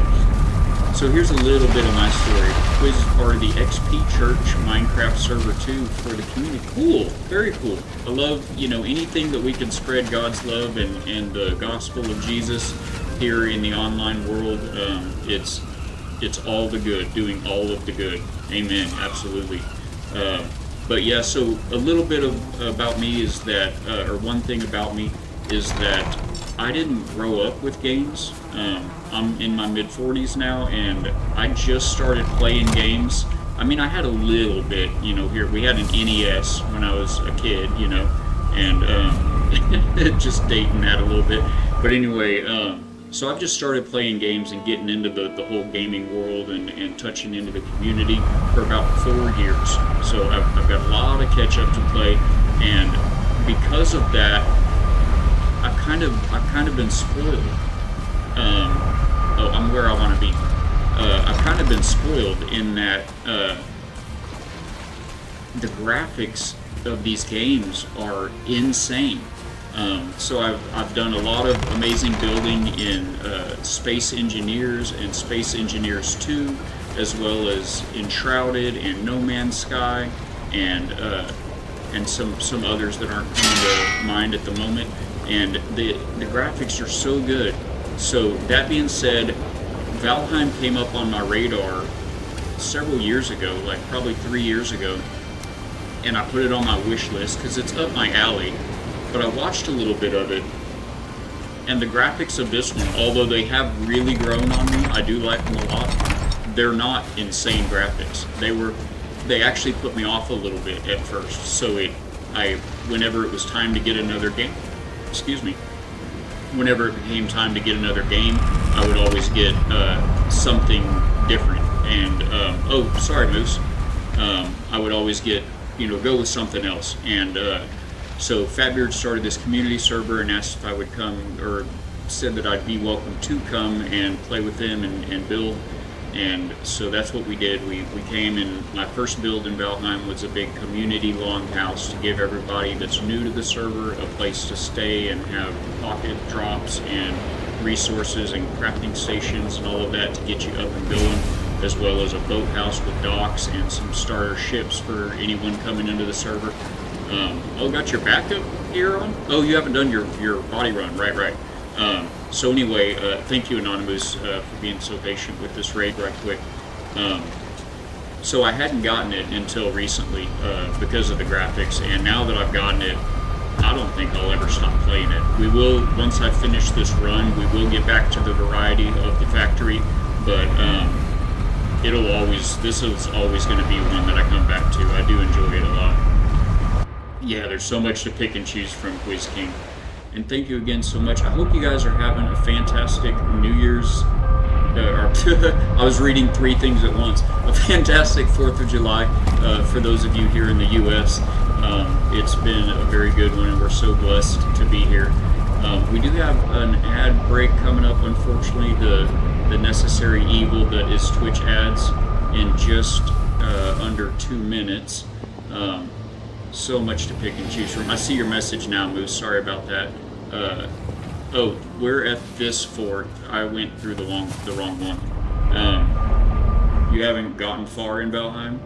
so here's a little bit of my story. Quiz or the XP Church Minecraft server 2 for the community. Cool, very cool. I love, anything that we can spread God's love and the gospel of Jesus here in the online world. It's all the good, doing all of the good. Amen, absolutely. But yeah, so a little bit about me is that, or one thing about me is that I didn't grow up with games. I'm in my mid-40s now, and I just started playing games. I mean, I had a little bit, here. We had an NES when I was a kid, and just dating that a little bit. But anyway, so I've just started playing games and getting into the whole gaming world and touching into the community for about 4 years. So I've got a lot of catch-up to play, and because of that, I've kind of been spoiled. I'm where I want to be. I've kind of been spoiled in that the graphics of these games are insane. So I've done a lot of amazing building in Space Engineers and Space Engineers 2, as well as Enshrouded and No Man's Sky, and some others that aren't coming to mind at the moment. And the graphics are so good. So that being said, Valheim came up on my radar several years ago, like probably 3 years ago, and I put it on my wish list because it's up my alley. But I watched a little bit of it, and the graphics of this one, although they have really grown on me, I do like them a lot. They're not insane graphics. They actually put me off a little bit at first. So whenever it was time to get another game, whenever it became time to get another game, I would always get something different. And oh, sorry, Moose. I would always get, go with something else. And so Fatbeard started this community server and asked if I would come, or said that I'd be welcome to come and play with them and build. And so that's what we did. We came, and my first build in Valheim was a big community longhouse to give everybody that's new to the server a place to stay and have pocket drops and resources and crafting stations and all of that to get you up and going, as well as a boathouse with docks and some starter ships for anyone coming into the server. Oh, got your backup gear on? Oh, you haven't done your body run, right. So anyway, thank you, Anonymous, for being so patient with this raid right quick. So I hadn't gotten it until recently because of the graphics, and now that I've gotten it, I don't think I'll ever stop playing it. We will, once I finish this run, we will get back to the variety of the factory, but this is always going to be one that I come back to. I do enjoy it a lot. Yeah, there's so much to pick and choose from, Quiz King. And thank you again so much. I hope you guys are having a fantastic New Year's. I was reading 3 things at once. A fantastic 4th of July for those of you here in the U.S. It's been a very good one, and we're so blessed to be here. We do have an ad break coming up, unfortunately, the necessary evil that is Twitch ads in just under 2 minutes. So much to pick and choose from. I see your message now, Moose. Sorry about that. Oh, we're at this fort. I went through the wrong one. You haven't gotten far in Valheim.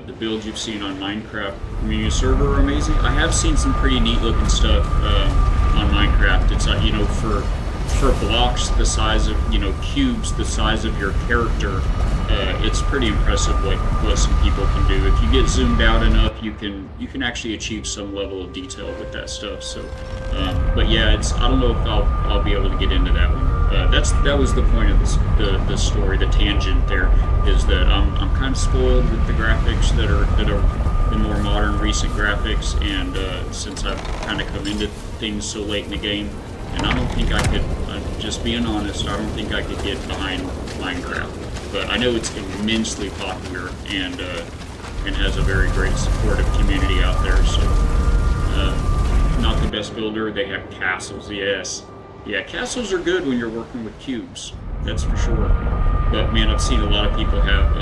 The builds you've seen on Minecraft community server are amazing. I have seen some pretty neat looking stuff on Minecraft. It's like, for blocks the size of, cubes the size of your character, it's pretty impressive what some people can do. If you get zoomed out enough, you can actually achieve some level of detail with that stuff. So, but yeah, I don't know if I'll be able to get into that one. That was the point of the story. The tangent there is that I'm kind of spoiled with the graphics that are the more modern recent graphics, and since I've kind of come into things so late in the game. And I don't think I could, just being honest, I don't think I could get behind Minecraft. But I know it's immensely popular and has a very great supportive community out there. So, not the best builder. They have castles, yes. Yeah, castles are good when you're working with cubes. That's for sure. But man, I've seen a lot of people have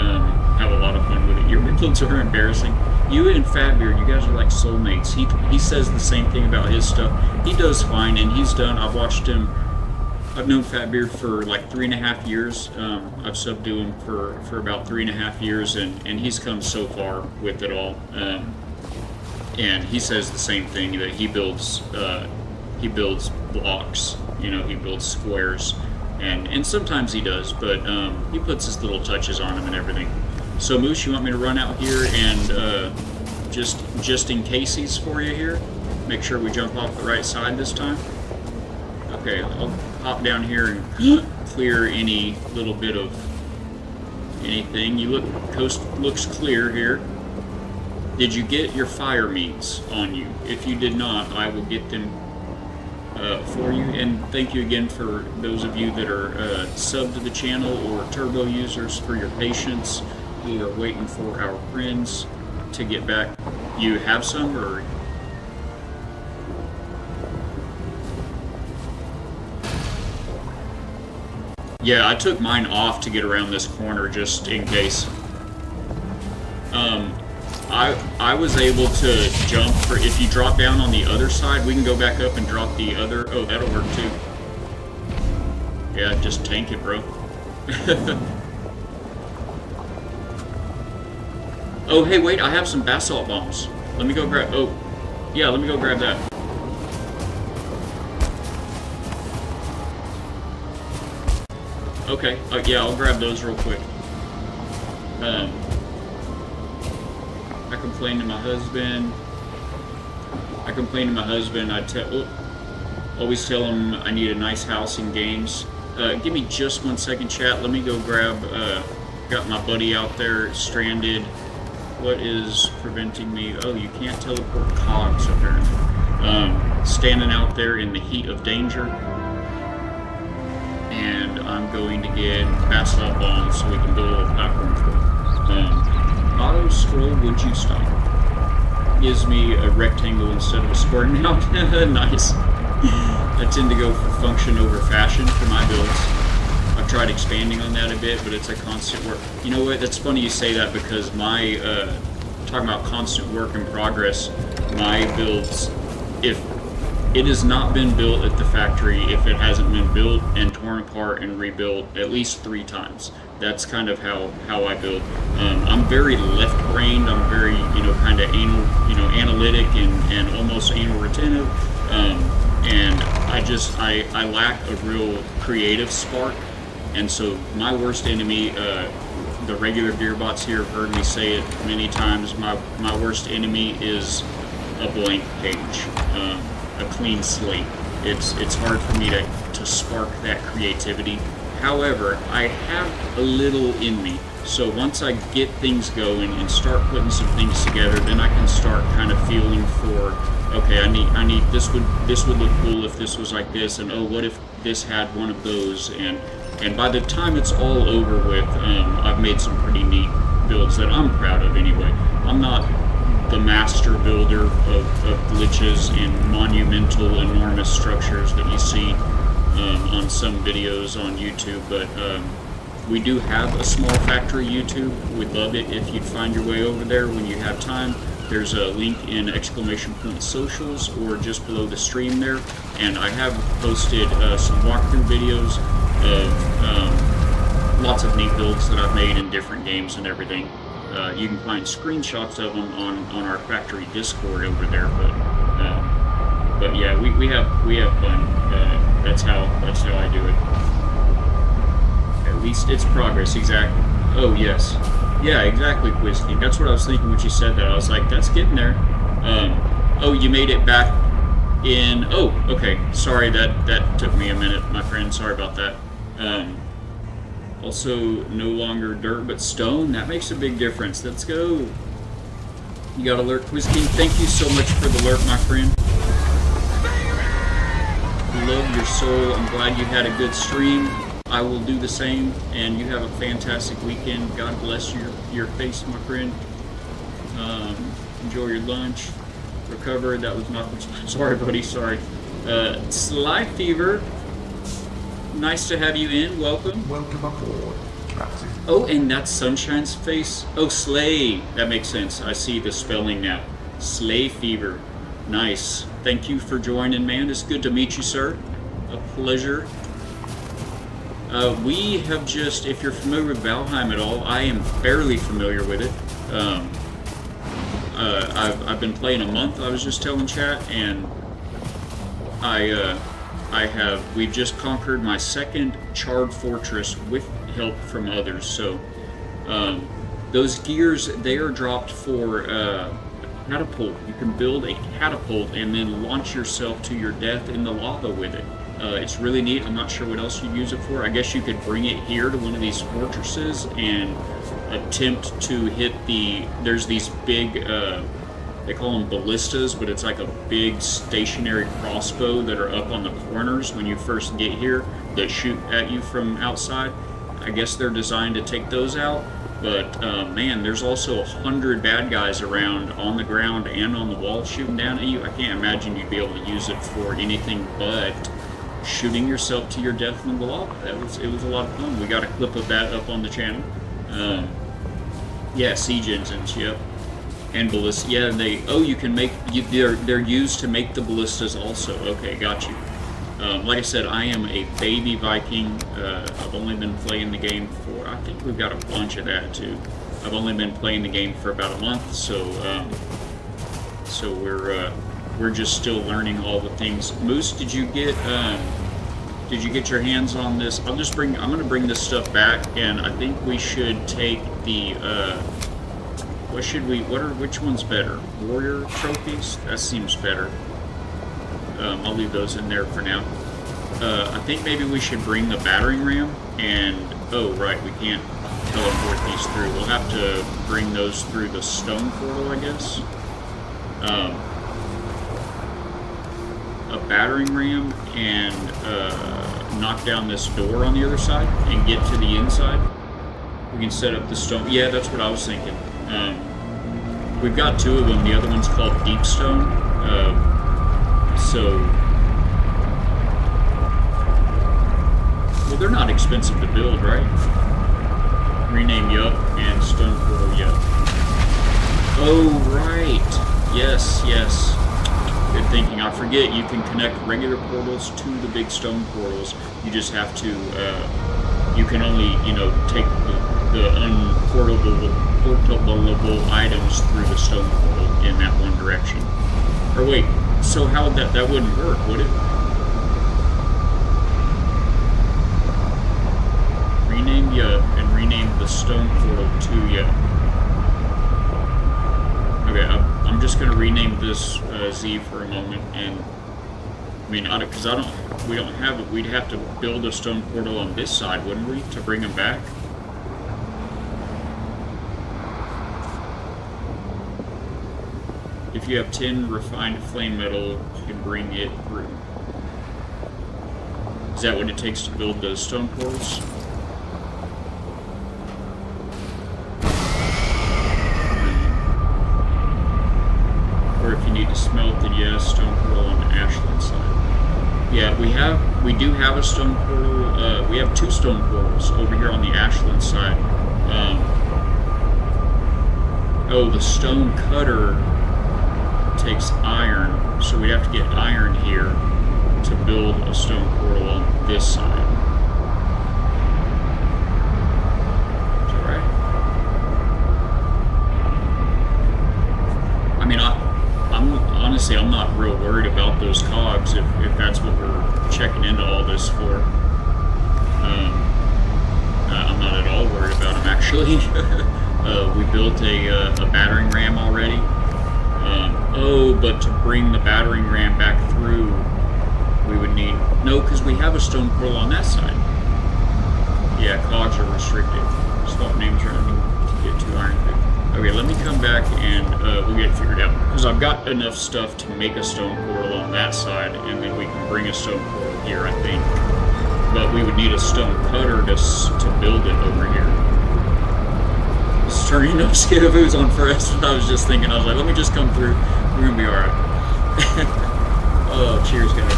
a lot of fun with it. Your builds are embarrassing. You and Fatbeard, you guys are like soulmates. He says the same thing about his stuff. He does fine, and he's done. I've watched him. I've known Fatbeard for like 3.5 years. I've subbed to him for about 3.5 years, and he's come so far with it all. And he says the same thing, that he builds blocks. He builds squares, and sometimes he does, but he puts his little touches on them and everything. So Moose, you want me to run out here and just in caseies for you here? Make sure we jump off the right side this time? Okay, I'll hop down here and clear any little bit of anything. Coast looks clear here. Did you get your fire meats on you? If you did not, I will get them for you. And thank you again for those of you that are subbed to the channel or turbo users for your patience. We are waiting for our friends to get back. You have some, or? Yeah, I took mine off to get around this corner just in case. I was able to jump for, if you drop down on the other side, we can go back up and drop the other. Oh, that'll work too. Yeah, just tank it, bro. Oh, hey, wait, I have some basalt bombs. Let me go grab, let me go grab that. Okay, yeah, I'll grab those real quick. I complained to my husband. Always tell him I need a nice house in games. Give me just 1 second, chat. Let me go grab, got my buddy out there stranded. What is preventing me? Oh, you can't teleport cogs, apparently. Standing out there in the heat of danger. And I'm going to get basalt bombs so we can build a platform for it. Auto scroll, would you stop? Gives me a rectangle instead of a square now. Nice. I tend to go for function over fashion for my builds. I've tried expanding on that a bit, but it's a constant work. You know what? That's funny you say that, because my talking about constant work in progress, my builds, if it has not been built at the factory, if it hasn't been built and torn apart and rebuilt at least 3 times. That's kind of how I build. I'm very left-brained. I'm very, kind of analytic and almost anal retentive. And I lack a real creative spark. And so my worst enemy, the regular Gearbots here have heard me say it many times, my worst enemy is a blank page, a clean slate. It's hard for me to spark that creativity. However, I have a little in me. So once I get things going and start putting some things together, then I can start kind of feeling for, okay, I need this would look cool if this was like this, and oh, what if this had one of those, and by the time it's all over with, I've made some pretty neat builds that I'm proud of anyway. I'm not the master builder of glitches and monumental, enormous structures that you see on some videos on YouTube, but we do have a small factory YouTube. We'd love it if you'd find your way over there when you have time. There's a link in ! socials or just below the stream there, and I have posted some walkthrough videos of lots of neat builds that I've made in different games and everything. You can find screenshots of them on our factory Discord over there, but yeah, we have fun. That's how I do it. At least it's progress, exactly. Oh yes, yeah, exactly, Quizking. That's what I was thinking when she said that. I was like, that's getting there. Oh, you made it back in. Oh, okay. Sorry, that took me a minute, my friend. Sorry about that. Also, no longer dirt but stone. That makes a big difference. Let's go. You got alert, Quizking. Thank you so much for the alert, my friend. Love your soul. I'm glad you had a good stream. I will do the same, and you have a fantastic weekend. God bless your face, my friend. Enjoy your lunch. Recover. That was not. Sorry, buddy. Sorry. Sly Fever. Nice to have you in. Welcome. Welcome aboard, Captain. Oh, and that's Sunshine's face. Oh, Slay. That makes sense. I see the spelling now. Slay Fever. Nice. Thank you for joining, man. It's good to meet you, sir. A pleasure. We have just, if you're familiar with Valheim at all, I am fairly familiar with it. I've been playing a month, I was just telling chat, and we've just conquered my second charred fortress with help from others. So those gears, they are dropped for catapult. You can build a catapult and then launch yourself to your death in the lava with it. It's really neat. I'm not sure what else you'd use it for. I guess you could bring it here to one of these fortresses and attempt to hit there's these big, they call them ballistas, but it's like a big stationary crossbow that are up on the corners when you first get here that shoot at you from outside. I guess they're designed to take those out. But man, there's also 100 bad guys around on the ground and on the wall shooting down at you. I can't imagine you'd be able to use it for anything but shooting yourself to your death in the lava. It was a lot of fun. We got a clip of that up on the channel. Yeah, siege engines. Yep, and ballistas. Yeah, you can make. They're used to make the ballistas also. Okay, got you. Like I said, I am a baby Viking. I've only been playing the game for, I think we've got a bunch of that too. I've only been playing the game for about a month, so we're just still learning all the things. Moose, did you get your hands on this? I'm gonna bring this stuff back, and I think we should take the which one's better? Warrior trophies? That seems better. I'll leave those in there for now. I think maybe we should bring the battering ram, and oh right, we can't teleport these through. We'll have to bring those through the stone portal, I guess. A battering ram and knock down this door on the other side and get to the inside. We can set up the stone. Yeah, that's what I was thinking. We've got 2 of them. The other one's called Deep Stone. So Well, they're not expensive to build, right? Rename Yup and Stone Portal Yup. Oh, right. Yes, yes. Good thinking. I forget you can connect regular portals to the big stone portals. You just have to, you can only, you know, take the unportable items through the stone portal in that one direction. Or wait, so how would that wouldn't work, would it? Rename Yup and rename the stone portal to Yup. Okay, I'm just gonna rename this Z for a moment, and I mean, because we don't have it. We'd have to build a stone portal on this side, wouldn't we, to bring them back? If you have 10 refined flame metal, you can bring it through. Is that what it takes to build those stone portals? Or if you need to smelt, then yes, stone portal on the Ashland side. Yeah, we do have a stone portal. We have 2 stone portals over here on the Ashland side. Oh, the stone cutter takes iron, so we'd have to get iron here to build a stone portal on this side. Is that right? I mean, honestly, I'm not real worried about those cogs if that's what we're checking into all this for. I'm not at all worried about them, actually. We built a battering ram already. Oh, but to bring the battering ram back through, we would need... No, because we have a stone portal on that side. Yeah, cogs are restricted. Swap names around to get 2 iron pick. Okay, let me come back and we'll get it figured out. Because I've got enough stuff to make a stone portal on that side, and then we can bring a stone portal here, I think. But we would need a stone cutter to build it over here. It's turning up Skidaboo's on first, and I was just thinking, I was like, let me just come through. We're gonna be alright. Oh, cheers, guys.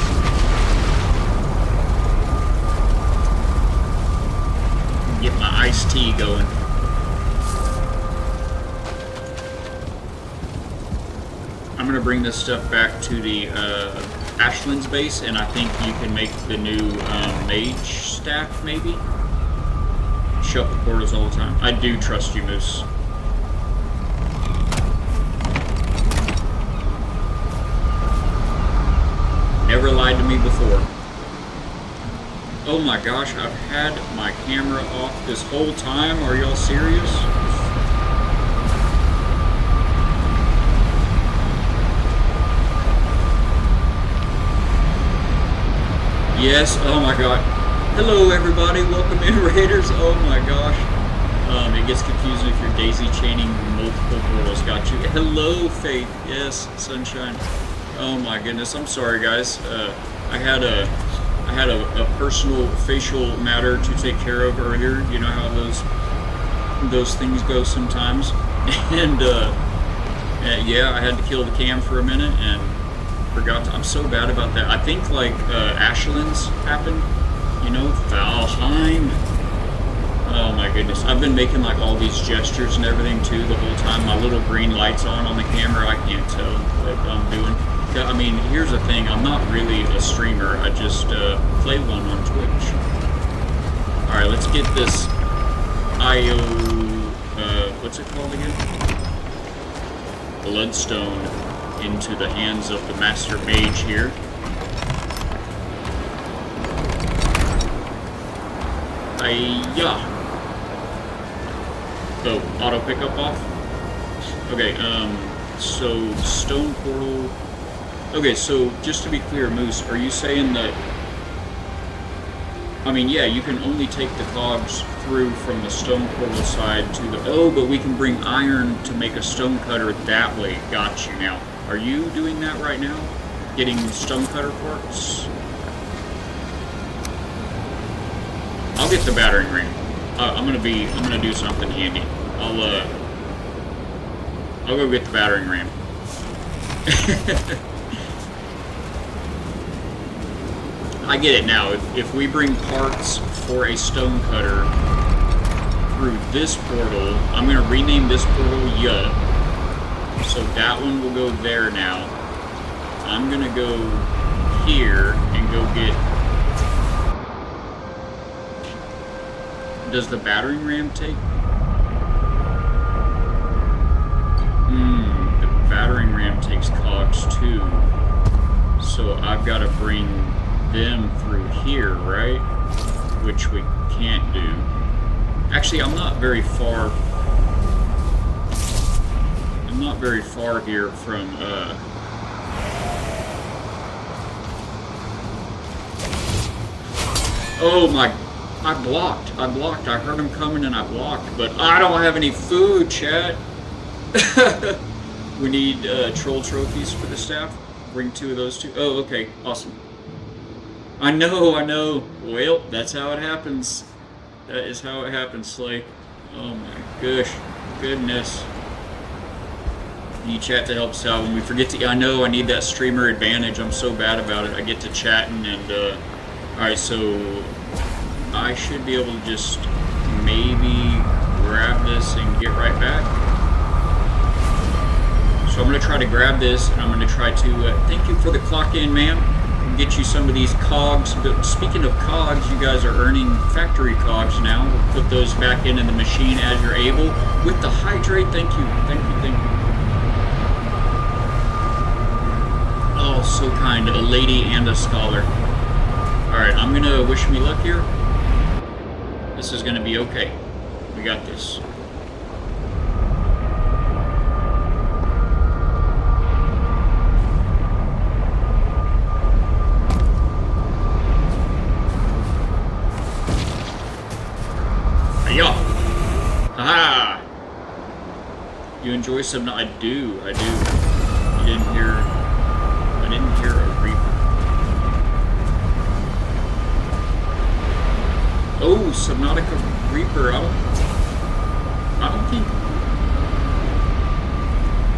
Get my iced tea going. I'm gonna bring this stuff back to the Ashland's base, and I think you can make the new Mage staff, maybe? Shut the portals all the time. I do trust you, Moose. Never lied to me before. Oh my gosh, I've had my camera off this whole time. Are y'all serious? Yes, oh my god. Hello everybody, welcome in Raiders. Oh my gosh. It gets confusing if you're daisy chaining multiple portals. Got you. Hello Faith. Yes, Sunshine. Oh my goodness, I'm sorry guys. I had a personal facial matter to take care of earlier. You know how those things go sometimes. And yeah, I had to kill the cam for a minute and forgot to, I'm so bad about that. I think like Ashland's happened, you know, Valheim. Oh my goodness, I've been making like all these gestures and everything too the whole time. My little green light's on the camera. I can't tell what I'm doing. I mean, here's the thing, I'm not really a streamer. I just play one on Twitch. Alright, let's get this IO, what's it called again? Bloodstone into the hands of the Master Mage here. Ayah! Oh, auto pickup off? Okay, so stone portal... Okay, so just to be clear, Moose, are you saying that... I mean, yeah, you can only take the cogs through from the stone portal side to the... Oh, but we can bring iron to make a stone cutter that way. Got you now. Are you doing that right now? Getting stone cutter parts? I'll get the battering ram. I'm gonna do something handy. I'll go get the battering ram. I get it now. If we bring parts for a stone cutter through this portal, I'm going to rename this portal Yup. So that one will go there now. I'm going to go here and go get... Does the battering ram take? The battering ram takes cogs too. So I've got to bring them through here, right? Which we can't do. Actually, I'm not very far here from, Oh my... I blocked. I heard him coming and I blocked, but I don't have any food, chat. We need troll trophies for the staff. Bring 2 of those too. Oh, okay. Awesome. I know. Well, that's how it happens. That is how it happens, Slay. Oh my goodness. Need chat to help us out when we forget to... I know, I need that streamer advantage. I'm so bad about it. I get to chatting and... Alright, so... I should be able to just maybe grab this and get right back. So I'm going to try to grab this, and I'm going to try to... thank you for the clock in, ma'am. Get you some of these cogs. But speaking of cogs, you guys are earning factory cogs now. We'll put those back into the machine as you're able. With the hydrate, thank you. Oh, so kind. A lady and a scholar. Alright, I'm going to wish me luck here. This is going to be okay. We got this. Hiya! Aha! You enjoy some... I do. You didn't hear... I didn't hear a reaper. Oh, Subnautica Reaper. I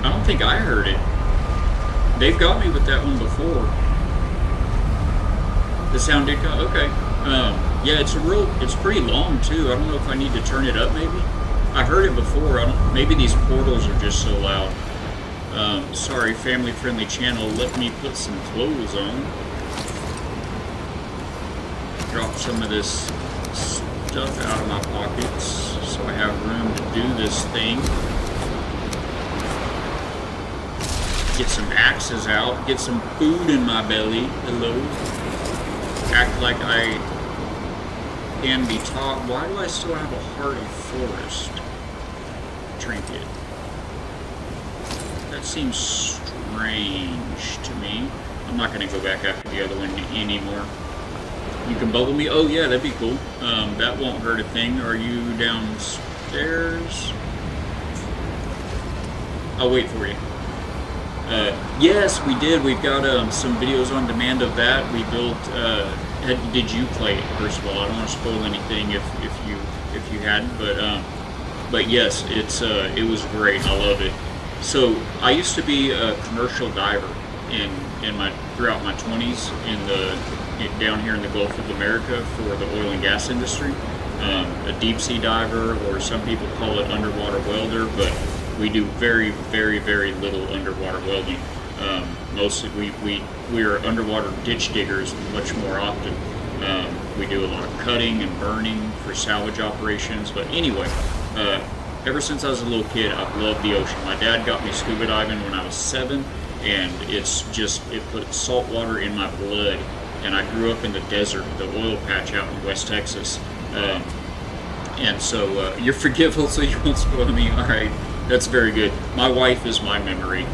don't think I heard it. They've got me with that one before. The sound did come. Okay. Yeah, it's pretty long too. I don't know if I need to turn it up. Maybe I heard it before. Maybe these portals are just so loud. Sorry, family-friendly channel. Let me put some clothes on. Drop some of this stuff out of my pockets so I have room to do this thing. Get some axes out, get some food in my belly. Hello. Act like I can be taught. Why do I still have a Heart of Forest trinket? That seems strange to me. I'm not going to go back after the other one anymore. You can bubble me? Oh yeah, that'd be cool. That won't hurt a thing. Are you downstairs? I'll wait for you. Yes, we did. We've got some videos on demand of that. We built... did you play it, first of all? I don't want to spoil anything if you hadn't, but yes, it was great. I love it. So I used to be a commercial diver throughout my 20s down here in the Gulf of America for the oil and gas industry. A deep sea diver, or some people call it underwater welder, but we do very, very, very little underwater welding. Mostly we are underwater ditch diggers much more often. We do a lot of cutting and burning for salvage operations. But anyway, ever since I was a little kid, I've loved the ocean. My dad got me scuba diving when I was 7, and it put salt water in my blood. And I grew up in the desert, the oil patch out in West Texas. And so you're forgivable, so you won't spoil me. All right, that's very good. My wife is my memory.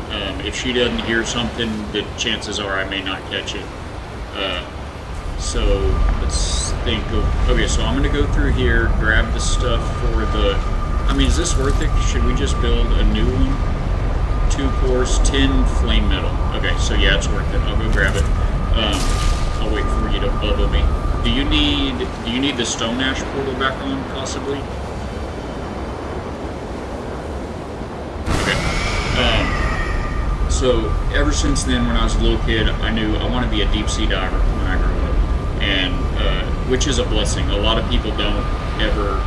If she doesn't hear something, the chances are I may not catch it. So let's think of... Okay, so I'm going to go through here, grab the stuff for the... I mean, is this worth it? Should we just build a new one? 2 cores, 10 flame metal. Okay, so yeah, it's worth it. I'll go grab it. I'll wait for you to bubble me. Do you need the stone ash portal back on, possibly? Okay. So ever since then, when I was a little kid, I knew I want to be a deep sea diver when I grew up. and which is a blessing. A lot of people don't ever.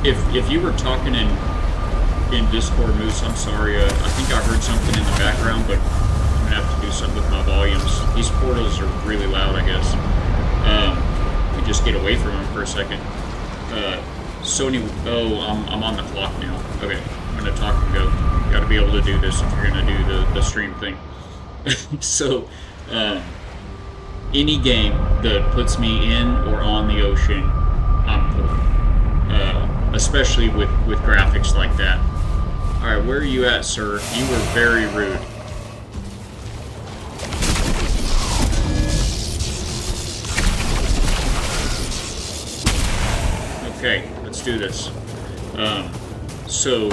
If you were talking in Discord, Moose, I'm sorry. I think I heard something in the background, but I'm gonna have to do something with my volumes. These portals are really loud, I guess. We just get away from them for a second. Sony. Oh, I'm on the clock now. Okay, I'm gonna talk and go. You gotta be able to do this if you're gonna do the stream thing. So, any game that puts me in or on the ocean, I'm for. Especially with graphics like that. Alright, where are you at, sir? You were very rude. Okay, let's do this. So,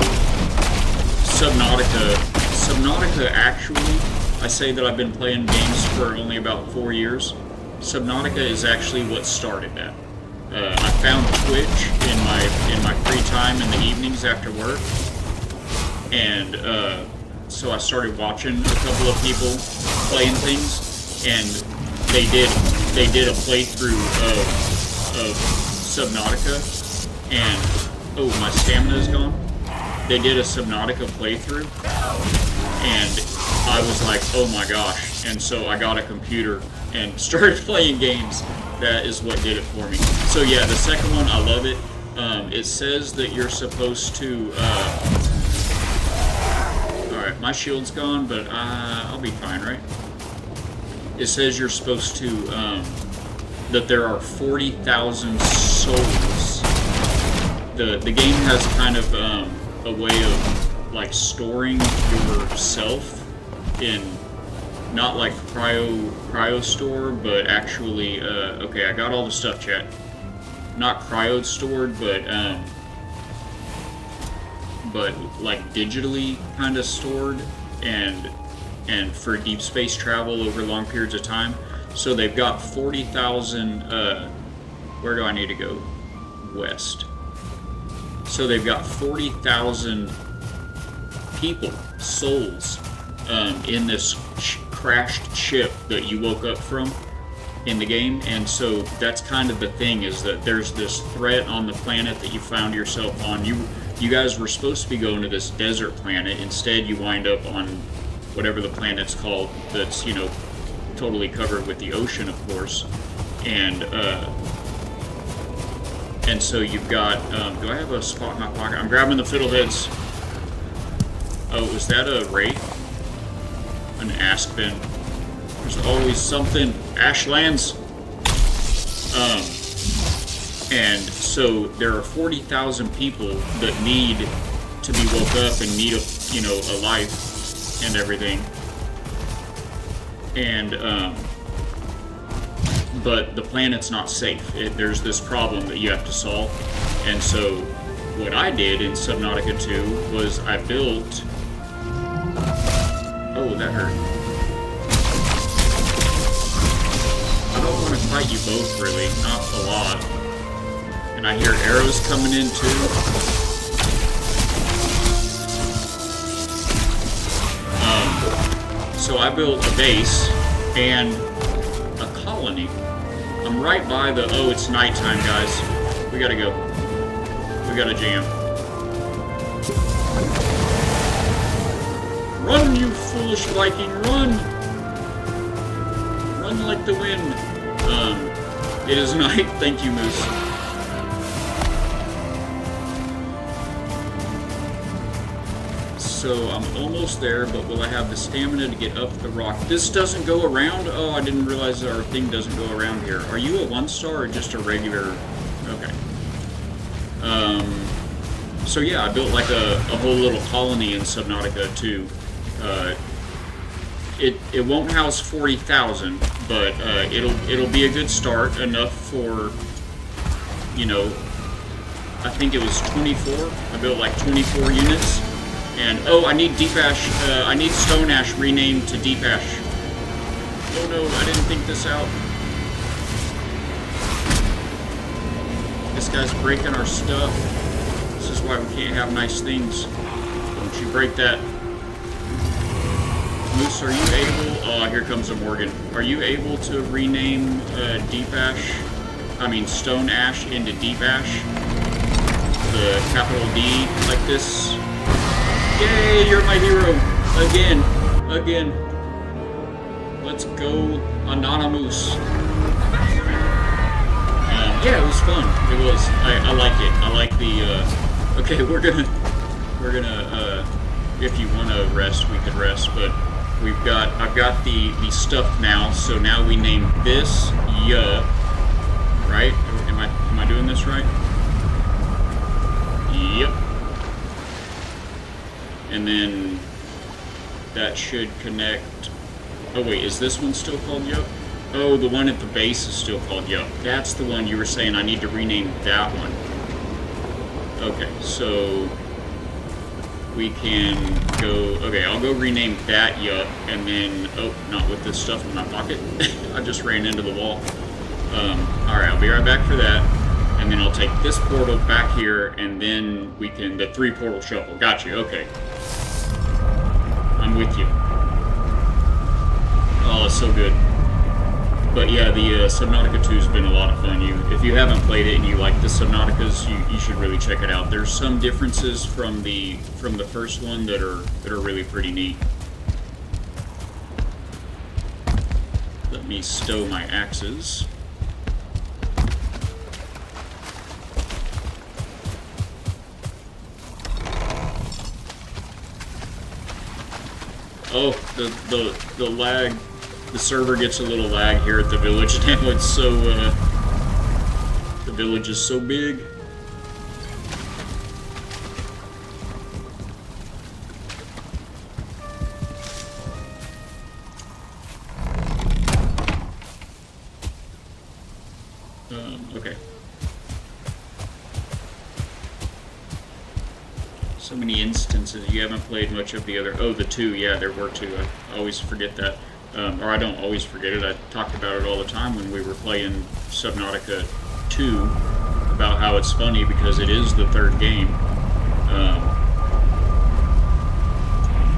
Subnautica actually, I say that I've been playing games for only about 4 years. Subnautica is actually what started that. I found Twitch in my free time in the evenings after work, and so I started watching a couple of people playing things, and they did a playthrough of Subnautica, and oh, my stamina is gone. They did a Subnautica playthrough, and I was like, oh my gosh, and so I got a computer and started playing games. That is what did it for me. So yeah, the second one, I love it. It says that you're supposed to... Alright, my shield's gone, but I'll be fine, right? It says you're supposed to... that there are 40,000 souls. The game has kind of a way of like storing yourself in... Not like cryo store, but actually, okay, I got all the stuff, chat. Not cryo stored, but like digitally kind of stored, and for deep space travel over long periods of time. So they've got 40,000. Where do I need to go? West. So they've got 40,000 people, souls, in this crashed ship that you woke up from in the game. And so that's kind of the thing, is that there's this threat on the planet that you found yourself on. You guys were supposed to be going to this desert planet. Instead, you wind up on whatever the planet's called, that's, you know, totally covered with the ocean, of course. And so you've got, do I have a spot in my pocket? I'm grabbing the fiddleheads. Oh, was that a wraith? An aspen. There's always something. Ashlands. And so there are 40,000 people that need to be woke up and need a life and everything. And but the planet's not safe. There's this problem that you have to solve. And so what I did in Subnautica 2 was I built... Oh, that hurt. I don't want to fight you both, really. Not a lot. And I hear arrows coming in, too. So I built a base and a colony. I'm right by the... Oh, it's nighttime, guys. We gotta go. We gotta jam. Run, you foolish Viking, run! Run like the wind. It is night. Thank you, Moose. So I'm almost there, but will I have the stamina to get up the rock? This doesn't go around? Oh, I didn't realize that our thing doesn't go around here. Are you a 1-star or just a regular? Okay. So yeah, I built like a whole little colony in Subnautica 2. It won't house 40,000, but it'll be a good start, enough for, you know, I think it was 24. I built like 24 units. And oh, I need deep ash. I need stone ash renamed to deep ash. Oh no, I didn't think this out. This guy's breaking our stuff. This is why we can't have nice things. Don't you break that. Moose, are you able... Oh, here comes a Morgan. Are you able to rename Deep Ash... I mean Stone Ash into Deep Ash? The capital D, like this? Yay, you're my hero! Again! Again! Let's go, Anonymous. Yeah, it was fun. It was. I like it. I like the, okay, we're gonna, if you want to rest, we could rest, but I've got the stuff now, so now we name this, right? Am I doing this right? Yep. And then that should connect, oh wait, is this one still called Yup? Oh, the one at the base is still called Yup. That's the one you were saying I need to rename that one. Okay, so we can go... Okay, I'll go rename that Yup, and then... Oh, not with this stuff in my pocket. I just ran into the wall. Alright, I'll be right back for that. And then I'll take this portal back here, and then we can... The 3-portal shuffle. Got you, okay. I'm with you. Oh, it's so good. But yeah, the Subnautica 2 has been a lot of fun. If you haven't played it and you like the Subnauticas, you should really check it out. There's some differences from the first one that are really pretty neat. Let me stow my axes. Oh, the lag. The server gets a little lag here at the village now. It's so, the village is so big. Okay. So many instances. You haven't played much of the other... Oh, the 2. Yeah, there were 2. I always forget that. Or I don't always forget it. I talked about it all the time when we were playing Subnautica 2, about how it's funny because it is the 3rd game.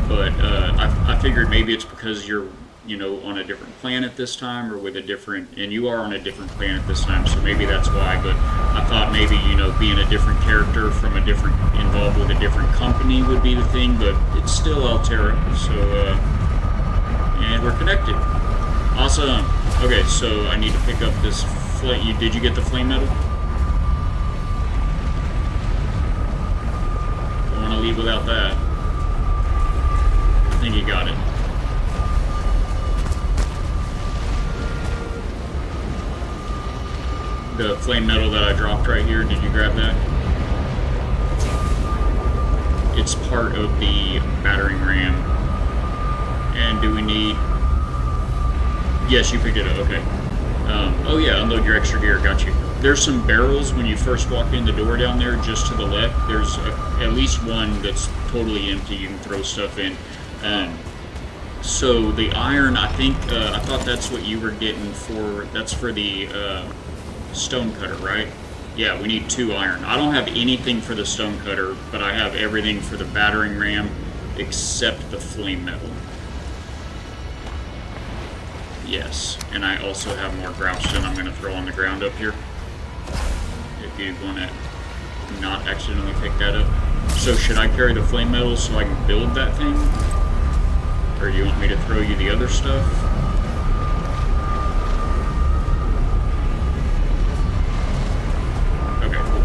But I figured maybe it's because you're, you know, on a different planet this time, or with a different... And you are on a different planet this time, so maybe that's why. But I thought maybe, you know, being a different character from a different... involved with a different company would be the thing, but it's still Altera, so... And we're connected. Awesome. Okay, so I need to pick up this flame. Did you get the flame metal? Don't want to leave without that. I think you got it. The flame metal that I dropped right here, did you grab that? It's part of the battering ram. And do we need... Yes, you picked it up, okay. Oh yeah, unload your extra gear, got you. There's some barrels when you first walk in the door down there, just to the left. There's at least one that's totally empty, you can throw stuff in. So the iron, I think, I thought that's what you were getting for... That's for the stone cutter, right? Yeah, we need 2 iron. I don't have anything for the stone cutter, but I have everything for the battering ram, except the flame metal. Yes, and I also have more groutstone I'm going to throw on the ground up here. If you want to not accidentally pick that up. So should I carry the flame metal so I can build that thing? Or do you want me to throw you the other stuff? Okay, cool.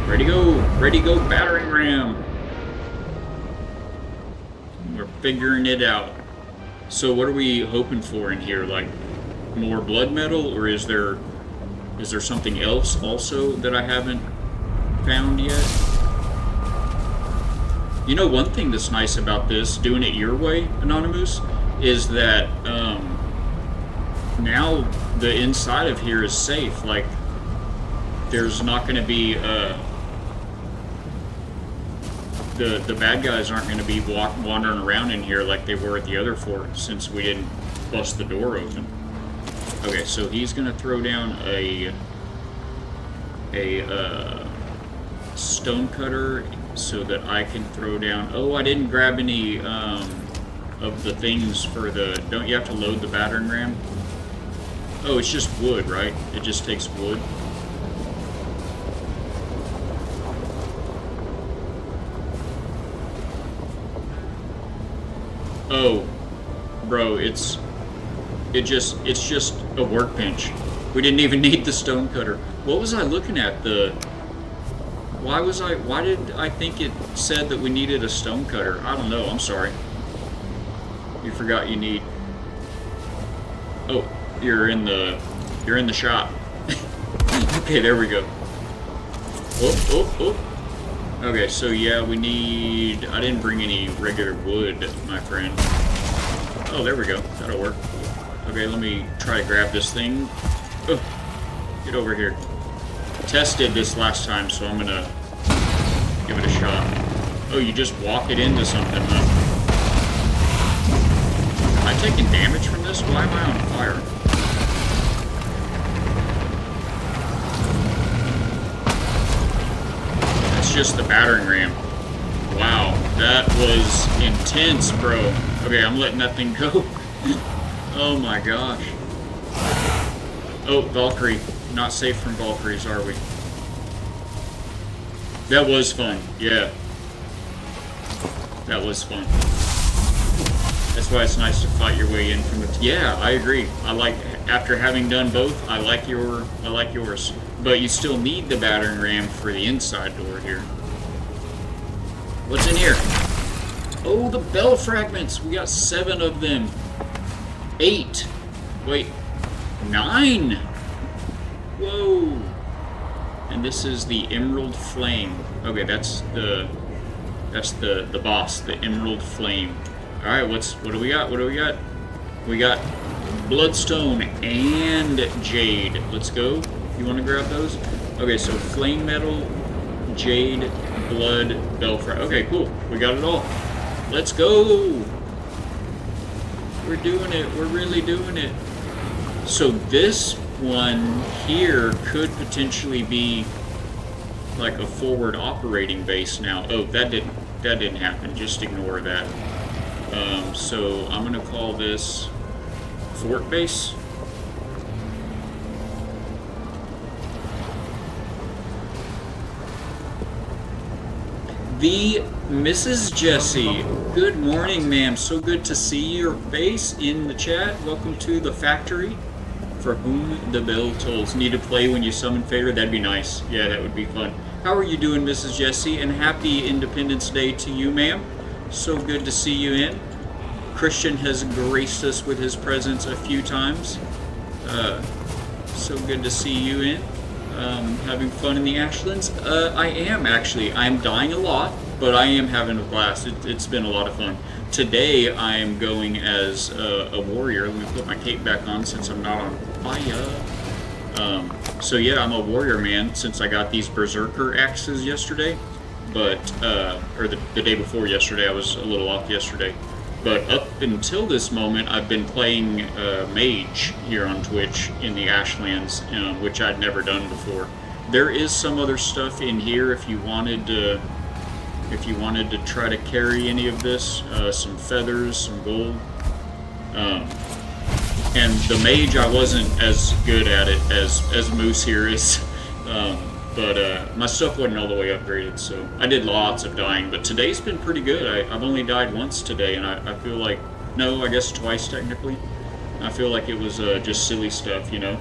Ready go! Ready go battering ram! We're figuring it out. So what are we hoping for in here? Like more blood metal, or is there something else also that I haven't found yet? You know, one thing that's nice about this, doing it your way, Anonymous, is that now the inside of here is safe. Like, there's not going to be the bad guys aren't going to be wandering around in here like they were at the other fort, since we didn't bust the door open. Okay, so he's going to throw down a stone cutter so that I can throw down. Oh, I didn't grab any of the things for the. Don't you have to load the battering ram? Oh, it's just wood, right? It just takes wood. Oh, bro, it's just a workbench. We didn't even need the stone cutter. What was I looking at? Why did I think it said that we needed a stone cutter? I don't know, I'm sorry. You forgot you need. Oh, you're in the shop. Okay, there we go. Oh. Okay, so yeah, we need. I didn't bring any regular wood, my friend. Oh, there we go. That'll work. Okay, let me try to grab this thing. Oh, get over here. Tested this last time, so I'm gonna give it a shot. Oh, you just walk it into something, huh? Am I taking damage from this? Why am I on fire? That's just the battering ram. Wow, that was intense, bro. Okay, I'm letting that thing go. Oh my gosh. Oh, Valkyrie. Not safe from Valkyries, are we? That was fun, yeah. That was fun. That's why it's nice to fight your way in from the. Yeah, I agree. I like after having done both. I like yours, but you still need the battering ram for the inside door here. What's in here? Oh, the bell fragments. We got 7 of them. 8. Wait, 9. Whoa. And this is the Emerald Flame. Okay, that's the boss, the Emerald Flame. All right, what do we got? What do we got? We got Bloodstone and Jade. Let's go. You want to grab those? Okay, so Flame Metal, Jade, Blood, Belfry. Okay, cool. We got it all. Let's go. We're doing it. We're really doing it. So this one here could potentially be like a forward operating base now. Oh, that didn't happen. Just ignore that. So I'm gonna call this Fort Base. The Mrs. Jessie. Good morning, ma'am. So good to see your face in the chat. Welcome to the factory. For whom the bell tolls. Need to play when you summon Fader? That'd be nice. Yeah, that would be fun. How are you doing, Mrs. Jessie? And happy Independence Day to you, ma'am. So good to see you in. Christian has graced us with his presence a few times. So good to see you in. Having fun in the Ashlands? I am, actually. I'm dying a lot, but I am having a blast. It's been a lot of fun. Today, I am going as a warrior. Let me put my cape back on since I'm not on fire. So yeah, I'm a warrior, man, since I got these Berserker axes yesterday. But, or the day before yesterday. I was a little off yesterday. But up until this moment, I've been playing Mage here on Twitch in the Ashlands, which I'd never done before. There is some other stuff in here if you wanted to try to carry any of this, some feathers, some gold. And the Mage, I wasn't as good at it as Moose here is. But my stuff wasn't all the way upgraded, so I did lots of dying. But today's been pretty good. I've only died once today, and I feel like, no, I guess twice technically. I feel like it was just silly stuff, you know.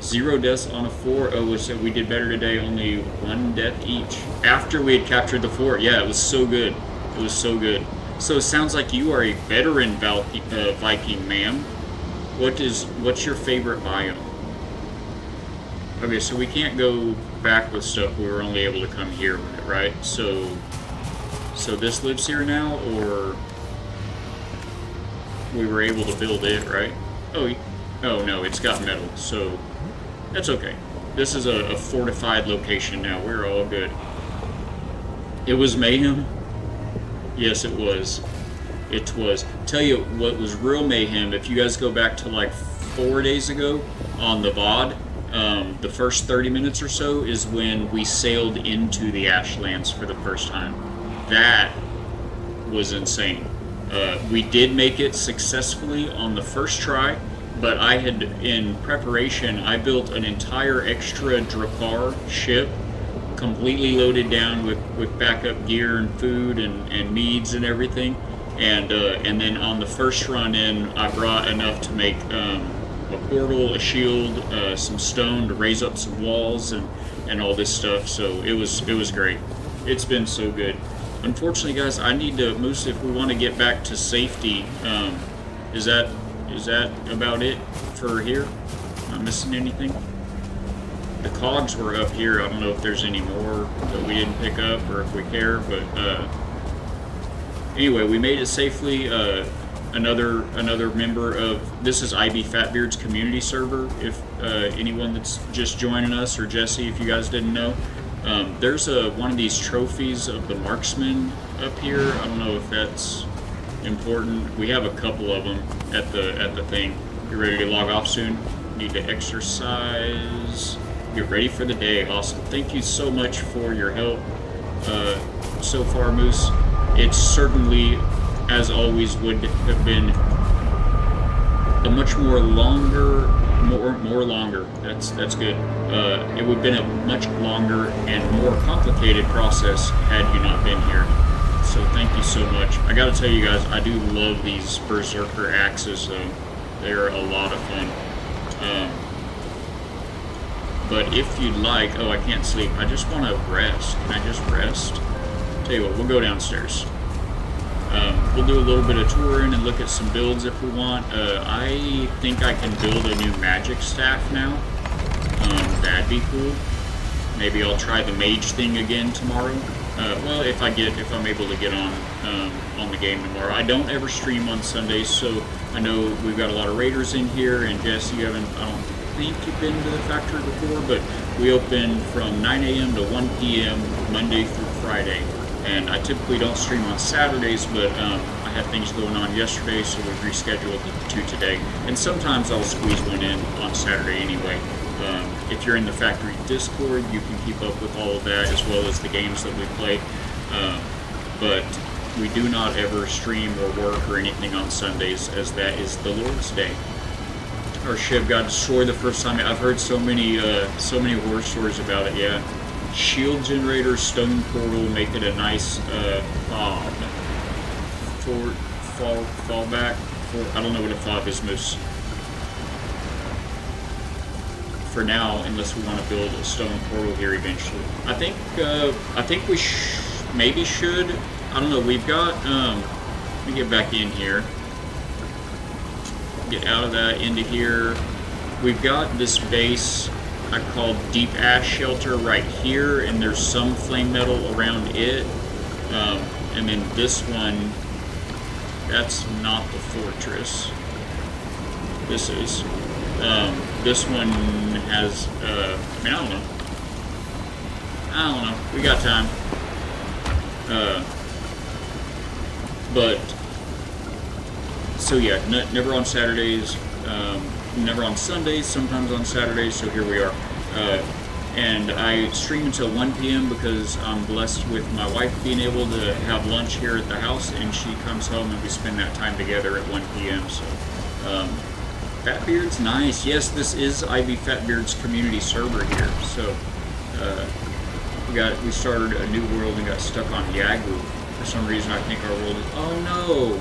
0 deaths on a 4. Oh, so we did better today, only 1 death each. After we had captured the fort, yeah, it was so good. It was so good. So it sounds like you are a veteran Viking, ma'am. What's your favorite biome? Okay, so we can't go back with stuff. We were only able to come here with it, right? So this lives here now, or we were able to build it, right? Oh no, it's got metal, so that's okay. This is a fortified location now. We're all good. It was mayhem? Yes, it was. It was. Tell you what was real mayhem, if you guys go back to like 4 days ago on the VOD, The first 30 minutes or so is when we sailed into the Ashlands for the first time. That was insane. We did make it successfully on the first try, but I had, in preparation, I built an entire extra Drakkar ship, completely loaded down with backup gear and food and meads and everything. And then on the first run in, I brought enough to make a portal, a shield, some stone to raise up some walls and all this stuff. So it was great. It's been so good. Unfortunately, guys, I need to, Moose, if we want to get back to safety, is that about it for here? Am I missing anything? The cogs were up here. I don't know if there's any more that we didn't pick up or if we care, but anyway, we made it safely. Another member of, this is IB Fatbeard's community server. If anyone that's just joining us, or Jesse, if you guys didn't know, there's one of these trophies of the marksman up here. I don't know if that's important. We have a couple of them at the thing. You ready to log off soon? Need to exercise. Get ready for the day. Awesome. Thank you so much for your help so far, Moose. It certainly, as always, would have been a much more longer. That's good. It would have been a much longer and more complicated process had you not been here. So thank you so much. I gotta tell you guys, I do love these Berserker axes though. They're a lot of fun. But if you'd like, oh, I can't sleep. I just want to rest. Can I just rest? Tell you what, we'll go downstairs. We'll do a little bit of touring and look at some builds if we want. I think I can build a new magic staff now. That'd be cool. Maybe I'll try the mage thing again tomorrow. Well, if I'm able to get on the game tomorrow. I don't ever stream on Sundays, so I know we've got a lot of raiders in here. And Jess, I don't think you've been to the factory before, but we open from 9 a.m. to 1 p.m. Monday through Friday. And I typically don't stream on Saturdays, but I had things going on yesterday, so we rescheduled to today. And sometimes I'll squeeze one in on Saturday anyway. If you're in the factory Discord, you can keep up with all of that, as well as the games that we play. But we do not ever stream or work or anything on Sundays, as that is the Lord's Day. Our ship got destroyed the first time. I've heard so many horror stories about it. Yeah. Shield generator, stone portal, make it a nice fob. Fallback. I don't know what a fob is, Moose. For now, unless we want to build a stone portal here eventually. I think we maybe should. I don't know. We've got. Let me get back in here. Get out of that into here. We've got this base I called Deep Ash Shelter right here, and there's some flame metal around it. And then this one, that's not the fortress. This is. This one has, I mean, I don't know. We got time. But, so yeah, never on Saturdays, never on Sundays, sometimes on Saturdays, so here we are. And I stream until 1 p.m. because I'm blessed with my wife being able to have lunch here at the house, and she comes home and we spend that time together at 1 p.m. So, Fatbeard's nice. Yes, this is IB Fatbeard's community server here. So, we started a new world and got stuck on Yagu. For some reason, I think our world is. Oh no,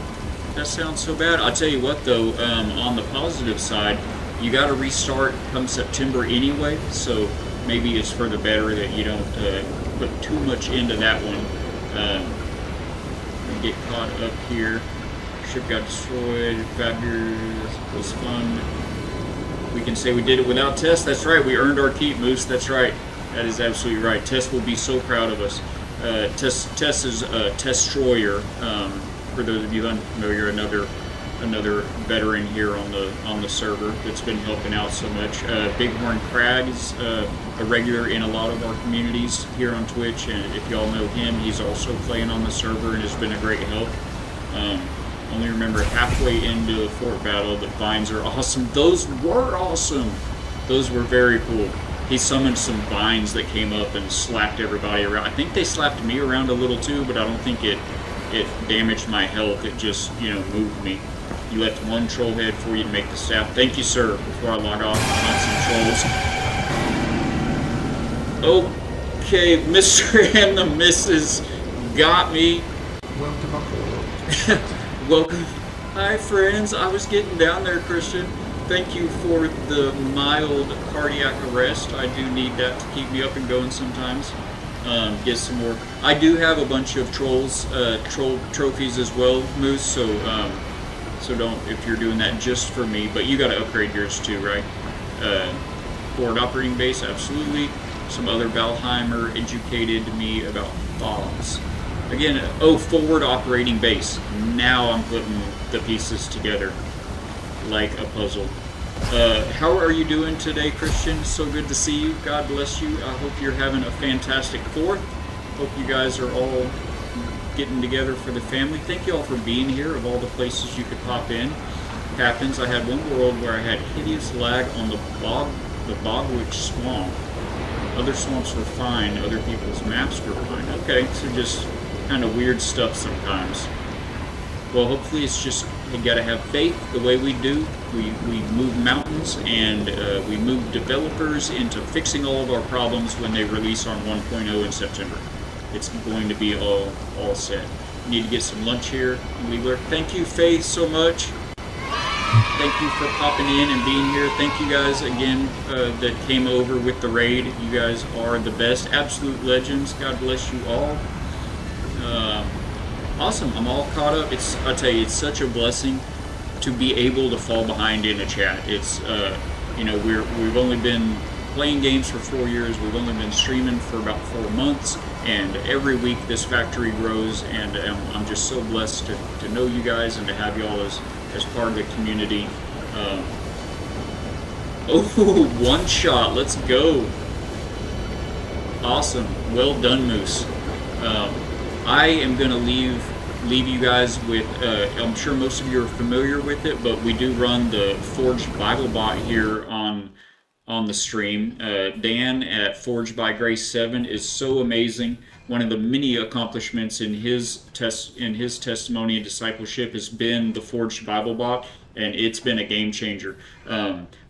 that sounds so bad. I'll tell you what, though. On the positive side, you got to restart come September anyway. So maybe it's for the better that you don't put too much into that one. And get caught up here. Ship got destroyed. Fatbeard was fun. We can say we did it without Tess. That's right. We earned our keep, Moose. That's right. That is absolutely right. Tess will be so proud of us. Tess is Tesstroyer. For those of you unfamiliar, another veteran here on the server that's been helping out so much. Bighorn Crag is a regular in a lot of our communities here on Twitch, and if y'all know him, he's also playing on the server and has been a great help. Only remember halfway into the fort battle that vines are awesome. Those were awesome. Those were very cool. He summoned some vines that came up and slapped everybody around. I think they slapped me around a little too, but I don't think it damaged my health. It just, moved me. You left one troll head for you to make the staff. Thank you, sir. Before I log off, on some trolls. Okay, Mr. and the Missus got me. Welcome aboard. Welcome. Hi, friends. I was getting down there, Christian. Thank you for the mild cardiac arrest. I do need that to keep me up and going sometimes. Get some more. I do have a bunch of trolls, troll trophies as well, Moose. So don't, if you're doing that just for me. But you got to upgrade yours too, right? Forward operating base, absolutely. Some other Valheimer educated me about fogs. Again, forward operating base. Now I'm putting the pieces together like a puzzle. How are you doing today, Christian? So good to see you. God bless you. I hope you're having a fantastic 4th. Hope you guys are all getting together for the family. Thank you all for being here. Of all the places you could pop in, happens. I had one world where I had hideous lag on the Bogwitch Swamp. Other swamps were fine. Other people's maps were fine. Okay, so just kind of weird stuff sometimes. Well, hopefully it's just, you gotta have faith the way we do. We move mountains, and we move developers into fixing all of our problems when they release on 1.0 in September. It's going to be all set. Need to get some lunch here. Thank you, Faith, so much. Thank you for popping in and being here. Thank you guys again that came over with the raid. You guys are the best. Absolute legends. God bless you all. Awesome. I'm all caught up. I tell you, it's such a blessing to be able to fall behind in a chat. It's we've only been playing games for 4 years. We've only been streaming for about 4 months, and every week this factory grows, and I'm just so blessed to know you guys and to have you all as part of the community. One shot. Let's go. Awesome. Well done, Moose. I am going to leave you guys with, I'm sure most of you are familiar with it, but we do run the Forged Bible Bot here on the stream. Dan at Forged by Grace 7 is so amazing. One of the many accomplishments in his testimony and discipleship has been the Forged Bible Bot, and it's been a game changer.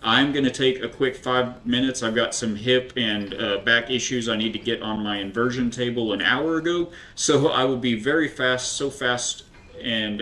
I'm going to take a quick 5 minutes. I've got some hip and back issues I need to get on my inversion table an hour ago, so I will be very fast, so fast, and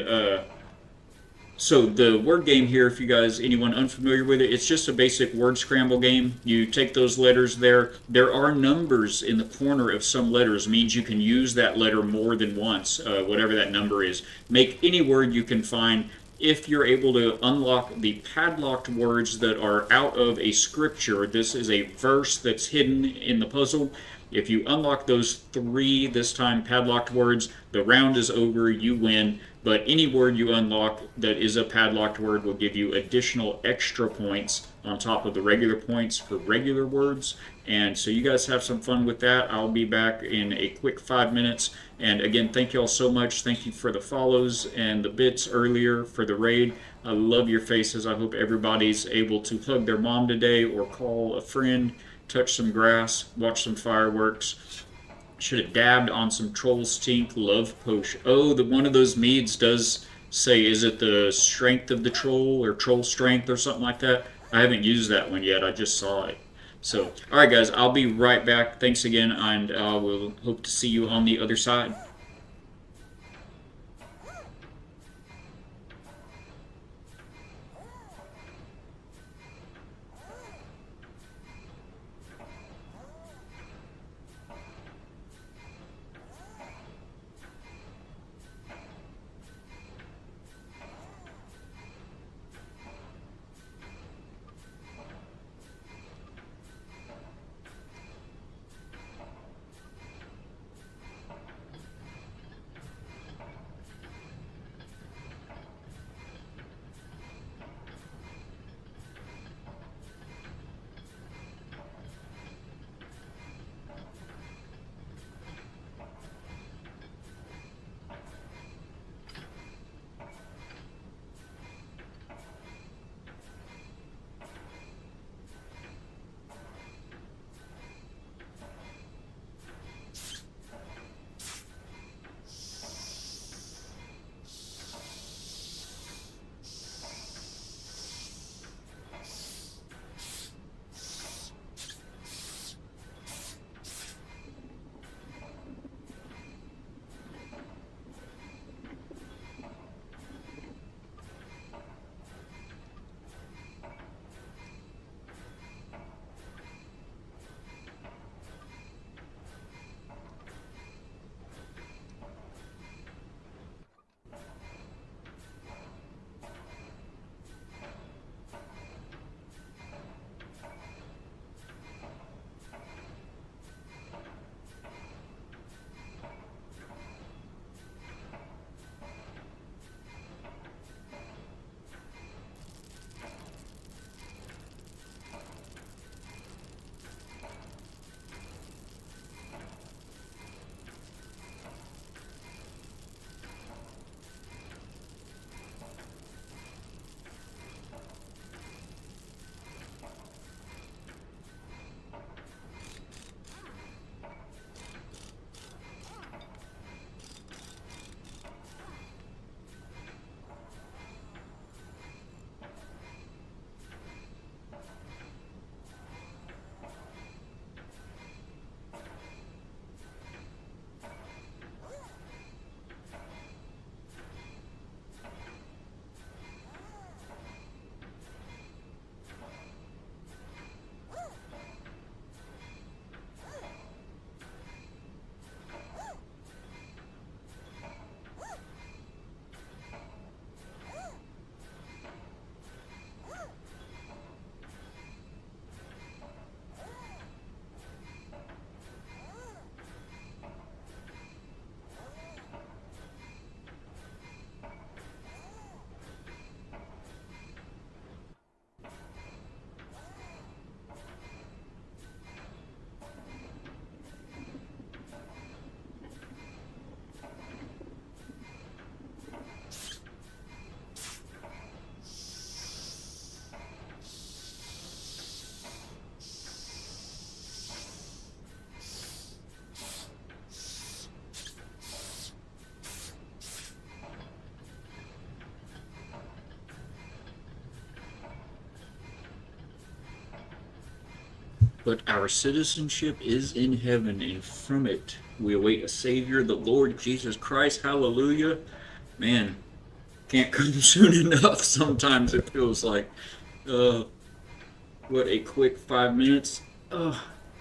so the word game here, if you guys, anyone unfamiliar with it, it's just a basic word scramble game. You take those letters there. There are numbers in the corner of some letters, means you can use that letter more than once, whatever that number is. Make any word you can find. If you're able to unlock the padlocked words that are out of a scripture, this is a verse that's hidden in the puzzle. If you unlock those 3, this time padlocked words, the round is over, you win. But any word you unlock that is a padlocked word will give you additional extra points on top of the regular points for regular words. And so you guys have some fun with that. I'll be back in a quick 5 minutes. And again, thank you all so much. Thank you for the follows and the bits earlier for the raid. I love your faces. I hope everybody's able to hug their mom today or call a friend, touch some grass, watch some fireworks. Should have dabbed on some Troll's Tink Love Potion. Oh, one of those meads does say, is it the strength of the troll or troll strength or something like that? I haven't used that one yet. I just saw it. So, alright guys, I'll be right back. Thanks again, and I will hope to see you on the other side. But our citizenship is in heaven, and from it we await a Savior, the Lord Jesus Christ. Hallelujah. Man, can't come soon enough. Sometimes it feels like, uh, what a quick 5 minutes. I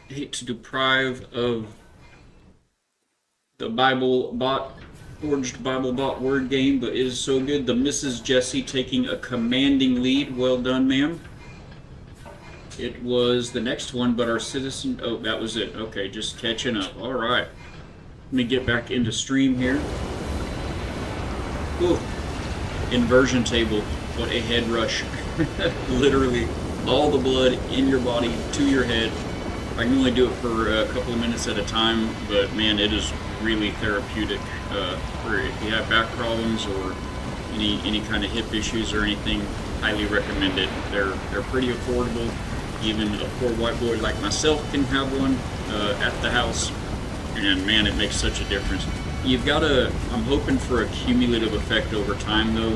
hate to deprive of the Bible bot, forged Bible bot word game, but it is so good. The Mrs. Jessie taking a commanding lead. Well done, ma'am. It was the next one, but our citizen. Oh, that was it. Okay, just catching up. All right. Let me get back into stream here. Ooh. Inversion table. What a head rush. Literally all the blood in your body to your head. I can only do it for a couple of minutes at a time, but man, it is really therapeutic. For if you have back problems or any kind of hip issues or anything, highly recommend it. They're pretty affordable. Even a poor white boy like myself can have one at the house, and man, it makes such a difference. You've got to, I'm hoping for a cumulative effect over time though,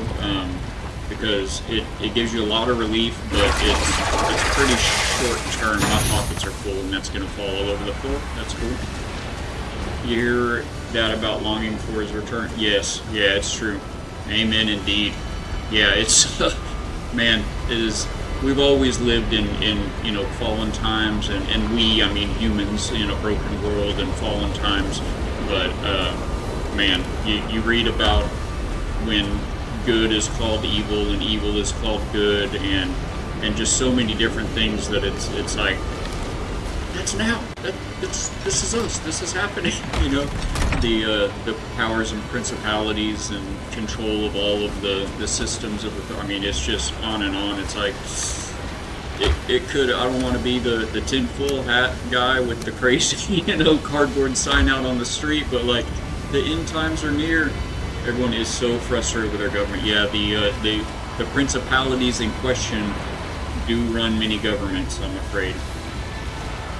because it gives you a lot of relief, but it's pretty short term. My pockets are full and that's going to fall all over the floor. That's cool. You hear that about longing for his return? Yes, yeah, it's true. Amen indeed. Yeah, it's, man, it is. We've always lived in fallen times, and we, I mean humans, in a broken world and fallen times, but man, you read about when good is called evil and evil is called good, and just so many different things that it's like, that's now, this is us, this is happening, the powers and principalities and control of all of the systems of I mean, it's just on and on. It's like it could, I don't want to be the tinfoil hat guy with the crazy cardboard sign out on the street, but like the end times are near. Everyone is so frustrated with our government. Yeah, the principalities in question do run many governments, I'm afraid.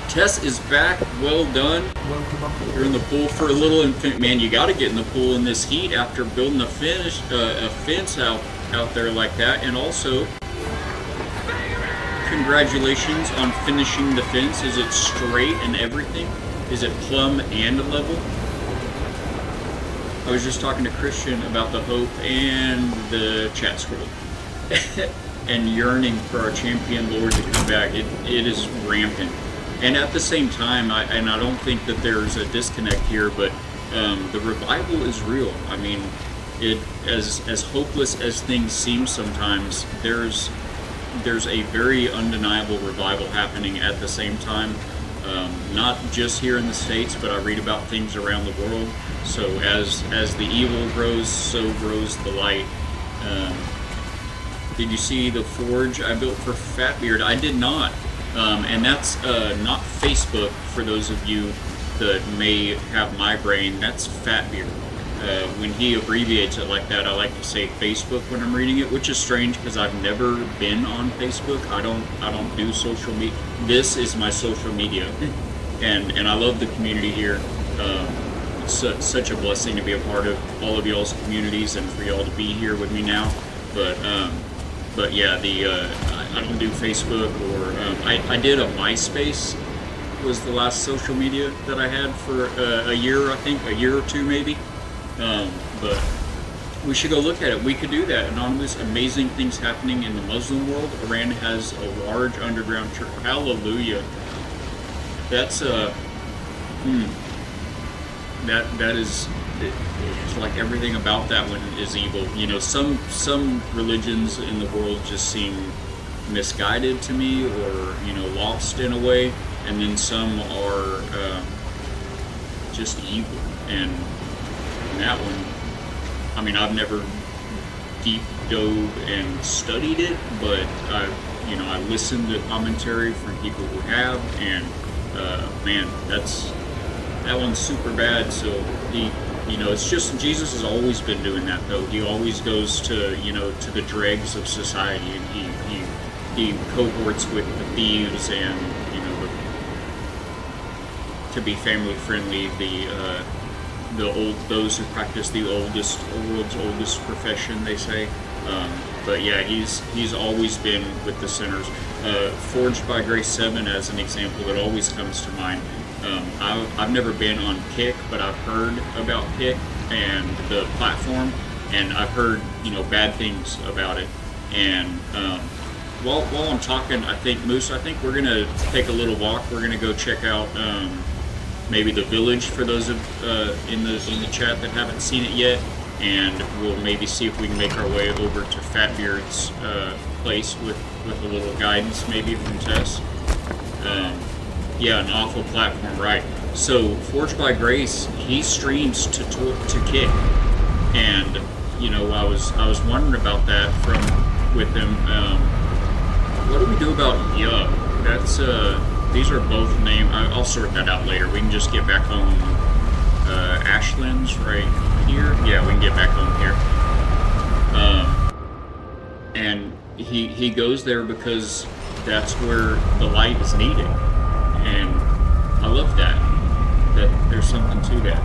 Tess is back. Well done. Welcome aboard. You're in the pool for a little, and man, you got to get in the pool in this heat after building a fence out there like that. And also, congratulations on finishing the fence. Is it straight and everything? Is it plumb and level? I was just talking to Christian about the hope and the chat scroll. And yearning for our champion Lord to come back. It is rampant. And at the same time, I don't think that there's a disconnect here, but the revival is real. I mean, as hopeless as things seem sometimes, there's a very undeniable revival happening at the same time. Not just here in the States, but I read about things around the world. So as the evil grows, so grows the light. Did you see the forge I built for Fatbeard? I did not. And that's not Facebook, for those of you that may have my brain. That's Fatbeard. When he abbreviates it like that, I like to say Facebook when I'm reading it, which is strange because I've never been on Facebook. I don't do social media. This is my social media, and I love the community here. It's such a blessing to be a part of all of y'all's communities and for y'all to be here with me now. But yeah, I don't do Facebook, or I did a MySpace. Was the last social media that I had for a year, I think, a year or two maybe. But we should go look at it. We could do that. Anonymous, amazing things happening in the Muslim world. Iran has a large underground church. Hallelujah. That's that is, it's like everything about that one is evil. Some religions in the world just seem misguided to me, or lost in a way, and then some are just evil. And that one, I mean, I've never deep dove and studied it, but I listened to commentary from people who have, and man, that one's super bad. So it's just, Jesus has always been doing that though. He always goes to to the dregs of society, and he cohorts with the thieves, and to be family friendly, those who practice the world's oldest profession, they say. But yeah, he's always been with the sinners. Forged by Grace 7 as an example that always comes to mind. I've never been on Kick, but I've heard about Kick and the platform, and I've heard, you know, bad things about it. And while I'm talking, I think, Moose, I think we're going to take a little walk. We're going to go check out maybe the village for those of in the chat that haven't seen it yet, and we'll maybe see if we can make our way over to Fatbeard's place with a little guidance maybe from Tess. Yeah, an awful platform, right? So Forged by Grace, he streams to Kick, and you know, I was wondering about that with him. What do we do about Yup? That's these are both named. I'll sort that out later. We can just get back home. Ashland's right here. Yeah, we can get back home here. And he goes there because that's where the light is needed, and I love that. That there's something to that.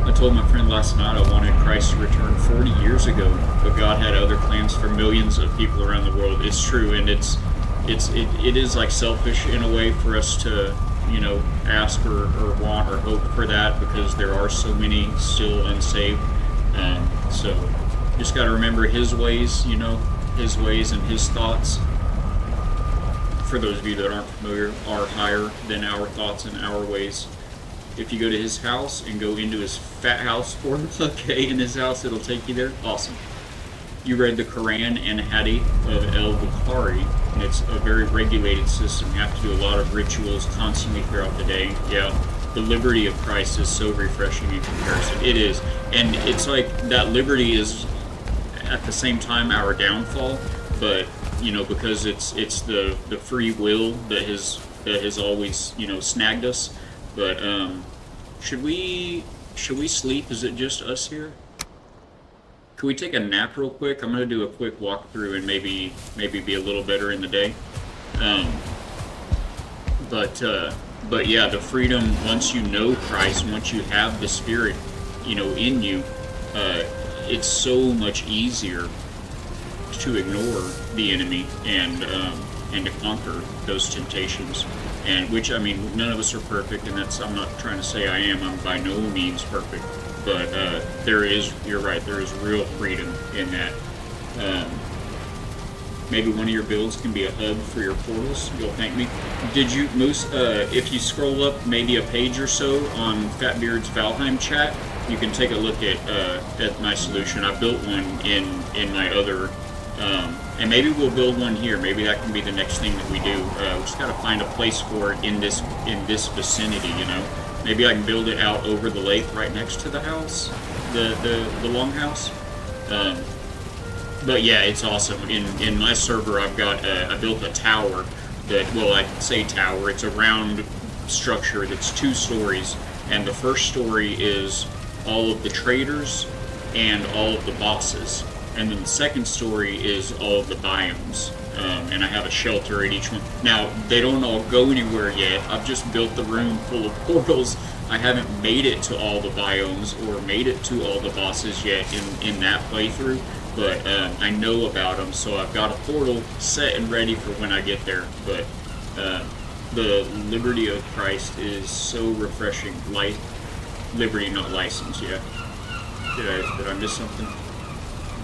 I told my friend last night I wanted Christ to return 40 years ago, but God had other plans for millions of people around the world. It's true, and it is like selfish in a way for us to, you know, ask or want or hope for that, because there are so many still unsaved. So just got to remember His ways, you know, His ways and His thoughts. For those of you that aren't familiar, are higher than our thoughts and our ways. If you go to His house and go into His fat house for the K in His house, it'll take you there. Awesome. You read the Quran and Hadith of El-Bukhari, and it's a very regulated system. You have to do a lot of rituals constantly throughout the day. Yeah, the liberty of Christ is so refreshing in comparison. It is. And it's like that liberty is at the same time our downfall, but you know, because it's the free will that has always, you know, snagged us. But should we sleep? Is it just us here? Could we take a nap real quick? I'm gonna do a quick walkthrough and maybe be a little better in the day. But yeah, the freedom, once you know Christ, once you have the Spirit, you know, in you, it's so much easier to ignore the enemy and to conquer those temptations. And which, I mean, none of us are perfect, and I'm not trying to say I am. I'm by no means perfect, but you're right, there is real freedom in that. Maybe one of your builds can be a hub for your portals. You'll thank me. Did you, Moose, if you scroll up maybe a page or so on Fatbeard's Valheim chat, you can take a look at my solution. I built one in my other, and maybe we'll build one here. Maybe that can be the next thing that we do. We just gotta find a place for it in this vicinity, you know. Maybe I can build it out over the lake right next to the house, the longhouse. But yeah, it's awesome. In my server, I built a tower that, well, I say tower, it's a round structure that's 2 stories, and the first story is all of the traders and all of the bosses, and then the second story is all of the biomes, and I have a shelter at each one. Now, they don't all go anywhere yet. I've just built the room full of portals. I haven't made it to all the biomes or made it to all the bosses yet in that playthrough, but I know about them, so I've got a portal set and ready for when I get there. But the liberty of Christ is so refreshing. Liberty, not license, yeah. Did I miss something?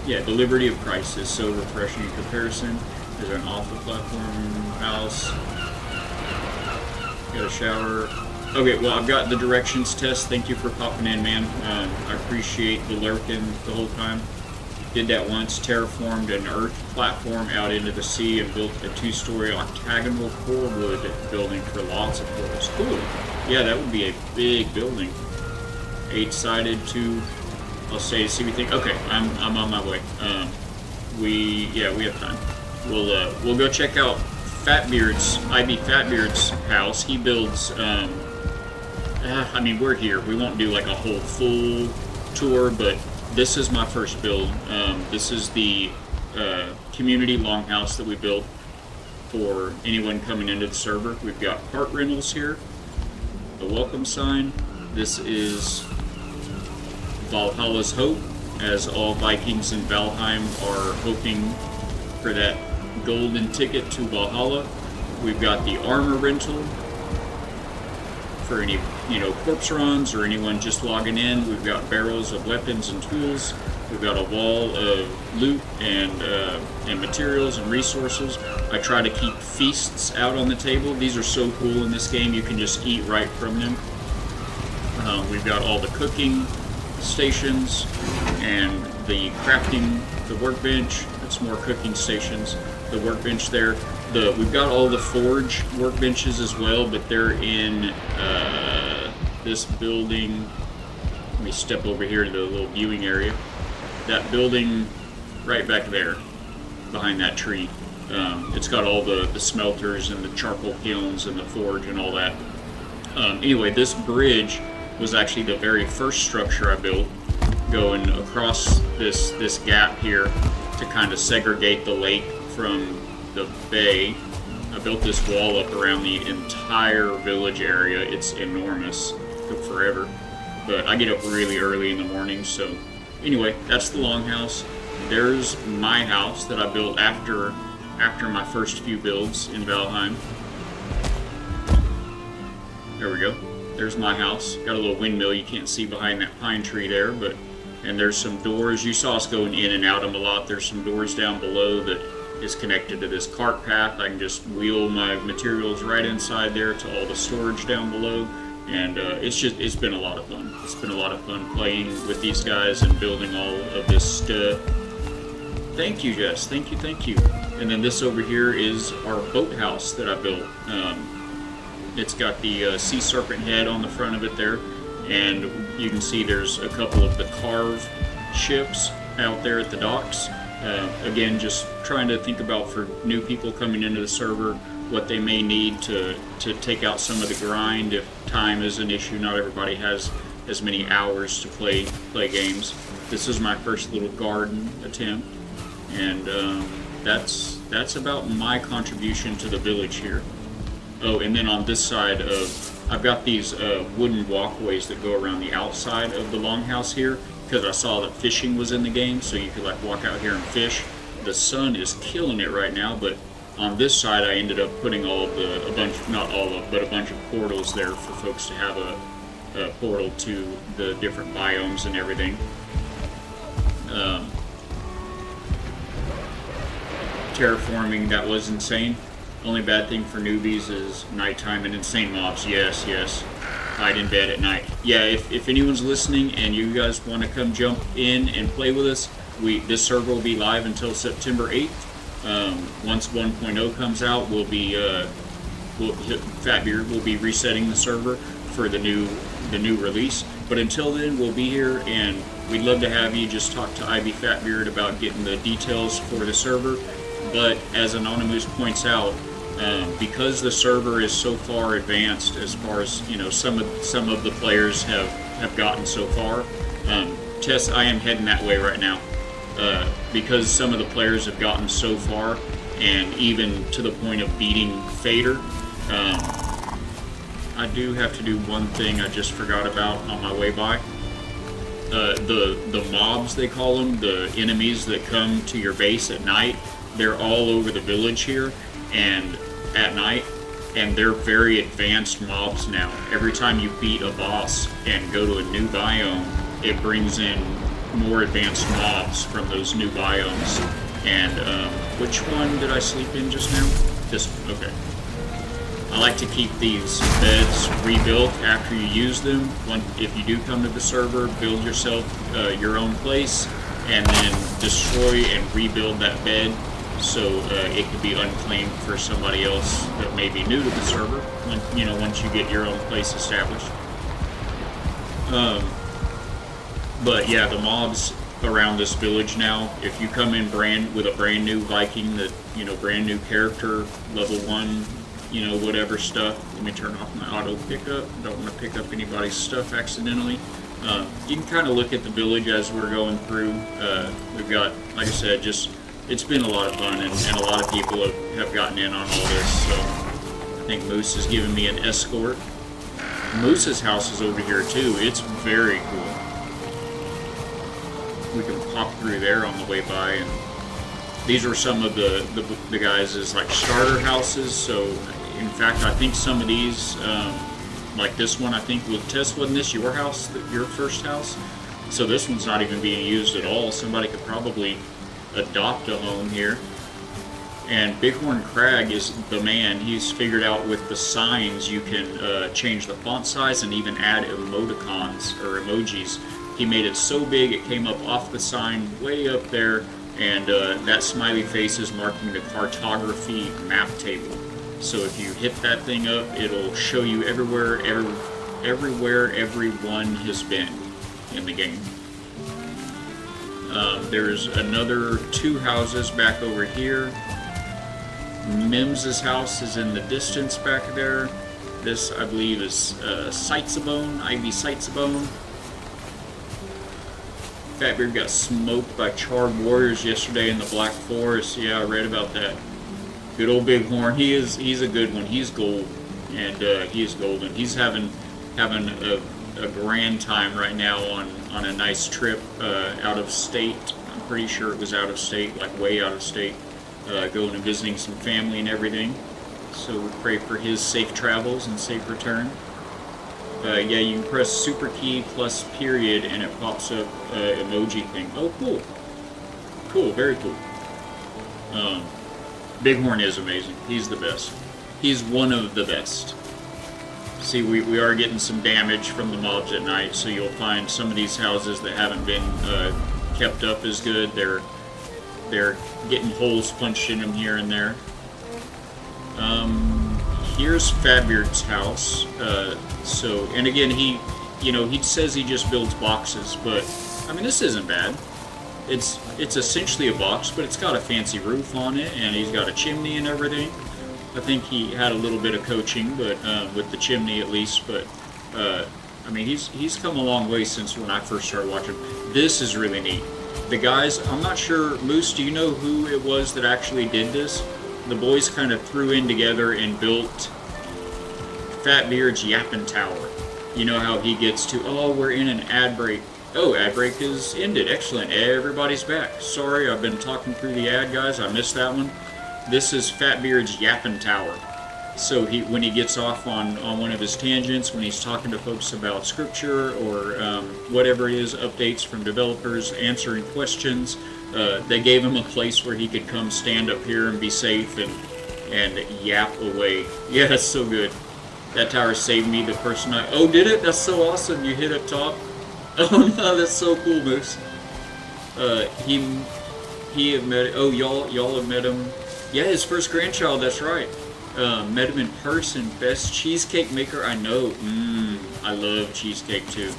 Yeah, the liberty of Christ is so refreshing in comparison. There's an awful platform house. Got a shower. Okay, well, I've got the directions test. Thank you for popping in, man. I appreciate the lurking the whole time. Did that once. Terraformed an earth platform out into the sea and built a 2-story octagonal core wood building for lots of portals. Cool. Yeah, that would be a big building. 8-sided, 2. I'll say, see what you think. Okay, I'm on my way. We have time. We'll go check out Fatbeard's house. He builds. I mean, we're here. We won't do like a whole full tour, but this is my first build. This is the community longhouse that we built for anyone coming into the server. We've got part rentals here. The welcome sign. This is Valhalla's hope, as all Vikings in Valheim are hoping for that golden ticket to Valhalla. We've got the armor rental for any, corpse runs or anyone just logging in. We've got barrels of weapons and tools. We've got a wall of loot and materials and resources. I try to keep feasts out on the table. These are so cool in this game. You can just eat right from them. We've got all the cooking stations and the crafting, the workbench. That's more cooking stations. The workbench there. We've got all the forge workbenches as well, but they're in this building. Let me step over here to the little viewing area. That building right back there, behind that tree. It's got all the smelters and the charcoal kilns and the forge and all that. Anyway, this bridge was actually the very first structure I built, going across this gap here to kind of segregate the lake from the bay. I built this wall up around the entire village area. It's enormous. It took forever, but I get up really early in the morning. So anyway, that's the longhouse. There's my house that I built after my first few builds in Valheim. There we go. There's my house. Got a little windmill you can't see behind that pine tree there, and there's some doors. You saw us going in and out of them a lot. There's some doors down below that is connected to this cart path. I can just wheel my materials right inside there to all the storage down below, and it's been a lot of fun. It's been a lot of fun playing with these guys and building all of this stuff. Thank you, Jess. Thank you. And then this over here is our boathouse that I built. It's got the sea serpent head on the front of it there, and you can see there's a couple of the carved ships out there at the docks. Again, just trying to think about for new people coming into the server what they may need to take out some of the grind if time is an issue. Not everybody has as many hours to play games. This is my first little garden attempt, and that's about my contribution to the village here. Oh, and then on this side I've got these wooden walkways that go around the outside of the longhouse here, because I saw that fishing was in the game, so you could like walk out here and fish. The sun is killing it right now, but on this side I ended up putting a bunch of portals there for folks to have a portal to the different biomes and everything. Terraforming, that was insane. Only bad thing for newbies is nighttime and insane mobs. Yes. Hide in bed at night. Yeah, if anyone's listening and you guys want to come jump in and play with us, this server will be live until September 8th. Once 1.0 comes out, Fatbeard will be resetting the server for the new release. But until then, we'll be here, and we'd love to have you. Just talk to Ivy Fatbeard about getting the details for the server. But as Anonymous points out, because the server is so far advanced, as far as some of the players have gotten so far. Tess, I am heading that way right now, because some of the players have gotten so far, and even to the point of beating Fader. I do have to do one thing I just forgot about on my way by. The mobs, they call them, the enemies that come to your base at night. They're all over the village here, and at night, and they're very advanced mobs now. Every time you beat a boss and go to a new biome, it brings in more advanced mobs from those new biomes. And which one did I sleep in just now? This one, okay. I like to keep these beds rebuilt after you use them. If you do come to the server, build yourself your own place, and then destroy and rebuild that bed, so it could be unclaimed for somebody else that may be new to the server. Once you get your own place established. But yeah, the mobs around this village now. If you come in with a brand new Viking, brand new character, level 1, whatever stuff. Let me turn off my auto pickup. Don't want to pick up anybody's stuff accidentally. You can kind of look at the village as we're going through. We've got, like I said, it's been a lot of fun, and a lot of people have gotten in on all this. So I think Moose is giving me an escort. Moose's house is over here too. It's very cool. We can pop through there on the way by and these are some of the guys' like starter houses. So in fact, I think some of these, like this one, I think with Tess, wasn't this your house, your first house? So this one's not even being used at all. Somebody could probably adopt a home here. And Bighorn Crag is the man. He's figured out with the signs you can change the font size and even add emoticons or emojis. He made it so big it came up off the sign way up there, and that smiley face is marking the cartography map table. So if you hit that thing up, it'll show you everywhere everyone has been in the game. There's another 2 houses back over here. Mims's house is in the distance back there. This, I believe, is Sightsabone, Ivy Sightsabone. Fatbeard got smoked by charred warriors yesterday in the Black Forest. Yeah, I read about that. Good old Bighorn. He's a good one. He's gold, and he is golden. He's having a grand time right now on a nice trip out of state. I'm pretty sure it was out of state, like way out of state. Going and visiting some family and everything. So we pray for his safe travels and safe return. Yeah, you can press super key plus period and it pops up emoji thing. Oh, cool. Cool, very cool. Bighorn is amazing. He's the best. He's one of the best. See, we are getting some damage from the mobs at night, so you'll find some of these houses that haven't been kept up as good. They're getting holes punched in them here and there. Here's Fatbeard's house. And again, he says he just builds boxes, but I mean, this isn't bad. It's essentially a box, but it's got a fancy roof on it, and he's got a chimney and everything. I think he had a little bit of coaching, but with the chimney at least. But I mean, he's come a long way since when I first started watching. This is really neat. The guys, I'm not sure, Moose, do you know who it was that actually did this? The boys kind of threw in together and built Fatbeard's Yappin' Tower. You know how he gets to, oh, we're in an ad break. Oh, ad break is ended. Excellent. Everybody's back. Sorry, I've been talking through the ad, guys. I missed that one. This is Fatbeard's Yappin' Tower. So when he gets off on one of his tangents, when he's talking to folks about scripture or whatever it is, updates from developers, answering questions, they gave him a place where he could come stand up here and be safe and yap away. Yeah, that's so good. That tower saved me, the person oh, did it? That's so awesome. You hit up top. Oh no, that's so cool, Moose. He have met, oh, y'all have met him. Yeah, his first grandchild, that's right. Met him in person. Best cheesecake maker I know. I love cheesecake too.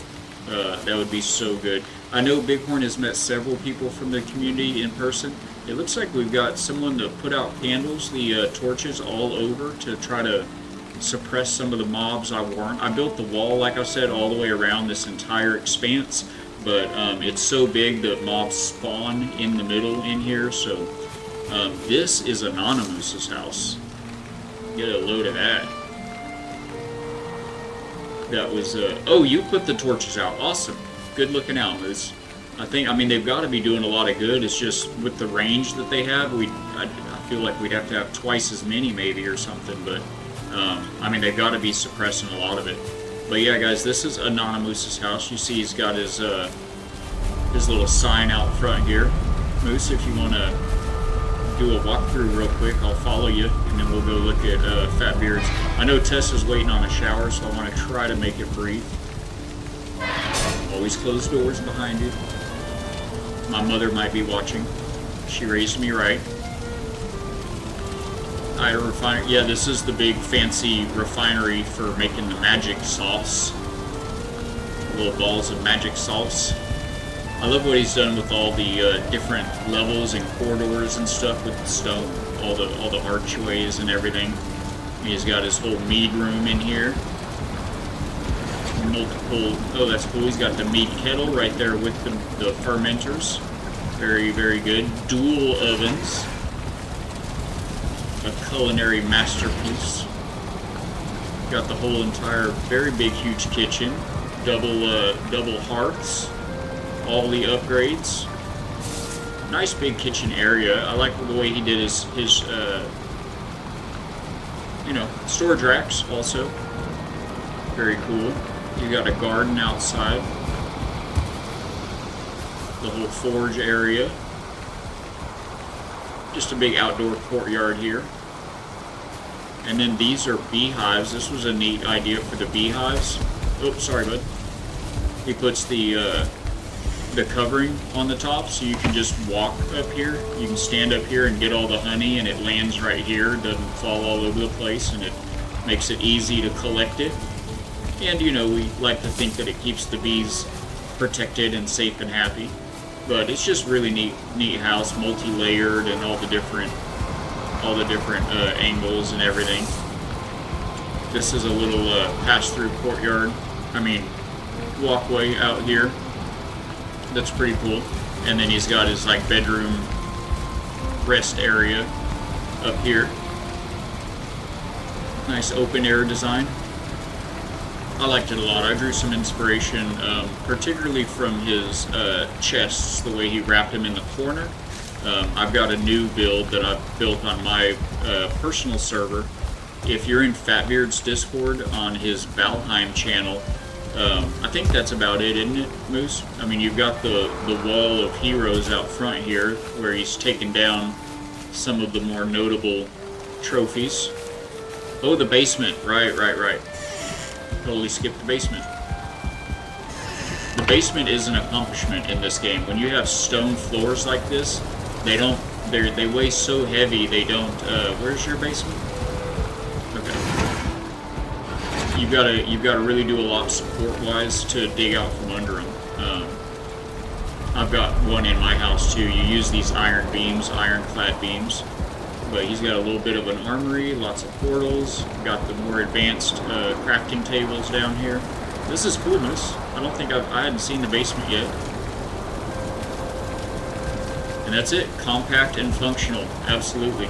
That would be so good. I know Bighorn has met several people from the community in person. It looks like we've got someone to put out candles, the torches all over to try to suppress some of the mobs I warned. I built the wall, like I said, all the way around this entire expanse, but it's so big that mobs spawn in the middle in here. So this is Anonymous's house. Get a load of that. That was, oh, you put the torches out. Awesome. Good looking out, Moose. I mean, they've got to be doing a lot of good. It's just with the range that they have, I feel like we'd have to have twice as many maybe or something, but, I mean, they've got to be suppressing a lot of it. But yeah, guys, this is Anonymous's house. You see he's got his little sign out front here. Moose, if you want to do a walkthrough real quick, I'll follow you, and then we'll go look at Fatbeard's. I know Tessa's waiting on a shower, so I want to try to make it brief. Always close doors behind you. My mother might be watching. She raised me right. Yeah, this is the big fancy refinery for making the magic sauce. Little balls of magic sauce. I love what he's done with all the different levels and corridors and stuff with the stone, all the archways and everything. He's got his whole mead room in here. Multiple, oh, that's cool. He's got the mead kettle right there with the fermenters. Very, very good. Dual ovens. A culinary masterpiece. Got the whole entire very big, huge kitchen. Double hearths. All the upgrades. Nice big kitchen area. I like the way he did his you know, storage racks also. Very cool. You got a garden outside. The whole forge area. Just a big outdoor courtyard here. And then these are beehives. This was a neat idea for the beehives. Oops, sorry, bud. He puts the covering on the top, so you can just walk up here. You can stand up here and get all the honey, and it lands right here. It doesn't fall all over the place, and it makes it easy to collect it. And you know, we like to think that it keeps the bees protected and safe and happy. But it's just really neat house, multi-layered, and all the different angles and everything. This is a little pass-through courtyard. I mean, walkway out here. That's pretty cool. And then he's got his like bedroom rest area up here. Nice open air design. I liked it a lot. I drew some inspiration, particularly from his chests, the way he wrapped them in the corner. I've got a new build that I've built on my personal server. If you're in Fatbeard's Discord on his Valheim channel, I think that's about it, isn't it, Moose? I mean, you've got the wall of heroes out front here, where he's taken down some of the more notable trophies. Oh, the basement. Right. Totally skipped the basement. The basement is an accomplishment in this game. When you have stone floors like this, they weigh so heavy, they don't, where's your basement? Okay. You've got to really do a lot support-wise to dig out from under them. I've got one in my house too. You use these iron beams, ironclad beams. But he's got a little bit of an armory, lots of portals. Got the more advanced crafting tables down here. This is cool, Moose. I hadn't seen the basement yet. And that's it. Compact and functional. Absolutely.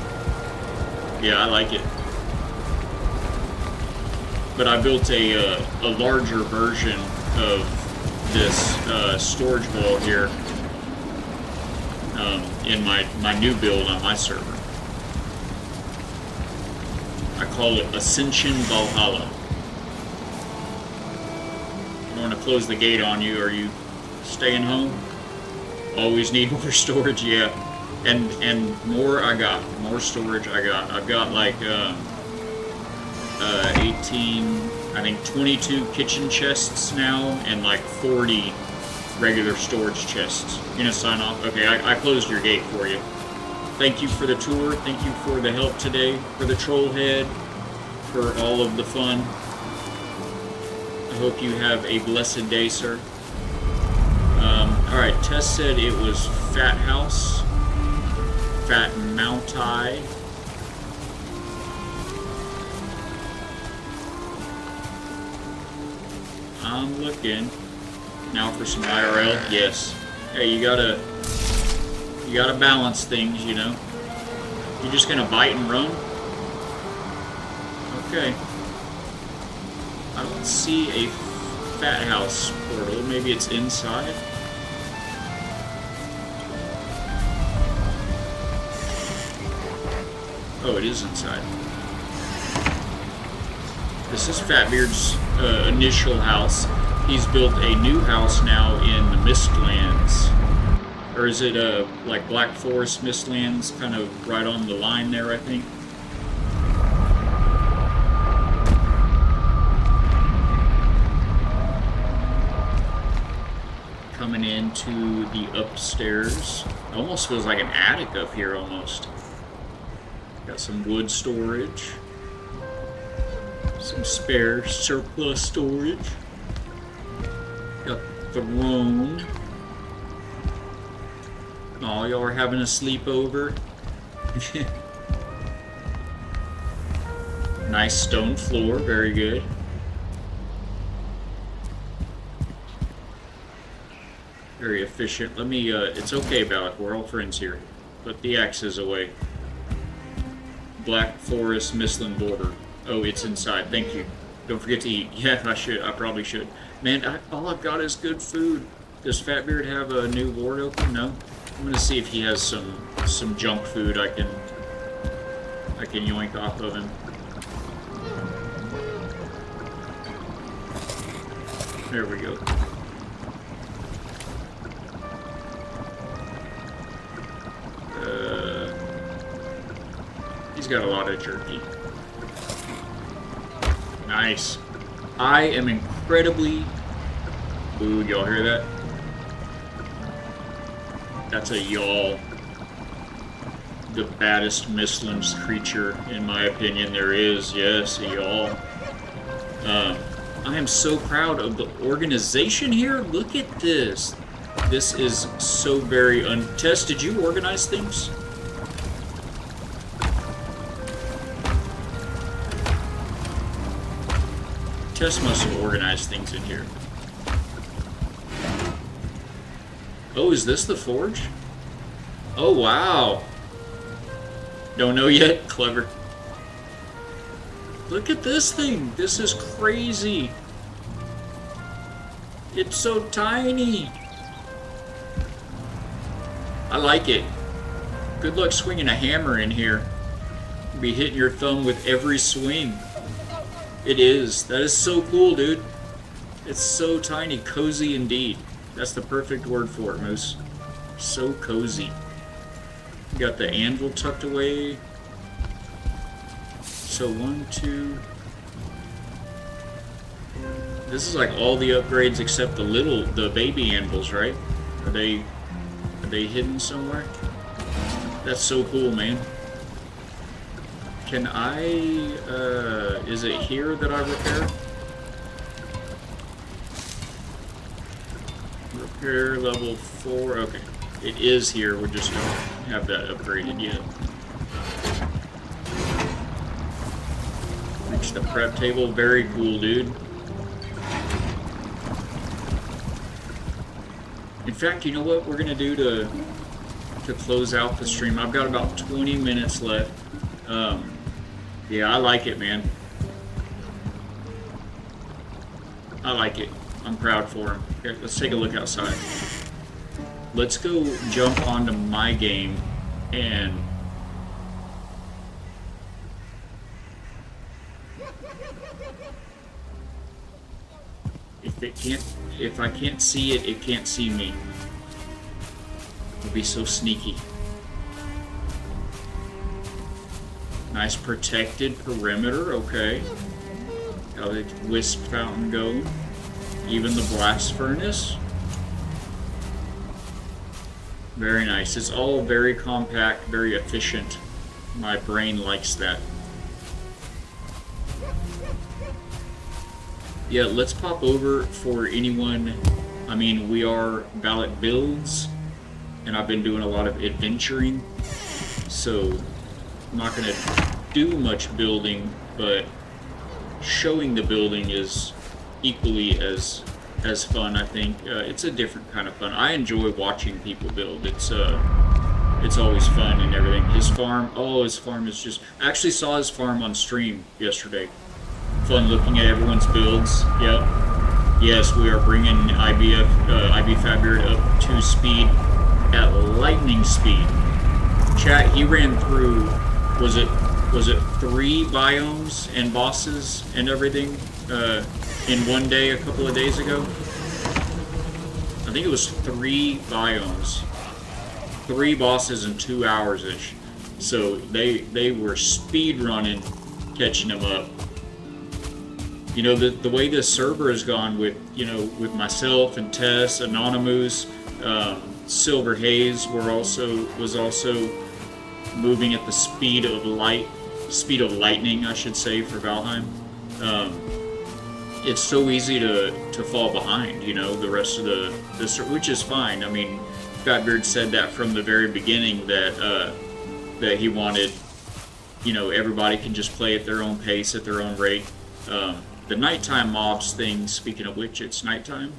Yeah, I like it. But I built a larger version of this storage wall here in my new build on my server. I call it Ascension Valhalla. I don't want to close the gate on you. Are you staying home? Always need more storage, yeah. And more I got. More storage I got. I've got like 18, I think 22 kitchen chests now, and like 40 regular storage chests. You gonna sign off? Okay, I closed your gate for you. Thank you for the tour. Thank you for the help today. For the troll head. For all of the fun. I hope you have a blessed day, sir. Alright, Tess said it was Fat House. Fat Mountai. I'm looking. Now for some IRL. Yes. Hey, you gotta balance things, you know. You're just gonna bite and run? Okay. I don't see a Fat House portal. Maybe it's inside? Oh, it is inside. This is Fatbeard's initial house. He's built a new house now in the Mistlands. Or is it like Black Forest Mistlands, kind of right on the line there, I think? Coming into the upstairs. It almost feels like an attic up here, almost. Got some wood storage. Some spare surplus storage. Got the throne. Oh, y'all are having a sleepover. Nice stone floor, very good. Very efficient. Let me, it's okay, Balak, we're all friends here. Put the axes away. Black Forest Mistland border. Oh, it's inside. Thank you. Don't forget to eat. Yeah, I probably should. Man, all I've got is good food. Does Fatbeard have a new ward open? No. I'm gonna see if he has some junk food I can yoink off of him. There we go. He's got a lot of jerky. Nice. I am incredibly... Ooh, y'all hear that? That's a yawl. The baddest Mistlands creature, in my opinion, there is. Yes, a yawl. I am so proud of the organization here. Look at this. This is so very Tess, did you organize things? Tess must have organized things in here. Oh, is this the forge? Oh, wow. Don't know yet? Clever. Look at this thing. This is crazy. It's so tiny. I like it. Good luck swinging a hammer in here. You'll be hitting your thumb with every swing. It is. That is so cool, dude. It's so tiny. Cozy indeed. That's the perfect word for it, Moose. So cozy. You got the anvil tucked away. So 1, 2... This is like all the upgrades except the baby anvils, right? Are they hidden somewhere? That's so cool, man. Can I, is it here that I repair? Repair level 4, okay. It is here, we just don't have that upgraded yet. Reach the prep table, very cool, dude. In fact, you know what we're gonna do to close out the stream? I've got about 20 minutes left. Yeah, I like it, man. I like it. I'm proud for him. Okay, let's take a look outside. Let's go jump onto my game and if I can't see it, it can't see me. It'll be so sneaky. Nice protected perimeter, okay. Got the wisp fountain going. Even the blast furnace. Very nice. It's all very compact, very efficient. My brain likes that. Yeah, let's pop over for anyone. I mean, we are Ballot Builds, and I've been doing a lot of adventuring, so I'm not going to do much building, but showing the building is equally as fun, I think. It's a different kind of fun. I enjoy watching people build. It's always fun and everything. His farm, oh, his farm is just... I actually saw his farm on stream yesterday. Fun looking at everyone's builds. Yep. Yes, we are bringing IB Fatbeard up to speed at lightning speed. Chat, he ran through, was it 3 biomes and bosses and everything in one day a couple of days ago? I think it was 3 biomes. 3 bosses in 2 hours-ish. So they were speed running, catching them up. You know, the way this server has gone with, you know, with myself and Tess, Anonymous, Silver Haze was also moving at the speed of lightning, I should say, for Valheim. It's so easy to fall behind, you know, the rest of the which is fine. I mean, Fatbeard said that from the very beginning that he wanted, you know, everybody can just play at their own pace, at their own rate. The nighttime mobs thing, speaking of which, it's nighttime.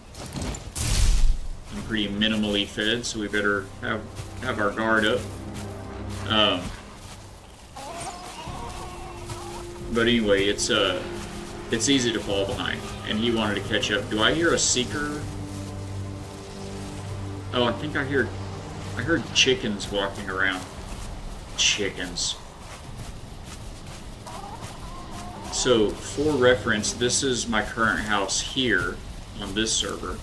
I'm pretty minimally fed, so we better have our guard up. But anyway, it's easy to fall behind, and he wanted to catch up. Do I hear a seeker? Oh, I think I heard chickens walking around. Chickens. So, for reference, this is my current house here on this server.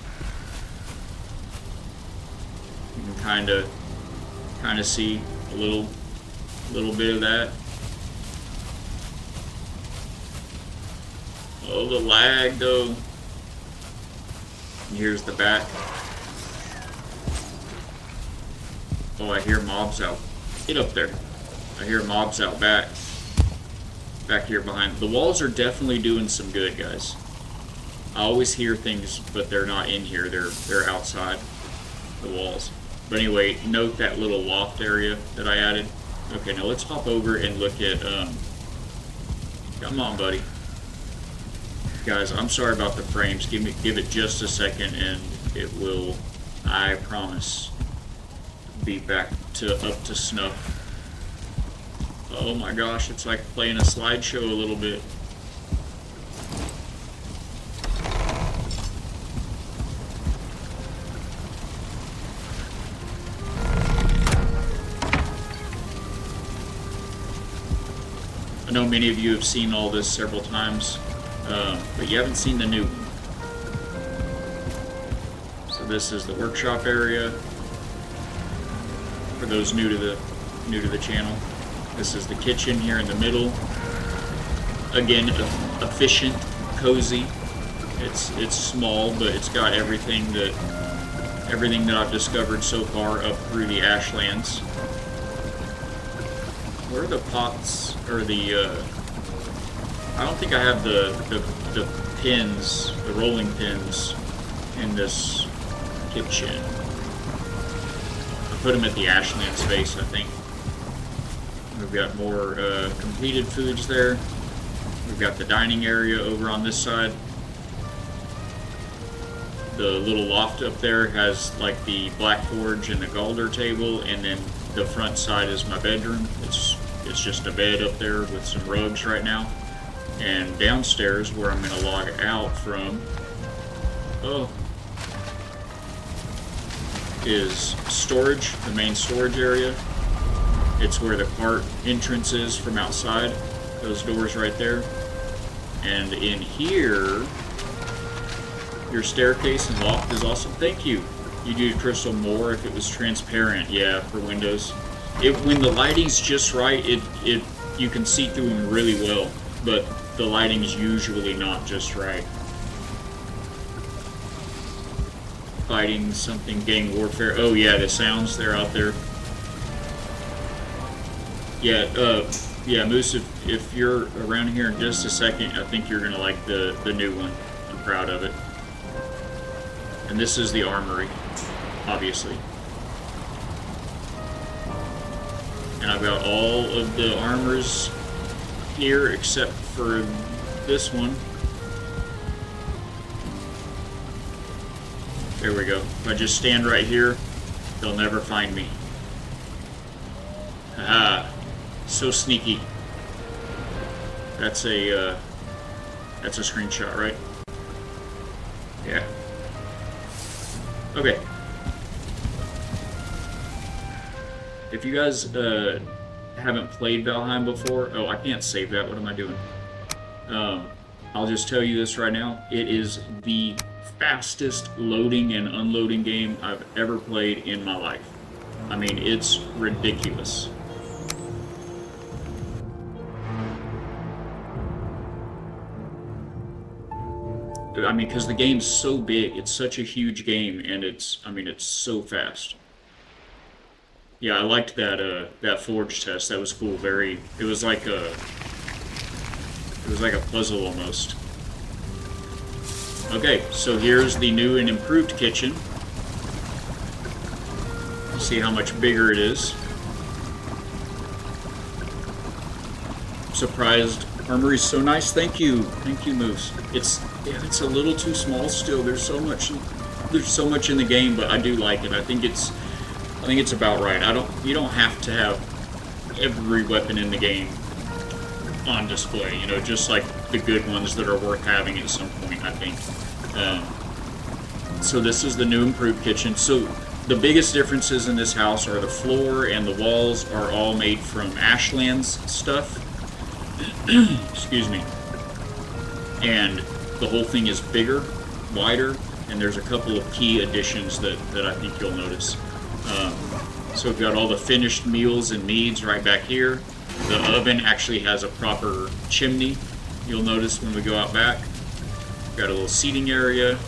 You can kind of see a little bit of that. Oh, the lag though. And here's the back. Oh, I hear mobs out. Get up there. I hear mobs out back. Back here behind. The walls are definitely doing some good, guys. I always hear things, but they're not in here. They're outside the walls. But anyway, note that little loft area that I added. Okay, now let's hop over and look at, come on, buddy. Guys, I'm sorry about the frames. Give it just a second and it will, I promise, be back up to snuff. Oh my gosh, it's like playing a slideshow a little bit. I know many of you have seen all this several times, but you haven't seen the new one. So this is the workshop area. For those new to the channel, this is the kitchen here in the middle. Again, efficient, cozy. It's small, but it's got everything that I've discovered so far up through the Ashlands. Where are the pots, or the, I don't think I have the pins, the rolling pins in this kitchen. I put them at the Ashland space, I think. We've got more completed foods there. We've got the dining area over on this side. The little loft up there has like the black forge and the Galder table, and then the front side is my bedroom. It's just a bed up there with some rugs right now. And downstairs, where I'm going to log out from, is storage, the main storage area. It's where the cart entrance is from outside. Those doors right there. And in here, your staircase and loft is awesome. Thank you. You'd use crystal more if it was transparent. Yeah, for windows. When the lighting's just right, you can see through them really well. But the lighting's usually not just right. Fighting something, gang warfare. Oh yeah, the sounds, they're out there. Yeah, Moose, if you're around here in just a second, I think you're gonna like the new one. I'm proud of it. And this is the armory, obviously. And I've got all of the armors here except for this one. There we go. If I just stand right here, they'll never find me. Ah, so sneaky. That's a screenshot, right? Yeah. Okay. If you guys haven't played Valheim before, oh, I can't save that. What am I doing? I'll just tell you this right now. It is the fastest loading and unloading game I've ever played in my life. I mean, it's ridiculous. I mean, because the game's so big, it's such a huge game, and it's so fast. Yeah, I liked that forge test. That was cool. It was like a puzzle almost. Okay, so here's the new and improved kitchen. See how much bigger it is. Surprised. Armory's so nice. Thank you, Moose. It's a little too small still. There's so much in the game, but I do like it. I think it's about right. You don't have to have every weapon in the game on display, you know, just like the good ones that are worth having at some point, I think. So this is the new improved kitchen. So the biggest differences in this house are the floor and the walls are all made from Ashlands stuff. Excuse me. And the whole thing is bigger, wider, and there's a couple of key additions that I think you'll notice. So we've got all the finished meals and meads right back here. The oven actually has a proper chimney, you'll notice when we go out back. We've got a little seating area,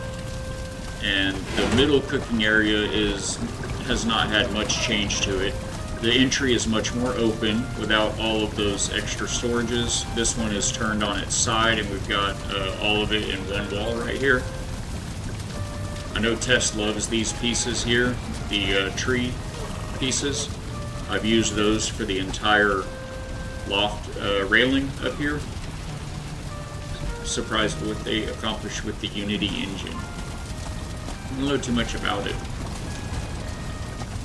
and the middle cooking area has not had much change to it. The entry is much more open without all of those extra storages. This one is turned on its side, and we've got all of it in one wall right here. I know Tess loves these pieces here, the tree pieces. I've used those for the entire loft railing up here. Surprised what they accomplished with the Unity engine. I don't know too much about it.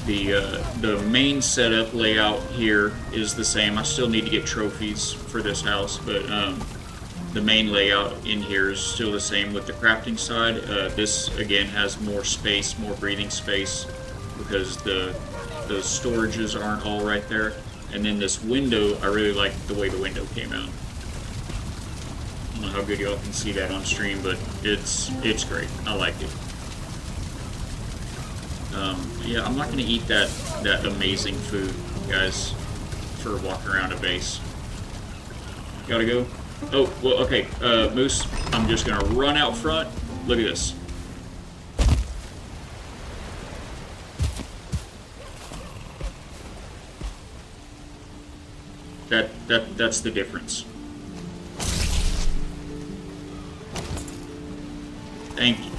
The main setup layout here is the same. I still need to get trophies for this house, but the main layout in here is still the same with the crafting side. This again has more space, more breathing space, because the storages aren't all right there. And then this window, I really like the way the window came out. I don't know how good y'all can see that on stream, but it's great. I like it. Yeah, I'm not going to eat that amazing food, guys, for walking around a base. Gotta go. Oh, well, okay, Moose, I'm just going to run out front. Look at this. That's the difference. Thank you.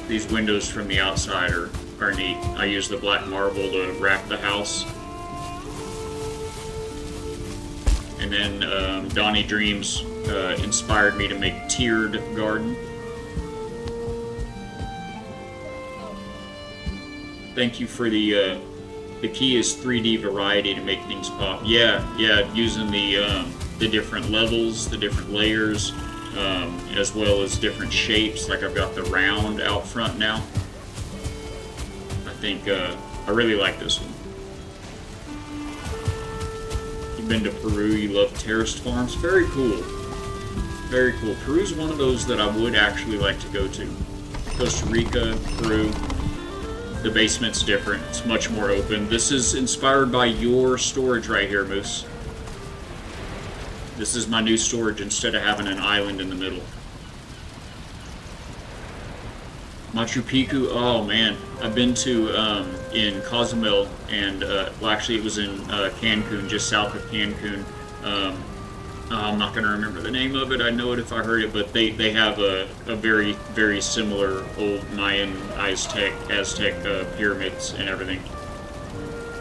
These windows from the outside are neat. I use the black marble to wrap the house. And then Donnie Dreams inspired me to make tiered garden. Thank you for the key is 3D variety to make things pop. Yeah, using the different levels, the different layers, as well as different shapes. Like I've got the round out front now. I think I really like this one. You've been to Peru, you love terraced farms. Very cool. Very cool. Peru's one of those that I would actually like to go to. Costa Rica, Peru. The basement's different. It's much more open. This is inspired by your storage right here, Moose. This is my new storage instead of having an island in the middle. Machu Picchu, oh man. I've been to in Cozumel and, well actually it was in Cancun, just south of Cancun. I'm not going to remember the name of it. I know it if I heard it, but they have a very, very similar old Mayan, Aztec pyramids and everything.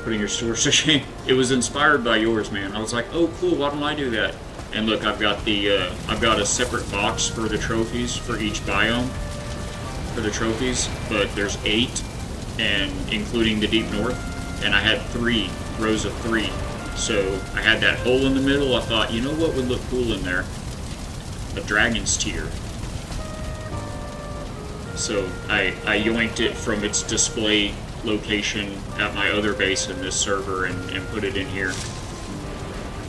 Putting your storage to shame. It was inspired by yours, man. I was like, oh cool, why don't I do that? And look, I've got a separate box for the trophies for each biome for the trophies, but there's 8, and including the Deep North, and I had 3 rows of 3. So I had that hole in the middle. I thought, you know what would look cool in there? A dragon's tier. So I yoinked it from its display location at my other base in this server and put it in here.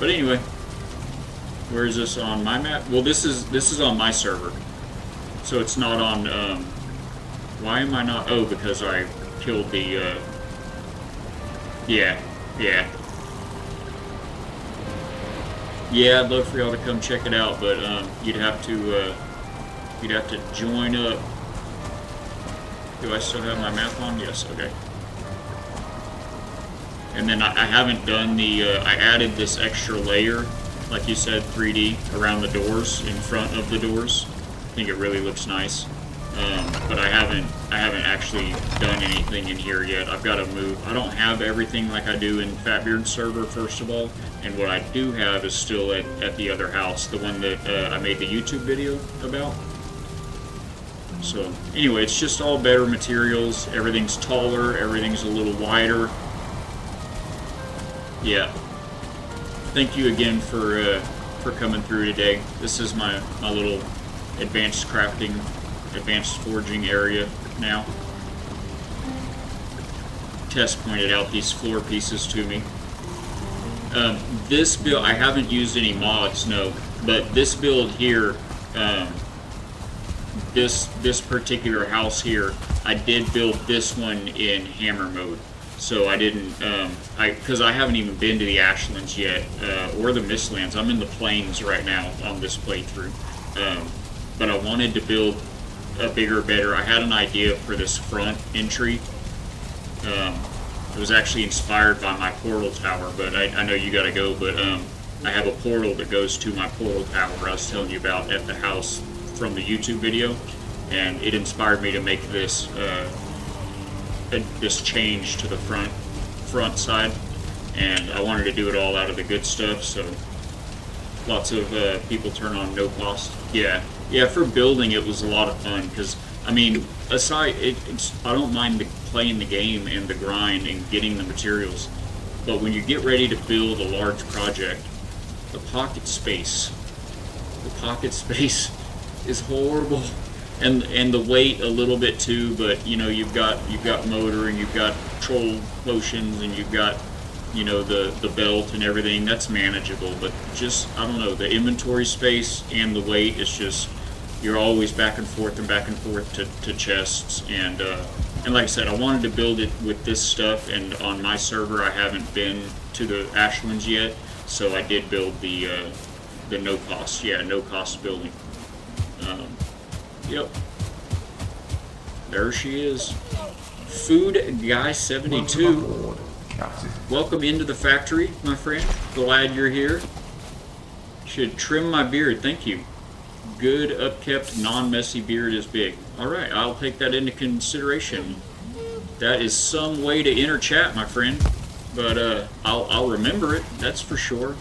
But anyway, where is this on my map? Well, this is on my server. So it's not on. Why am I not? Oh, because I killed the. Yeah. Yeah, I'd love for y'all to come check it out, but you'd have to join up. Do I still have my map on? Yes, okay. And then I haven't done the, I added this extra layer, like you said, 3D, around the doors, in front of the doors. I think it really looks nice. But I haven't actually done anything in here yet. I've got to move. I don't have everything like I do in Fatbeard's server, first of all. And what I do have is still at the other house, the one that I made the YouTube video about. So anyway, it's just all better materials. Everything's taller. Everything's a little wider. Yeah. Thank you again for coming through today. This is my little advanced crafting advanced forging area now. Tess pointed out these floor pieces to me. This build, I haven't used any mods, no, but this build here, this particular house here, I did build this one in hammer mode. So I didn't, because I haven't even been to the Ashlands yet, or the Mistlands. I'm in the plains right now on this playthrough. But I wanted to build a bigger, better. I had an idea for this front entry. It was actually inspired by my portal tower, but I know you gotta go, but I have a portal that goes to my portal tower I was telling you about at the house from the YouTube video, and it inspired me to make this this change to the front side, and I wanted to do it all out of the good stuff, so lots of people turn on no cost. Yeah, for building it was a lot of fun, because I mean, aside, I don't mind playing the game and the grind and getting the materials, but when you get ready to build a large project, the pocket space is horrible, and the weight a little bit too. But you know, you've got motor, and you've got troll potions, and you've got, you know, the belt and everything. That's manageable, but just, I don't know, the inventory space and the weight is just, you're always back and forth to chests, and like I said, I wanted to build it with this stuff, and on my server I haven't been to the Ashlands yet, so I did build the no cost building. Yep, there she is, Food Guy 72. Welcome into the factory, my friend. Glad you're here. Should trim my beard, thank you. Good, upkept, non-messy beard is big. Alright, I'll take that into consideration. That is some way to enter chat, my friend. But I'll remember it, that's for sure.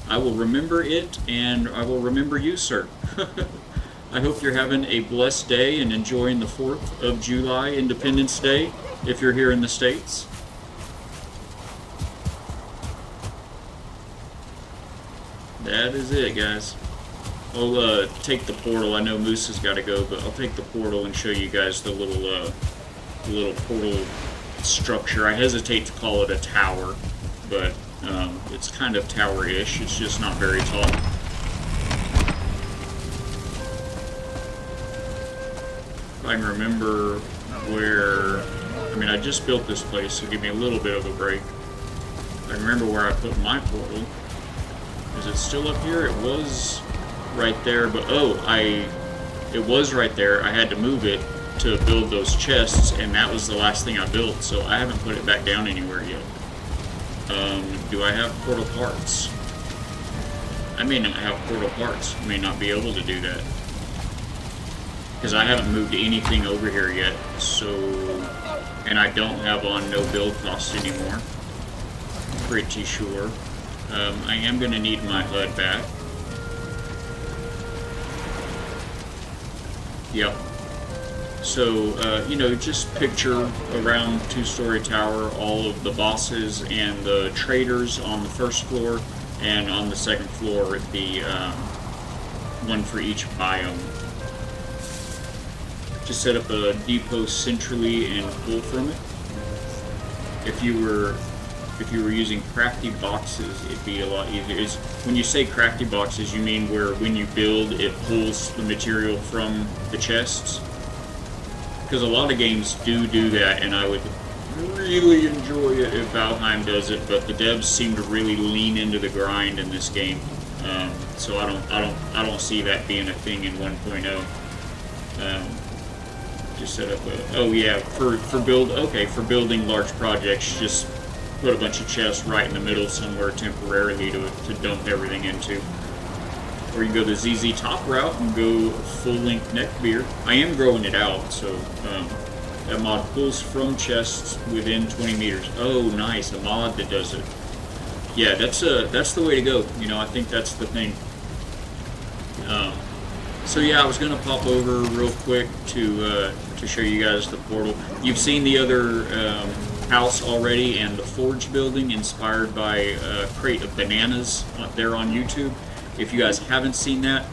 I will remember it, and I will remember you, sir. I hope you're having a blessed day and enjoying the 4th of July, Independence Day, if you're here in the States. That is it, guys. I'll take the portal. I know Moose has got to go, but I'll take the portal and show you guys the little portal structure. I hesitate to call it a tower, but it's kind of tower-ish. It's just not very tall. If I can remember where... I mean, I just built this place, so give me a little bit of a break. If I remember where I put my portal. Is it still up here? It was right there, but it was right there. I had to move it to build those chests, and that was the last thing I built, so I haven't put it back down anywhere yet. Do I have portal parts? I may not have portal parts. I may not be able to do that, because I haven't moved anything over here yet, so... And I don't have on no build cost anymore. Pretty sure. I am going to need my HUD back. Yep. So, you know, just picture around two-story tower, all of the bosses and the traders on the first floor, and on the second floor, the one for each biome. Just set up a depot centrally and pull from it. If you were using crafty boxes, it'd be a lot easier. When you say crafty boxes, you mean where when you build, it pulls the material from the chests? Because a lot of games do that, and I would really enjoy it if Valheim does it, but the devs seem to really lean into the grind in this game. So I don't see that being a thing in 1.0. Just set up a, for building large projects, just put a bunch of chests right in the middle somewhere temporarily to dump everything into. Or you can go the ZZ Top route and go full-length neck beard. I am growing it out, so that mod pulls from chests within 20 meters. Oh, nice, a mod that does it. Yeah, that's the way to go. You know, I think that's the thing. So yeah, I was gonna pop over real quick to show you guys the portal. You've seen the other house already, and the forge building inspired by a crate of bananas there on YouTube. If you guys haven't seen that,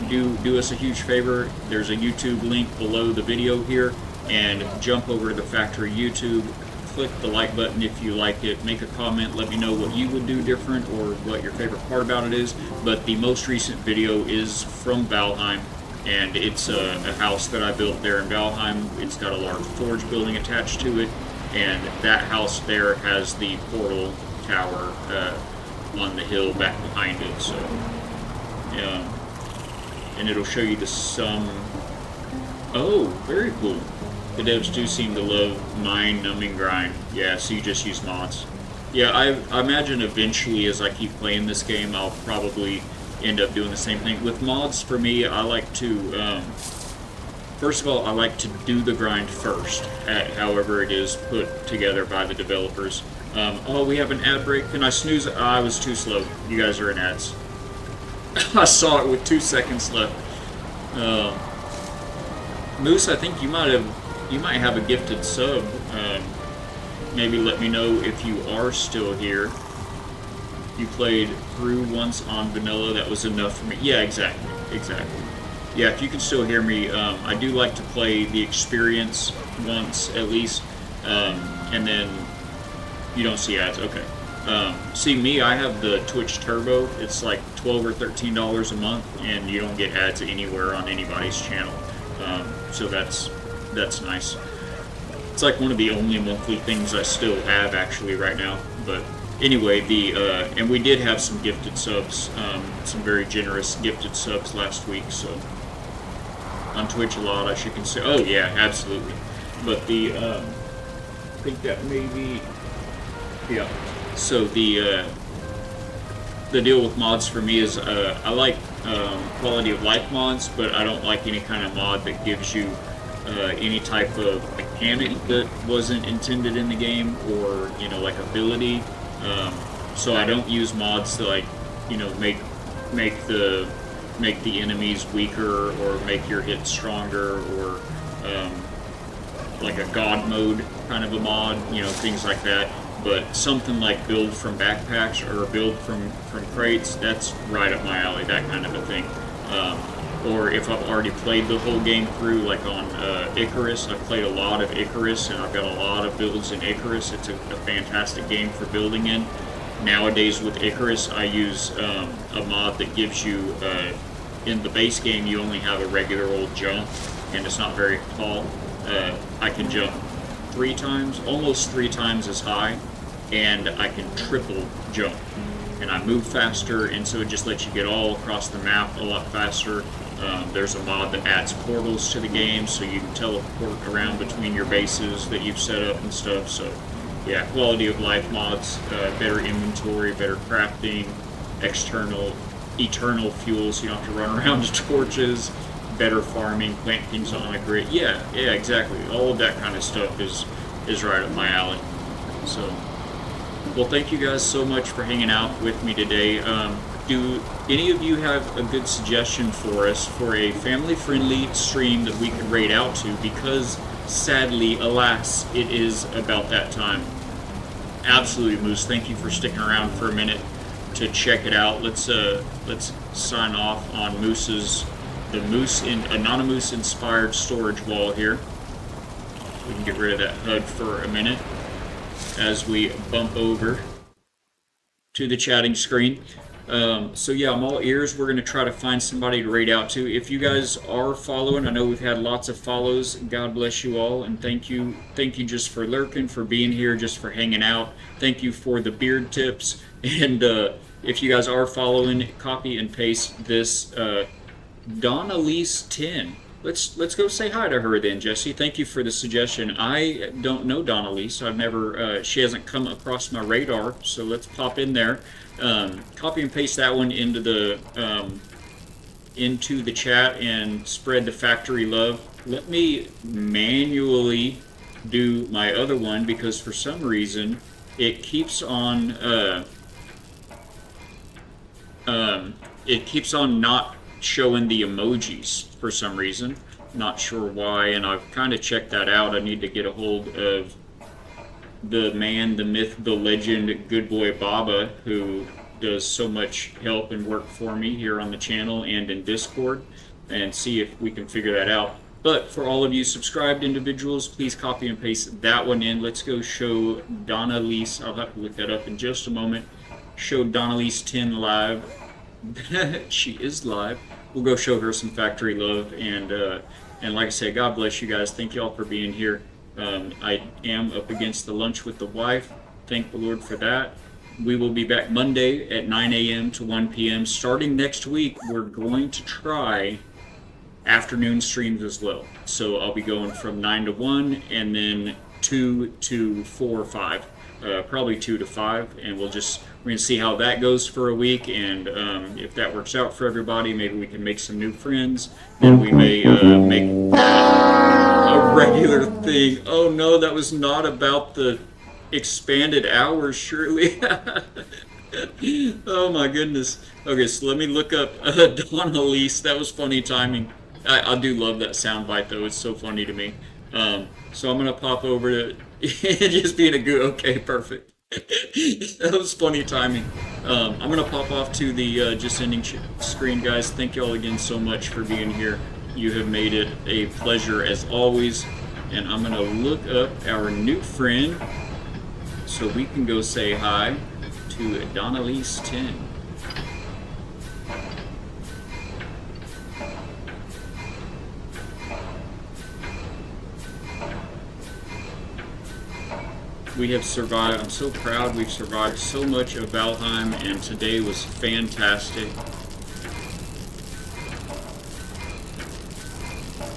do us a huge favor. There's a YouTube link below the video here, and jump over to the factory YouTube. Click the like button if you like it. Make a comment. Let me know what you would do different or what your favorite part about it is. But the most recent video is from Valheim, and it's a house that I built there in Valheim. It's got a large forge building attached to it, and that house there has the portal tower on the hill back behind it. So, and it'll show you the sum. Oh, very cool. The devs do seem to love mine, numbing, grind. Yeah, so you just use mods. Yeah, I imagine eventually as I keep playing this game, I'll probably end up doing the same thing. With mods, for me, I like to, first of all, I like to do the grind first, however it is put together by the developers. Oh, we have an ad break. Can I snooze? I was too slow. You guys are in ads. I saw it with 2 seconds left. Moose, I think you might have a gifted sub. Maybe let me know if you are still here. You played through once on vanilla. That was enough for me. Yeah, exactly. Yeah, if you can still hear me, I do like to play the experience once at least, and then you don't see ads. Okay. See me, I have the Twitch Turbo. It's like $12 or $13 a month, and you don't get ads anywhere on anybody's channel. So that's nice. It's like one of the only monthly things I still have actually right now. But anyway, and we did have some gifted subs, some very generous gifted subs last week. So on Twitch a lot, I should consider. Oh yeah, absolutely. But I think that maybe, yeah. So the deal with mods for me is I like quality of life mods, but I don't like any kind of mod that gives you any type of mechanic that wasn't intended in the game, or like ability. So I don't use mods to make the enemies weaker or make your hits stronger, or like a god mode kind of a mod, things like that. But something like build from backpacks or build from crates, that's right up my alley, that kind of a thing. Or if I've already played the whole game through, like on Icarus, I've played a lot of Icarus, and I've got a lot of builds in Icarus. It's a fantastic game for building in. Nowadays with Icarus, I use a mod that gives you, in the base game, you only have a regular old jump, and it's not very tall. I can jump 3 times, almost 3 times as high, and I can triple jump. And I move faster, and so it just lets you get all across the map a lot faster. There's a mod that adds portals to the game, so you can teleport around between your bases that you've set up and stuff. So yeah, quality of life mods, better inventory, better crafting, eternal fuel, so you don't have to run around to torches, better farming, plant things on a grid. Yeah, exactly. All of that kind of stuff is right up my alley. So, well, thank you guys so much for hanging out with me today. Do any of you have a good suggestion for us for a family-friendly stream that we could raid out to? Because sadly, alas, it is about that time. Absolutely, Moose. Thank you for sticking around for a minute to check it out. Let's sign off on the Anonymous inspired storage wall here. We can get rid of that HUD for a minute as we bump over to the chatting screen. So yeah, I'm all ears. We're going to try to find somebody to raid out to. If you guys are following, I know we've had lots of follows. God bless you all, and thank you just for lurking, for being here, just for hanging out. Thank you for the beard tips. And if you guys are following, copy and paste this Dawnalise 10. Let's go say hi to her then, Jesse. Thank you for the suggestion. I don't know Dawnalise. I've never. She hasn't come across my radar. So let's pop in there. Copy and paste that one into the chat and spread the factory love. Let me manually do my other one because for some reason it keeps on not showing the emojis for some reason. Not sure why, and I've kind of checked that out. I need to get a hold of the man, the myth, the legend, Good Boy Baba, who does so much help and work for me here on the channel and in Discord, and see if we can figure that out. But for all of you subscribed individuals, please copy and paste that one in. Let's go show Donna Lise. I'll have to look that up in just a moment. Show Donna Lise 10 live. She is live. We'll go show her some factory love, and like I said, God bless you guys. Thank y'all for being here. I am up against the lunch with the wife. Thank the Lord for that. We will be back Monday at 9 a.m. to 1 p.m. Starting next week, we're going to try afternoon streams as well. So I'll be going from 9 to 1 and then 2 to 4 or 5. Probably 2 to 5, and we're gonna see how that goes for a week, and if that works out for everybody, maybe we can make some new friends, and we may make that a regular thing. Oh no, that was not about the expanded hours, surely. Oh my goodness. Okay, so let me look up Donna Lise. That was funny timing. I do love that soundbite though. It's so funny to me. So I'm gonna pop over to just being a good. Okay, perfect. That was funny timing. I'm gonna pop off to the just ending screen, guys. Thank y'all again so much for being here. You have made it a pleasure as always. And I'm gonna look up our new friend so we can go say hi to Donna Lise 10. We have survived. I'm so proud we've survived so much of Valheim, and today was fantastic.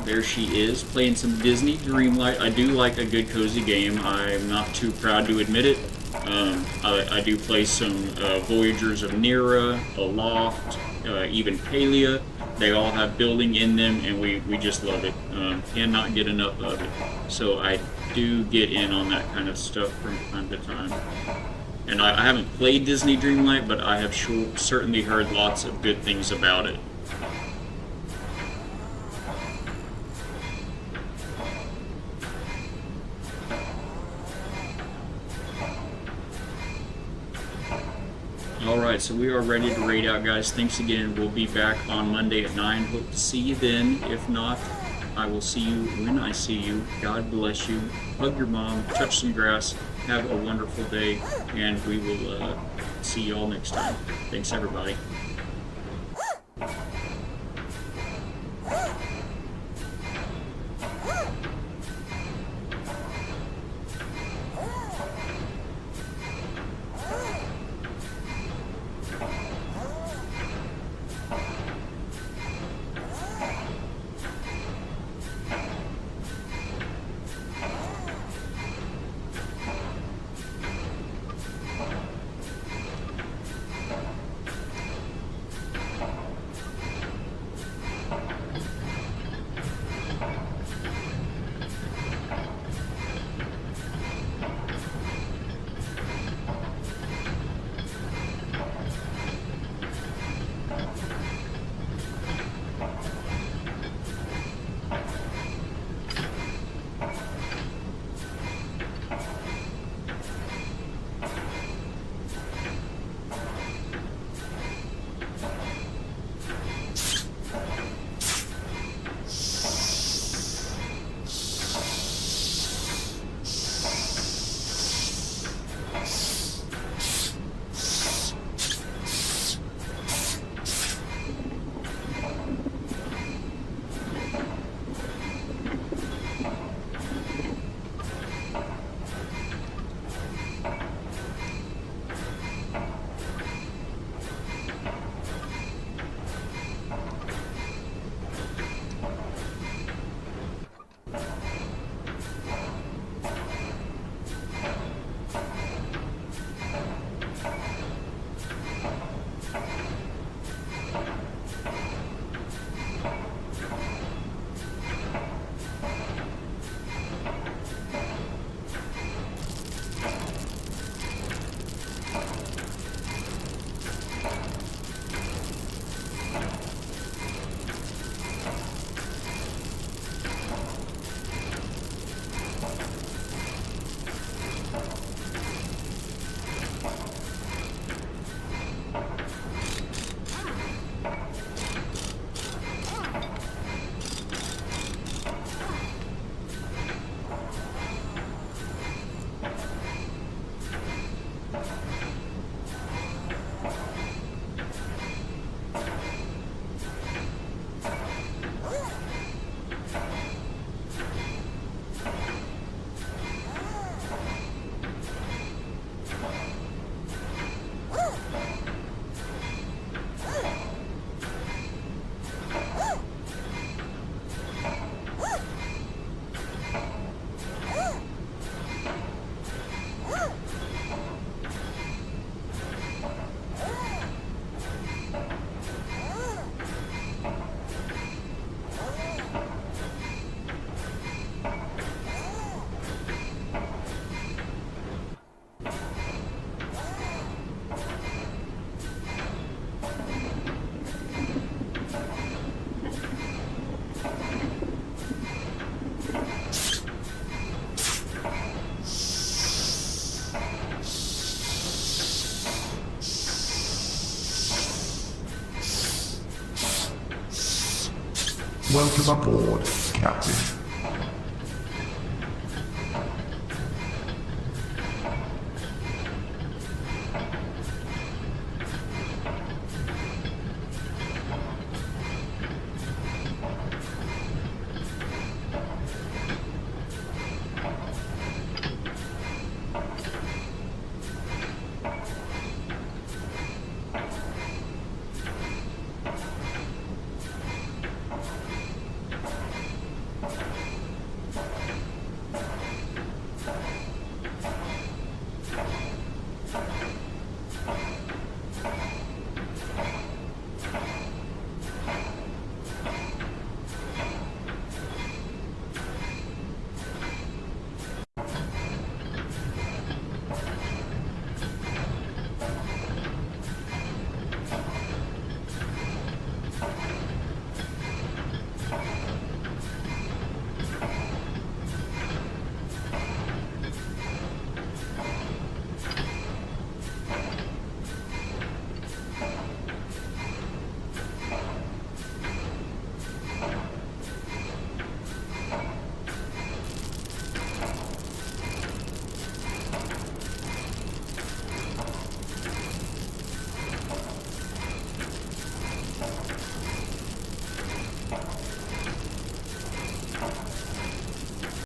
There she is, playing some Disney Dreamlight. I do like a good cozy game. I'm not too proud to admit it. I do play some Voyagers of Nera, Aloft, even Palia. They all have building in them, and we just love it. Cannot get enough of it. So I do get in on that kind of stuff from time to time. And I haven't played Disney Dreamlight, but I have certainly heard lots of good things about it. Alright, so we are ready to raid out, guys. Thanks again. We'll be back on Monday at 9. Hope to see you then. If not, I will see you when I see you. God bless you. Hug your mom. Touch some grass. Have a wonderful day. And we will see you all next time. Thanks, everybody. Welcome aboard, Captain.